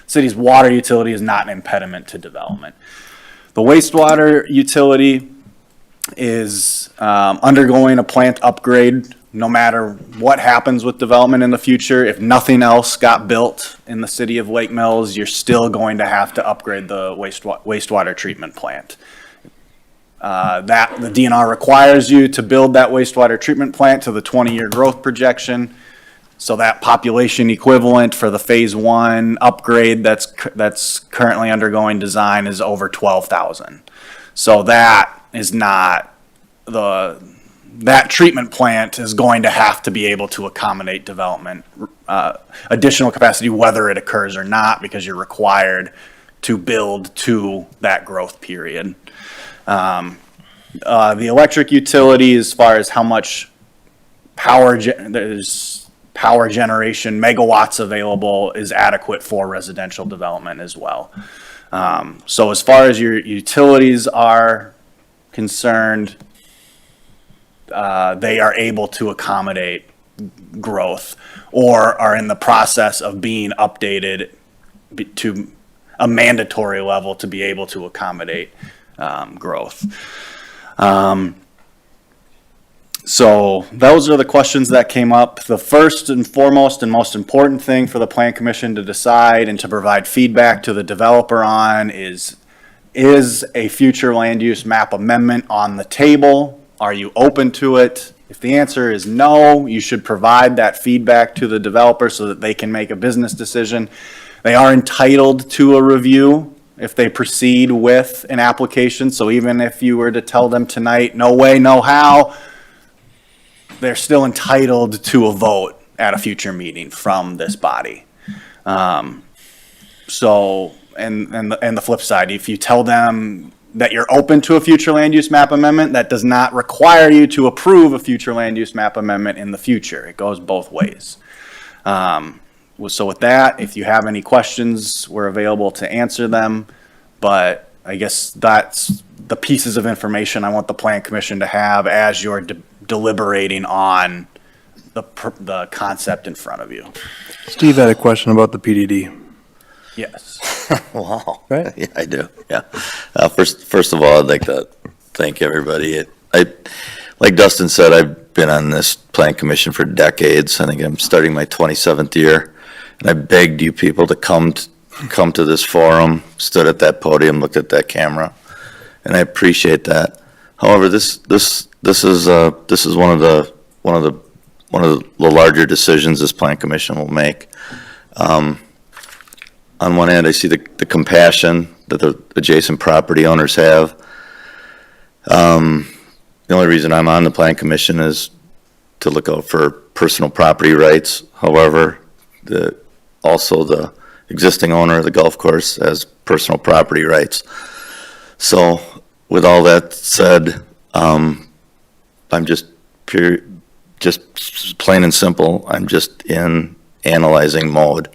city's water utility is not an impediment to development. The wastewater utility is undergoing a plant upgrade. No matter what happens with development in the future, if nothing else got built in the city of Lake Mills, you're still going to have to upgrade the wastewater treatment plant. The DNR requires you to build that wastewater treatment plant to the 20-year growth projection. So that population equivalent for the phase 1 upgrade that's currently undergoing design is over 12,000. So that is not that treatment plant is going to have to be able to accommodate development, additional capacity, whether it occurs or not, because you're required to build to that growth period. The electric utility, as far as how much there's power generation, megawatts available, is adequate for residential development as well. So as far as your utilities are concerned, they are able to accommodate growth or are in the process of being updated to a mandatory level to be able to accommodate growth. So those are the questions that came up. The first and foremost and most important thing for the Plan Commission to decide and to provide feedback to the developer on is a future land use map amendment on the table? Are you open to it? If the answer is no, you should provide that feedback to the developer so that they can make a business decision. They are entitled to a review if they proceed with an application. So even if you were to tell them tonight, no way, no how, they're still entitled to a vote at a future meeting from this body. And the flip side, if you tell them that you're open to a future land use map amendment, that does not require you to approve a future land use map amendment in the future. It goes both ways. So with that, if you have any questions, we're available to answer them. But I guess that's the pieces of information I want the plan commission to have as you're deliberating on the concept in front of you. Steve had a question about the PDD. Yes. Wow. Right? Yeah, I do, yeah. First of all, I'd like to thank everybody. Like Dustin said, I've been on this plan commission for decades. I think I'm starting my 27th year. And I begged you people to come to this forum, stood at that podium, looked at that camera, and I appreciate that. However, this is one of the larger decisions this plan commission will make. On one hand, I see the compassion that the adjacent property owners have. The only reason I'm on the plan commission is to look out for personal property rights. However, also the existing owner of the golf course has personal property rights. So with all that said, I'm just plain and simple, I'm just in analyzing mode.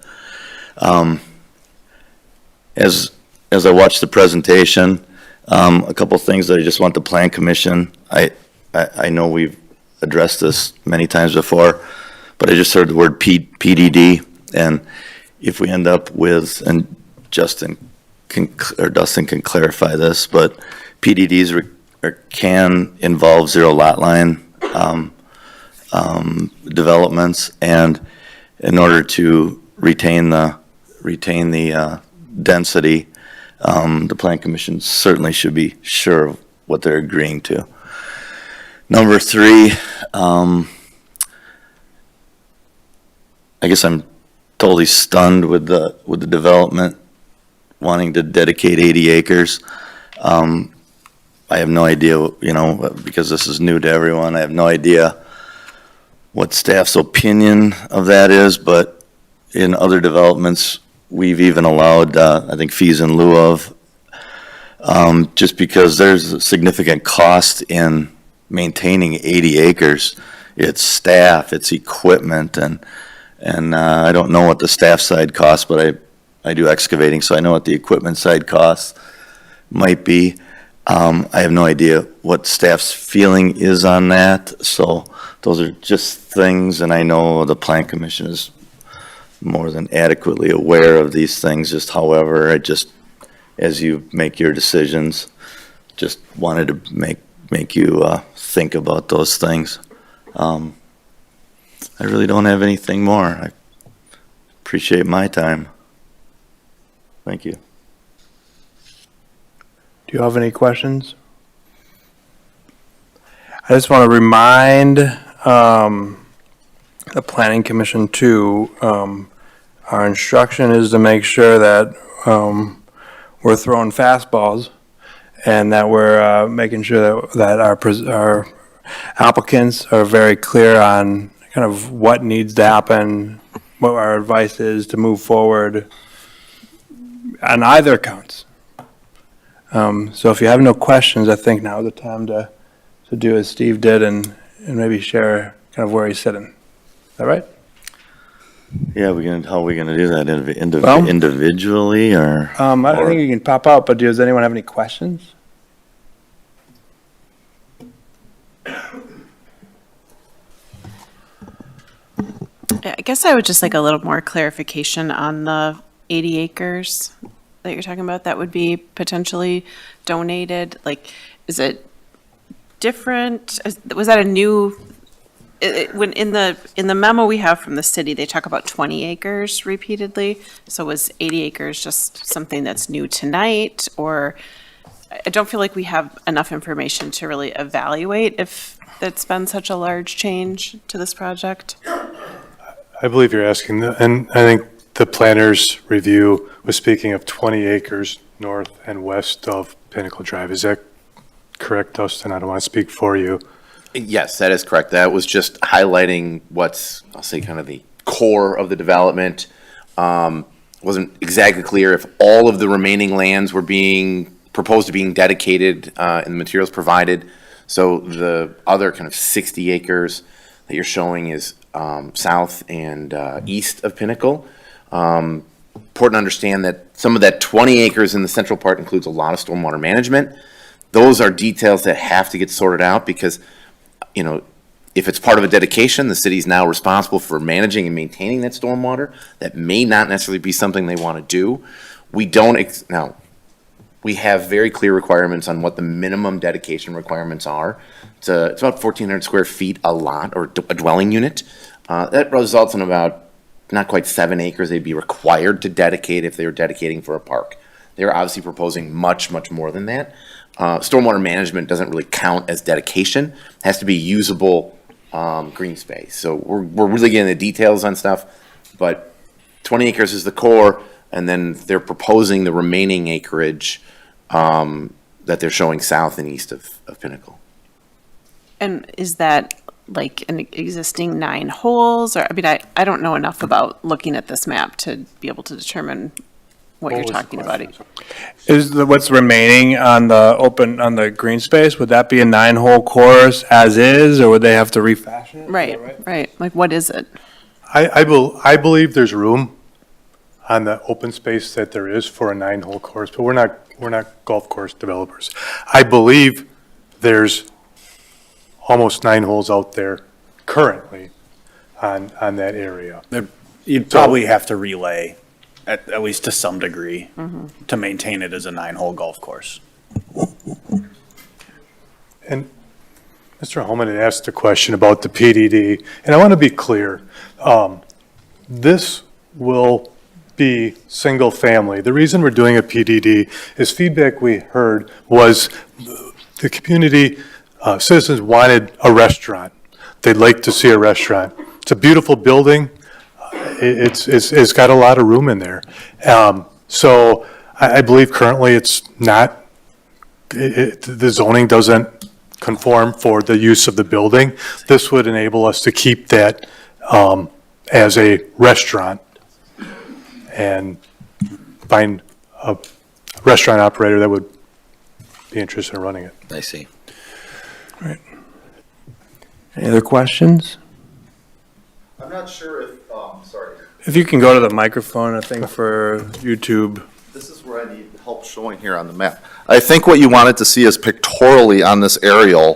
As I watched the presentation, a couple things that I just want the plan commission, I know we've addressed this many times before, but I just heard the word PDD, and if we end up with, and Dustin can clarify this, but PDDs can involve zero lot line developments, and in order to retain the density, the plan commission certainly should be sure of what they're agreeing to. Number three, I guess I'm totally stunned with the development wanting to dedicate 80 acres. I have no idea, because this is new to everyone, I have no idea what staff's opinion of that is, but in other developments, we've even allowed, I think, fees in lieu of, just because there's a significant cost in maintaining 80 acres. It's staff, it's equipment, and I don't know what the staff side costs, but I do excavating, so I know what the equipment side costs might be. I have no idea what staff's feeling is on that, so those are just things, and I know the plan commission is more than adequately aware of these things. Just however, as you make your decisions, just wanted to make you think about those things. I really don't have anything more. I appreciate my time. Thank you. Do you have any questions? I just want to remind the planning commission too, our instruction is to make sure that we're throwing fastballs and that we're making sure that our applicants are very clear on kind of what needs to happen, what our advice is to move forward on either counts. So if you have no questions, I think now is the time to do as Steve did and maybe share kind of where he's sitting. Is that right? Yeah, how are we gonna do that? Well, Individually or? I think you can pop out, but does anyone have any questions? I guess I would just like a little more clarification on the 80 acres that you're talking about that would be potentially donated. Like, is it different? Was that a new, when in the memo we have from the city, they talk about 20 acres repeatedly. So was 80 acres just something that's new tonight? Or I don't feel like we have enough information to really evaluate if it's been such a large change to this project. I believe you're asking, and I think the planner's review was speaking of 20 acres north and west of Pinnacle Drive. Is that correct, Dustin? I don't want to speak for you. Yes, that is correct. That was just highlighting what's, I'll say, kind of the core of the development. Wasn't exactly clear if all of the remaining lands were being proposed to being dedicated in the materials provided. So the other kind of 60 acres that you're showing is south and east of Pinnacle. important to understand that some of that 20 acres in the central part includes a lot of stormwater management. Those are details that have to get sorted out because, you know, if it's part of a dedication, the city's now responsible for managing and maintaining that stormwater. That may not necessarily be something they want to do. We don't, now, we have very clear requirements on what the minimum dedication requirements are. It's about 1,400 square feet a lot, or a dwelling unit. That results in about not quite 7 acres they'd be required to dedicate if they were dedicating for a park. They're obviously proposing much, much more than that. Stormwater management doesn't really count as dedication. It has to be usable green space. So we're really getting the details on stuff, but 20 acres is the core, and then they're proposing the remaining acreage that they're showing south and east of Pinnacle. And is that like an existing 9 holes? Or, I mean, I don't know enough about looking at this map to be able to determine what you're talking about. What's remaining on the green space, would that be a 9-hole course as is, or would they have to refashion it? Right. Like, what is it? I believe there's room on the open space that there is for a 9-hole course, but we're not golf course developers. I believe there's almost 9 holes out there currently on that area. You'd probably have to relay, at least to some degree, to maintain it as a 9-hole golf course. And Mr. Holman had asked a question about the PDD, and I want to be clear. This will be single family. The reason we're doing a PDD is feedback we heard was the community citizens wanted a restaurant. They'd like to see a restaurant. It's a beautiful building. It's got a lot of room in there. So I believe currently it's not, the zoning doesn't conform for the use of the building. This would enable us to keep that as a restaurant and find a restaurant operator that would be interested in running it. I see. Right. Any other questions? I'm not sure if, sorry. If you can go to the microphone, I think, for YouTube. This is where I need help showing here on the map. I think what you wanted to see is pictorially on this aerial,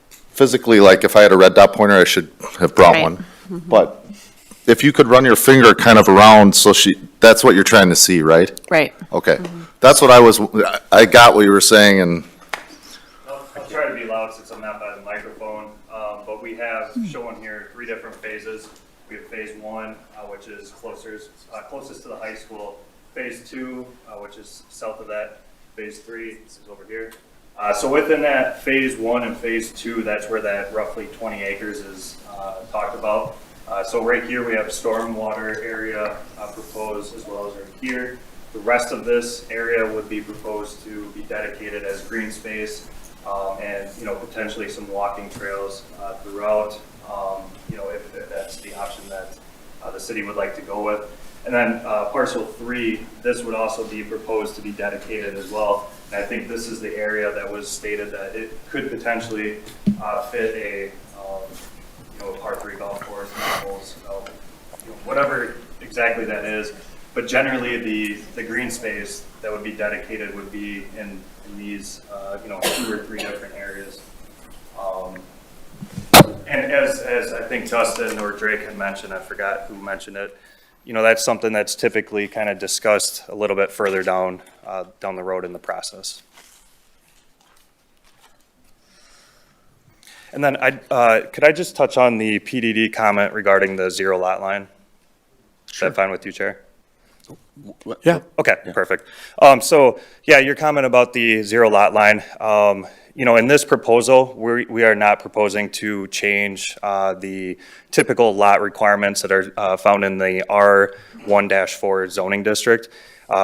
physically, like if I had a red dot pointer, I should have brought Right. one. But if you could run your finger kind of around, so that's what you're trying to see, right? Right. Okay. That's what I got what you were saying, and I'll try to be loud since I'm not by the microphone, but we have shown here 3 different phases. We have phase 1, which is closest to the high school. Phase 2, which is south of that. Phase 3, this is over here. So within that phase 1 and phase 2, that's where that roughly 20 acres is talked about. So right here, we have a stormwater area proposed, as well as right here. The rest of this area would be proposed to be dedicated as green space, and, potentially some walking trails throughout, if that's the option that the city would like to go with. And then parcel 3, this would also be proposed to be dedicated as well. And I think this is the area that was stated that it could potentially fit a par 3 golf course, holes, whatever exactly that is. But generally, the green space that would be dedicated would be in these, 2 or 3 different areas. And as I think Justin or Drake had mentioned, I forgot who mentioned it, that's something that's typically kind of discussed a little bit further down the road in the process. And then could I just touch on the PDD comment regarding the 0 lot line? Is that fine with you, Chair? Yeah. Okay, perfect. So, yeah, your comment about the 0 lot line, in this proposal, we are not proposing to change the typical lot requirements that are found in the R1-4 zoning district.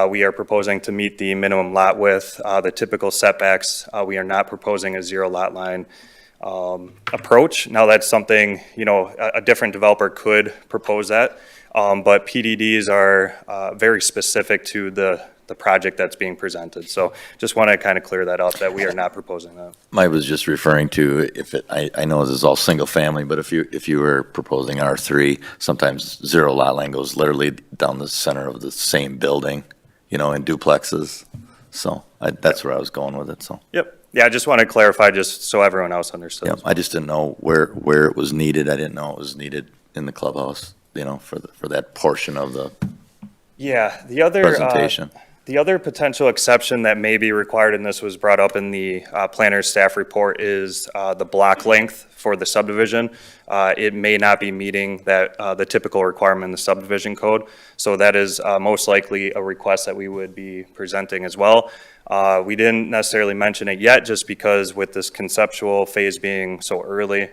We are proposing to meet the minimum lot width, the typical setbacks. We are not proposing a 0 lot line approach. Now, that's something, a different developer could propose that. But PDDs are very specific to the the project that's being presented. So just want to kind of clear that up, that we are not proposing that. I was just referring to if it, I know this is all single family, but if you were proposing R3, sometimes zero lot line goes literally down the center of the same building, in duplexes. So that's where I was going with it, so. Yep. Yeah, I just want to clarify just so everyone else understood. Yep, I just didn't know where it was needed. I didn't know it was needed in the clubhouse, for that portion of the Yeah, the other presentation. The other potential exception that may be required, and this was brought up in the planner's staff report, is the block length for the subdivision. It may not be meeting that the typical requirement in the subdivision code. So that is most likely a request that we would be presenting as well. We didn't necessarily mention it yet, just because with this conceptual phase being so early,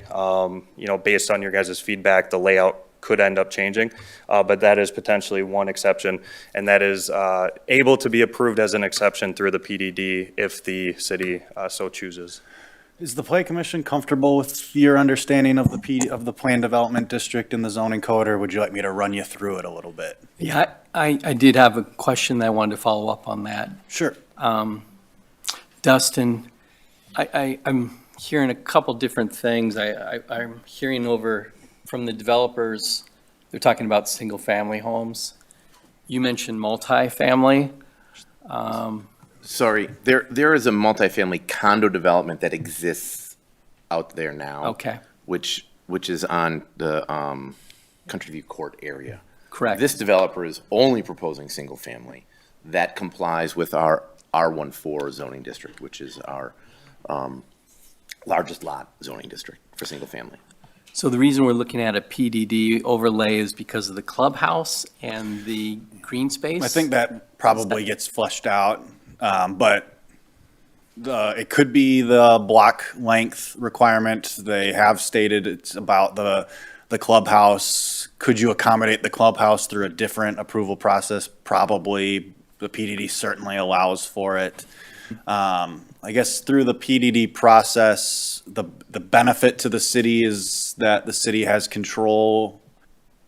based on your guys' feedback, the layout could end up changing, but that is potentially one exception, and that is able to be approved as an exception through the PDD if the city so chooses. Is the Plan Commission comfortable with your understanding of the Plan Development District and the zoning code, or would you like me to run you through it a little bit? Yeah, I did have a question that I wanted to follow up on that. Sure. Dustin, I'm hearing a couple different things. I'm hearing over from the developers, they're talking about single-family homes. You mentioned multifamily. Sorry, there is a multifamily condo development that exists out there now. Okay. Which is on the Country View Court area. Correct. This developer is only proposing single family. That complies with our R14 zoning district, which is our largest lot zoning district for single family. So the reason we're looking at a PDD overlay is because of the clubhouse and the green space? I think that probably gets fleshed out, but it could be the block length requirement. They have stated it's about the clubhouse. Could you accommodate the clubhouse through a different approval process? Probably. The PDD certainly allows for it. I guess through the PDD process, the benefit to the city is that the city has control,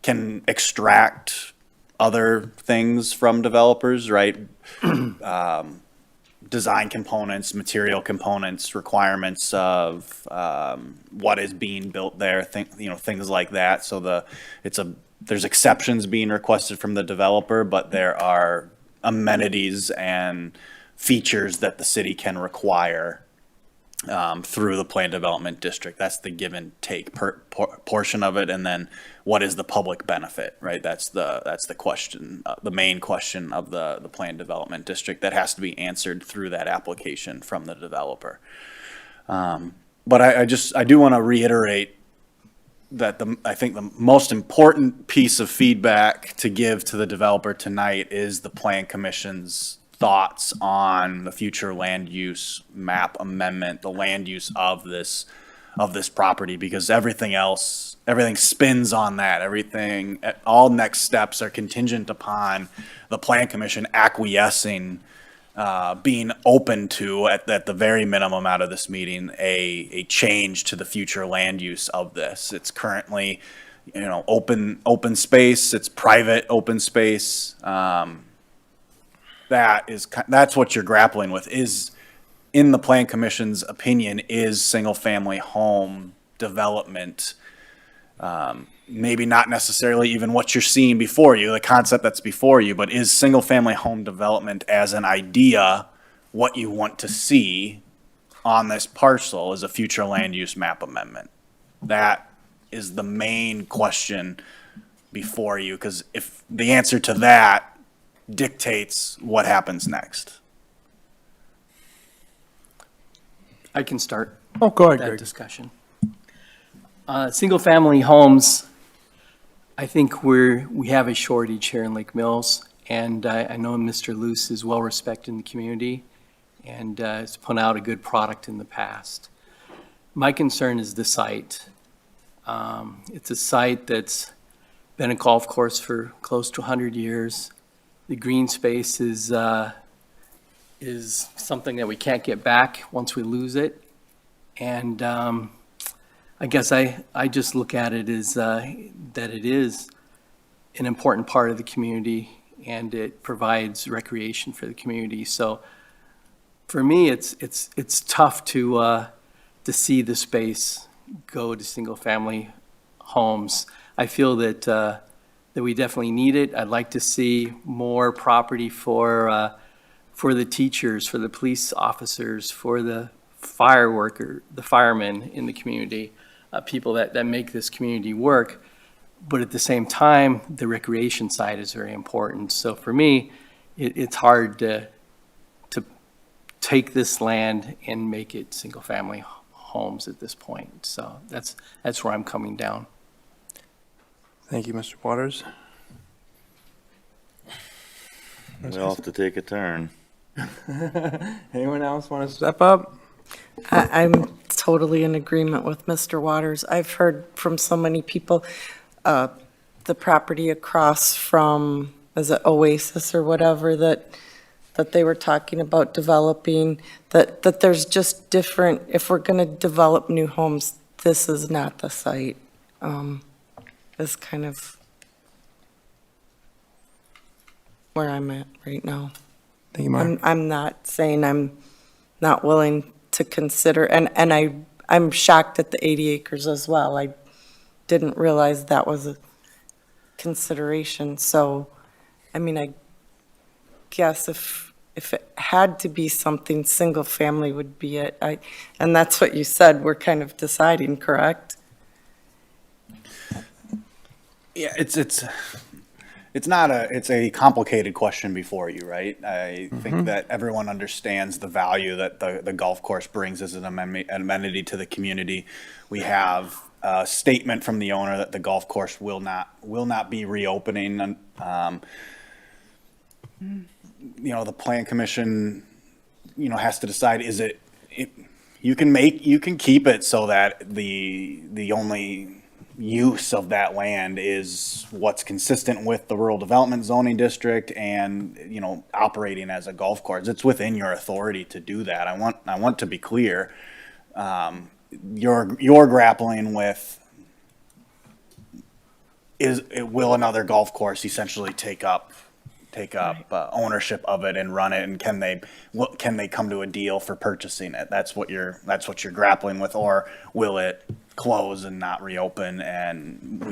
can extract other things from developers, right? Design components, material components, requirements of what is being built there, things like that. So there's exceptions being requested from the developer, but there are amenities and features that the city can require through the Plan Development District. That's the give and take portion of it, and then what is the public benefit, right? That's the question, the main question of the Plan Development District that has to be answered through that application from the developer. But I do want to reiterate that I think the most important piece of feedback to give to the developer tonight is the Plan Commission's thoughts on the future land use map amendment, the land use of this property, because everything spins on that. All next steps are contingent upon the Plan Commission acquiescing, being open to, at the very minimum out of this meeting, a change to the future land use of this. It's currently, open space, it's private open space. That's what you're grappling with, is, in the Plan Commission's opinion, is single-family home development, maybe not necessarily even what you're seeing before you, the concept that's before you, but is single-family home development as an idea what you want to see on this parcel as a future land use map amendment? That is the main question before you, because if the answer to that dictates what happens next. I can start. Oh, go ahead, that Greg. discussion. Single-family homes, I think we have a shortage here in Lake Mills, and I know Mr. Luce is well-respected in the community and has put out a good product in the past. My concern is the site. It's a site that's been a golf course for close to 100 years. The green space is something that we can't get back once we lose it. And I guess I just look at it as that it is an important part of the community and it provides recreation for the community. So for me, it's tough to see the space go to single-family homes. I feel that we definitely need it. I'd like to see more property for the teachers, for the police officers, for the the firemen in the community, people that make this community work. But at the same time, the recreation side is very important. So for me, it's hard to take this land and make it single-family homes at this point. So that's where I'm coming down. Thank you, Mr. Waters. We all have to take a turn. Anyone else want to step up? I'm totally in agreement with Mr. Waters. I've heard from so many people, the property across from, is it Oasis or whatever, that they were talking about developing, that there's just different, if we're going to develop new homes, this is not the site. Is kind of where I'm at right now. Thank you, Mark. I'm not saying I'm not willing to consider, and I'm shocked at the 80 acres as well. I didn't realize that was a consideration. So, I mean, I guess if it had to be something, single family would be it. And that's what you said, we're kind of deciding, correct? Yeah, it's a complicated question before you, right? I think that everyone understands the value that the golf course brings as an amenity to the community. We have a statement from the owner that the golf course will not be reopening. The plan commission, has to decide, you can keep it so that the only use of that land is what's consistent with the rural development zoning district and, operating as a golf course. It's within your authority to do that. I want to be clear. You're grappling with, will another golf course essentially take up ownership of it and run it, and can they come to a deal for purchasing it? That's what you're grappling with. Or will it close and not reopen, and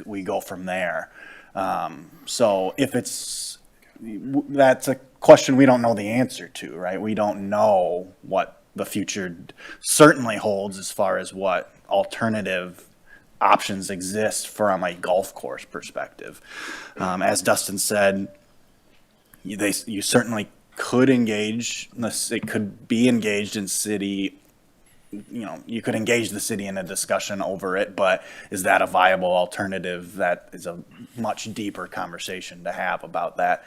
we go from there? So if that's a question we don't know the answer to, right? We don't know what the future certainly holds as far as what alternative options exist from a golf course perspective. As Dustin said, you certainly could engage, it could be engaged in city, you could engage the city in a discussion over it, but is that a viable alternative? That is a much deeper conversation to have about that.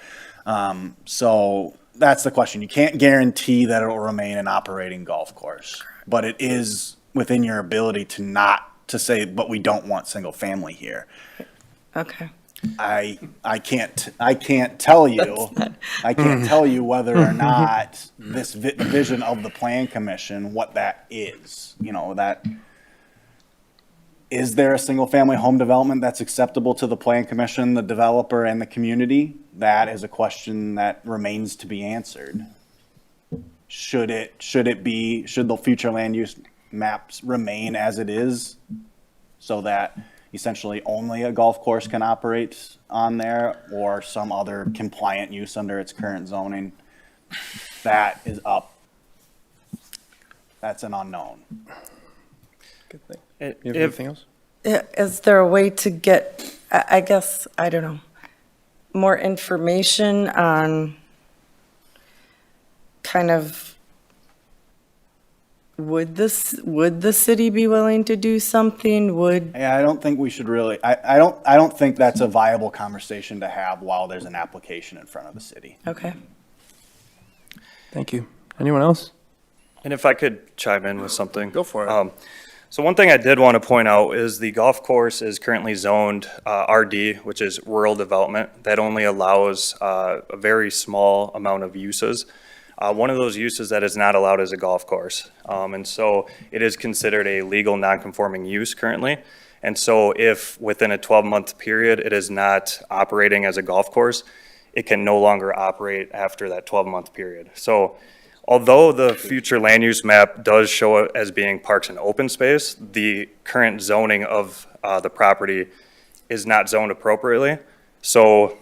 So that's the question. You can't guarantee that it will remain an operating golf course, but it is within your ability to say, but we don't want single family here. Okay. I can't tell you whether or not this vision of the plan commission, what that is. Is there a single family home development that's acceptable to the plan commission, the developer, and the community? That is a question that remains to be answered. Should the future land use maps remain as it is, so that essentially only a golf course can operate on there, or some other compliant use under its current zoning? That is up. That's an unknown. Good thing. You have anything else? Is there a way to get, I guess, I don't know, more information on kind of, would the city be willing to do something? Yeah, I don't think we should really, I don't think that's a viable conversation to have while there's an application in front of the city. Okay. Thank you. Anyone else? And if I could chime in with something. Go for it. So one thing I did want to point out is the golf course is currently zoned RD, which is rural development. That only allows a very small amount of uses. One of those uses that is not allowed is a golf course. And so it is considered a legal non-conforming use currently. And so if within a 12-month period it is not operating as a golf course, it can no longer operate after that 12-month period. So although the future land use map does show it as being parks and open space, the current zoning of the property is not zoned appropriately. So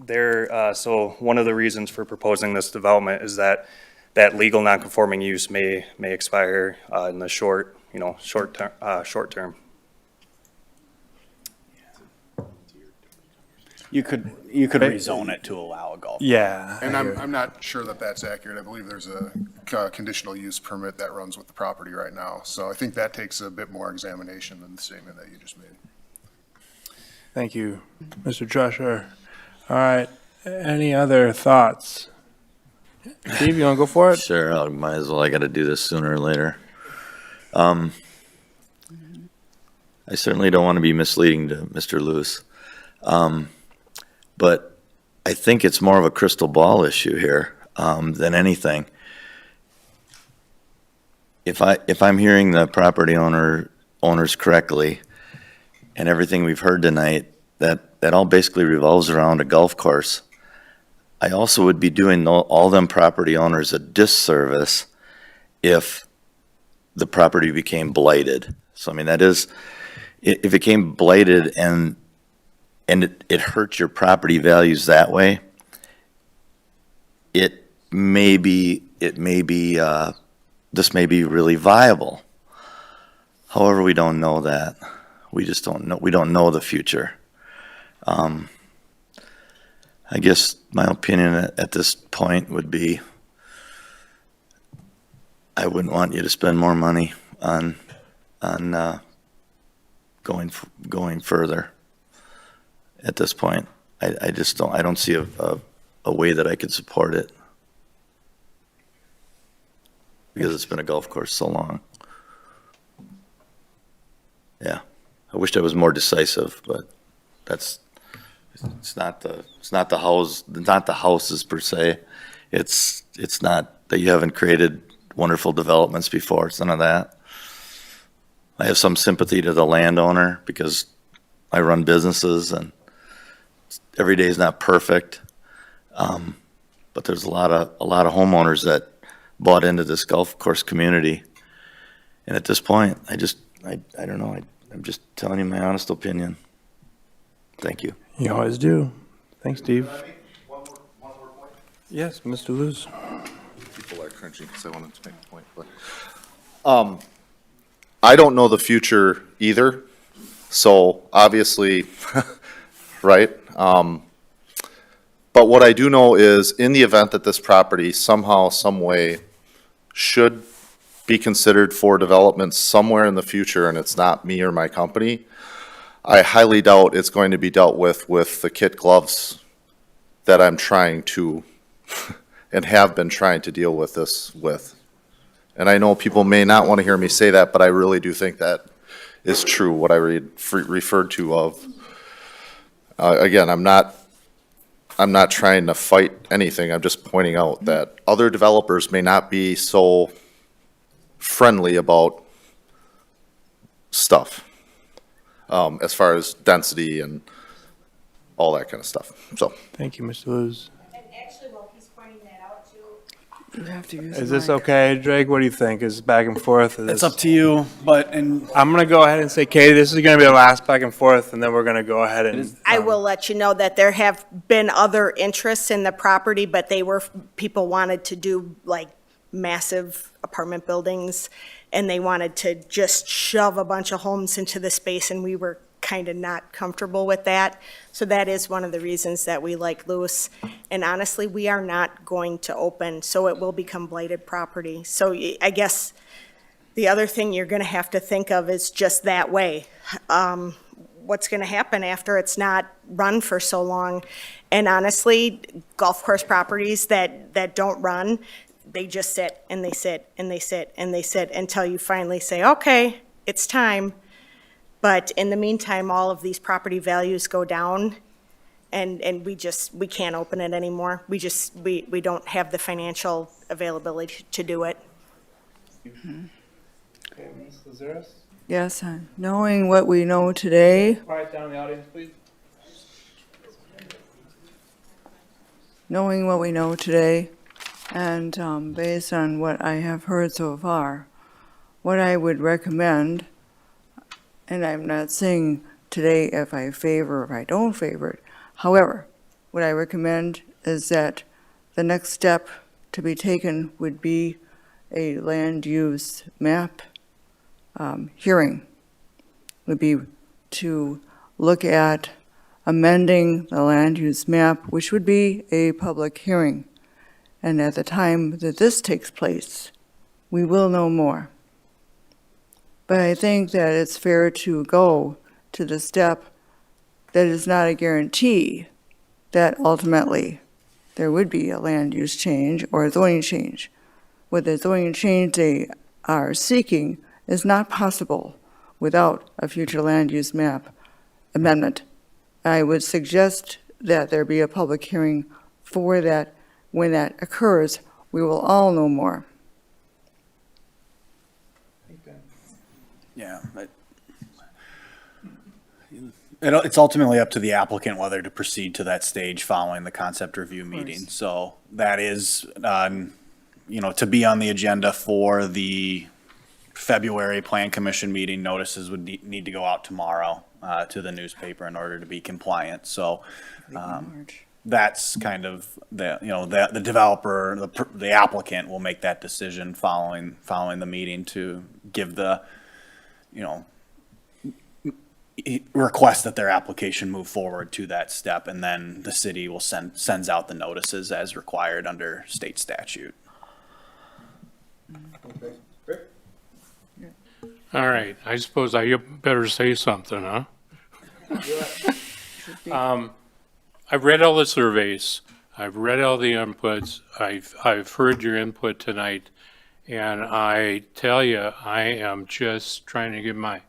so one of the reasons for proposing this development is that legal non-conforming use may expire in the short term. You could rezone it to allow a golf. Yeah. And I'm not sure that that's accurate. I believe there's a conditional use permit that runs with the property right now. So I think that takes a bit more examination than the statement that you just made. Thank you, Mr. Trusher. All right, any other thoughts? Steve, you want to go for it? Sure, I might as well. I got to do this sooner or later. I certainly don't want to be misleading to Mr. Lewis. But I think it's more of a crystal ball issue here than anything. If I'm hearing the property owners correctly, and everything we've heard tonight, that all basically revolves around a golf course. I also would be doing all them property owners a disservice if the property became blighted. So I mean, that is, if it became blighted and it hurts your property values that way, this may be really viable. However, we don't know that. We just don't know. We don't know the future. I guess my opinion at this point would be, I wouldn't want you to spend more money on going further at this point. I just don't see a way that I could support it, because it's been a golf course so long. Yeah, I wished I was more decisive, but it's not the houses per se. It's not that you haven't created wonderful developments before. It's none of that. I have some sympathy to the landowner because I run businesses and every day is not perfect. But there's a lot of homeowners that bought into this golf course community. And at this point, I don't know. I'm just telling you my honest opinion. Thank you. You always do. Thanks, Steve. One more point? Yes, Mr. Lewis. People are crunching because I wanted to make a point, but I don't know the future either. So obviously, right? But what I do know is, in the event that this property somehow, some way should be considered for development somewhere in the future, and it's not me or my company, I highly doubt it's going to be dealt with the kid gloves that I'm trying to and have been trying to deal with this with. And I know people may not want to hear me say that, but I really do think that is true, what I referred to of. Again, I'm not trying to fight anything. I'm just pointing out that other developers may not be so friendly about stuff, as far as density and all that kind of stuff. So. Thank you, Mr. Lewis. And actually, while he's pointing that out too. You have to use Is this okay, Drake? What do you think? Is back and forth? It's up to you, but, and I'm gonna go ahead and say, Katie, this is gonna be the last back and forth, and then we're gonna go ahead and. I will let you know that there have been other interests in the property, but people wanted to do like massive apartment buildings, and they wanted to just shove a bunch of homes into the space, and we were kind of not comfortable with that. So that is one of the reasons that we like Lewis. And honestly, we are not going to open, so it will become blighted property. So I guess the other thing you're going to have to think of is just that way. What's going to happen after it's not run for so long? And honestly, golf course properties that don't run, they just sit and they sit and they sit and they sit until you finally say, okay, it's time. But in the meantime, all of these property values go down, and we can't open it anymore. We don't have the financial availability to do it. Okay, Ms. Lazares? Yes, knowing what we know today, Quiet down in the audience, please. knowing what we know today, and based on what I have heard so far, what I would recommend, and I'm not saying today if I favor or if I don't favor it, however, what I recommend is that the next step to be taken would be a land use map hearing, would be to look at amending the land use map, which would be a public hearing. And at the time that this takes place, we will know more. But I think that it's fair to go to the step that is not a guarantee that ultimately there would be a land use change or a zoning change. What the zoning change they are seeking is not possible without a future land use map amendment. I would suggest that there be a public hearing for that. When that occurs, we will all know more. Yeah. It's ultimately up to the applicant whether to proceed to that stage following the concept review meeting. So that is, to be on the agenda for the February Plan Commission meeting. Notices would need to go out tomorrow to the newspaper in order to be compliant. So that's kind of the developer, the applicant will make that decision following the meeting to give the, request that their application move forward to that step, and then the city will sends out the notices as required under state statute. All right, I suppose I better say something, huh? I've read all the surveys, I've read all the inputs, I've heard your input tonight, and I tell you, I am just trying to get my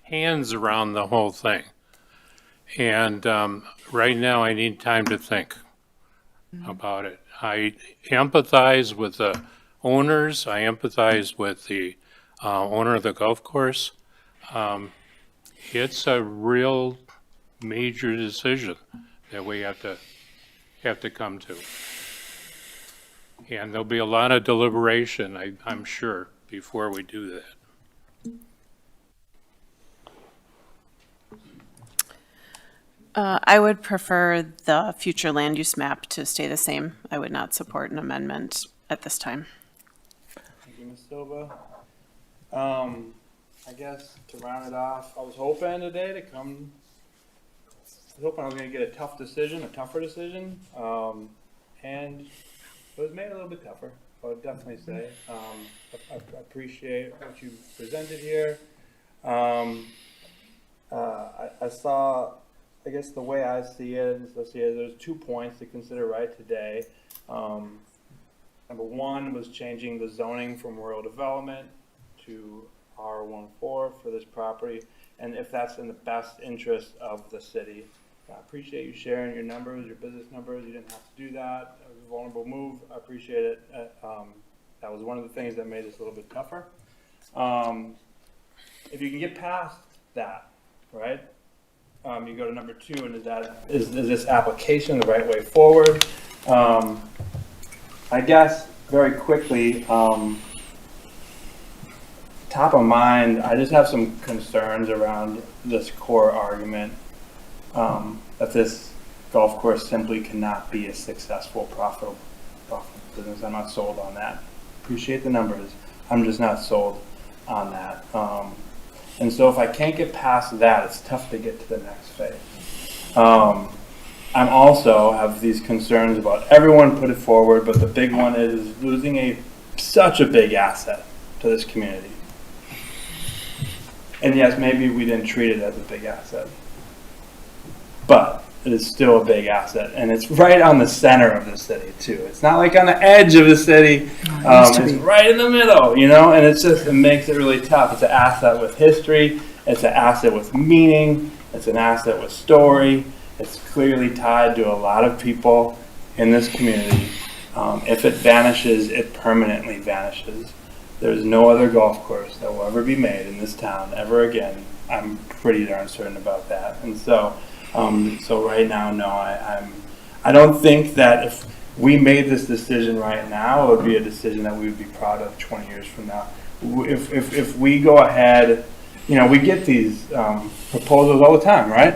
hands around the whole thing. And right now, I need time to think about it. I empathize with the owners, I empathize with the owner of the golf course. It's a real major decision that we have to come to. And there'll be a lot of deliberation, I'm sure, before we do that. I would prefer the future land use map to stay the same. I would not support an amendment at this time. Thank you, Ms. Silva. I guess to round it off, I was hoping today to come, I was hoping I was going to get a tougher decision, and it was made a little bit tougher, I would definitely say. I appreciate what you presented here. I saw, I guess the way I see it, there's 2 points to consider right today. Number one was changing the zoning from rural development to R14 for this property, and if that's in the best interest of the city. I appreciate you sharing your numbers, your business numbers. You didn't have to do that. It was a vulnerable move. I appreciate it. That was one of the things that made this a little bit tougher. If you can get past that, right? You go to number 2, and is this application the right way forward? I guess very quickly, top of mind, I just have some concerns around this core argument that this golf course simply cannot be a successful, profitable business. I'm not sold on that. Appreciate the numbers. I'm just not sold on that. And so if I can't get past that, it's tough to get to the next phase. I'm also have these concerns about everyone put it forward, but the big one is losing such a big asset to this community. And yes, maybe we didn't treat it as a big asset, but it is still a big asset, and it's right on the center of the city too. It's not like on the edge of the city. It's right in the middle, and it makes it really tough. It's an asset with history. It's an asset with meaning. It's an asset with story. It's clearly tied to a lot of people in this community. If it vanishes, it permanently vanishes. There's no other golf course that will ever be made in this town ever again. I'm pretty darn certain about that. And so right now, no, I don't think that if we made this decision right now, it would be a decision that we would be proud of 20 years from now. If we go ahead, you know, we get these proposals all the time, right?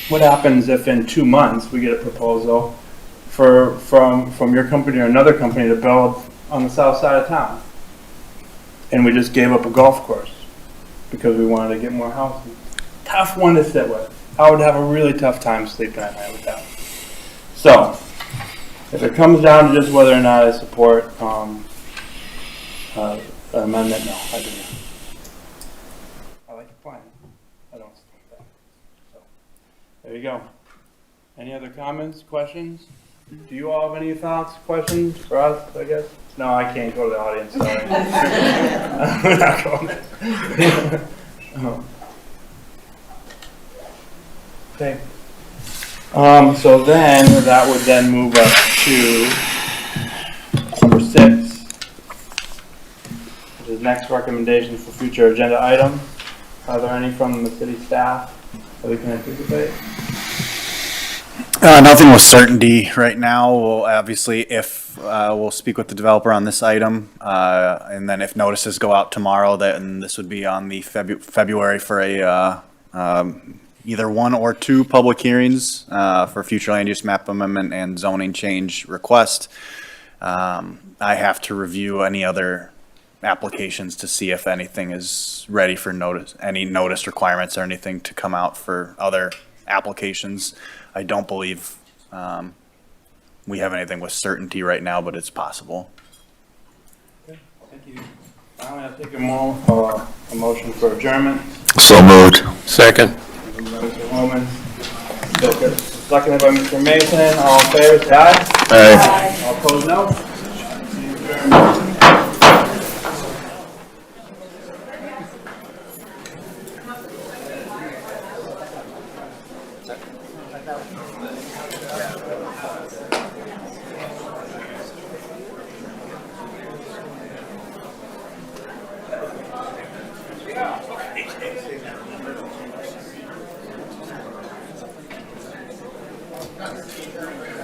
What happens if in 2 months we get a proposal from your company or another company to build on the south side of town? And we just gave up a golf course because we wanted to get more houses. Tough one to sit with. I would have a really tough time sleeping at night with that. So, if it comes down to just whether or not I support an amendment, no, I do not. I like your plan. I don't support that. So, there you go. Any other comments, questions? Do you all have any thoughts, questions for us, I guess? No, I can't go to the audience, sorry. I'm not going there. Okay. So then, that would then move us to number 6, which is next recommendation for future agenda items. Are there any from the city staff that we can anticipate? Nothing with certainty right now. We'll obviously, if, we'll speak with the developer on this item, and then if notices go out tomorrow, then this would be on the February for a, either 1 or 2 public hearings, for future land use map amendment and zoning change request. I have to review any other applications to see if anything is ready for notice, any notice requirements or anything to come out for other applications. I don't believe we have anything with certainty right now, but it's possible. Okay, thank you. I'm going to take a motion for adjournment. So moved. Second. Mr. Holman, seconded by Mr. Mason. All in favor, say aye. Aye. All opposed, no. Adjourned.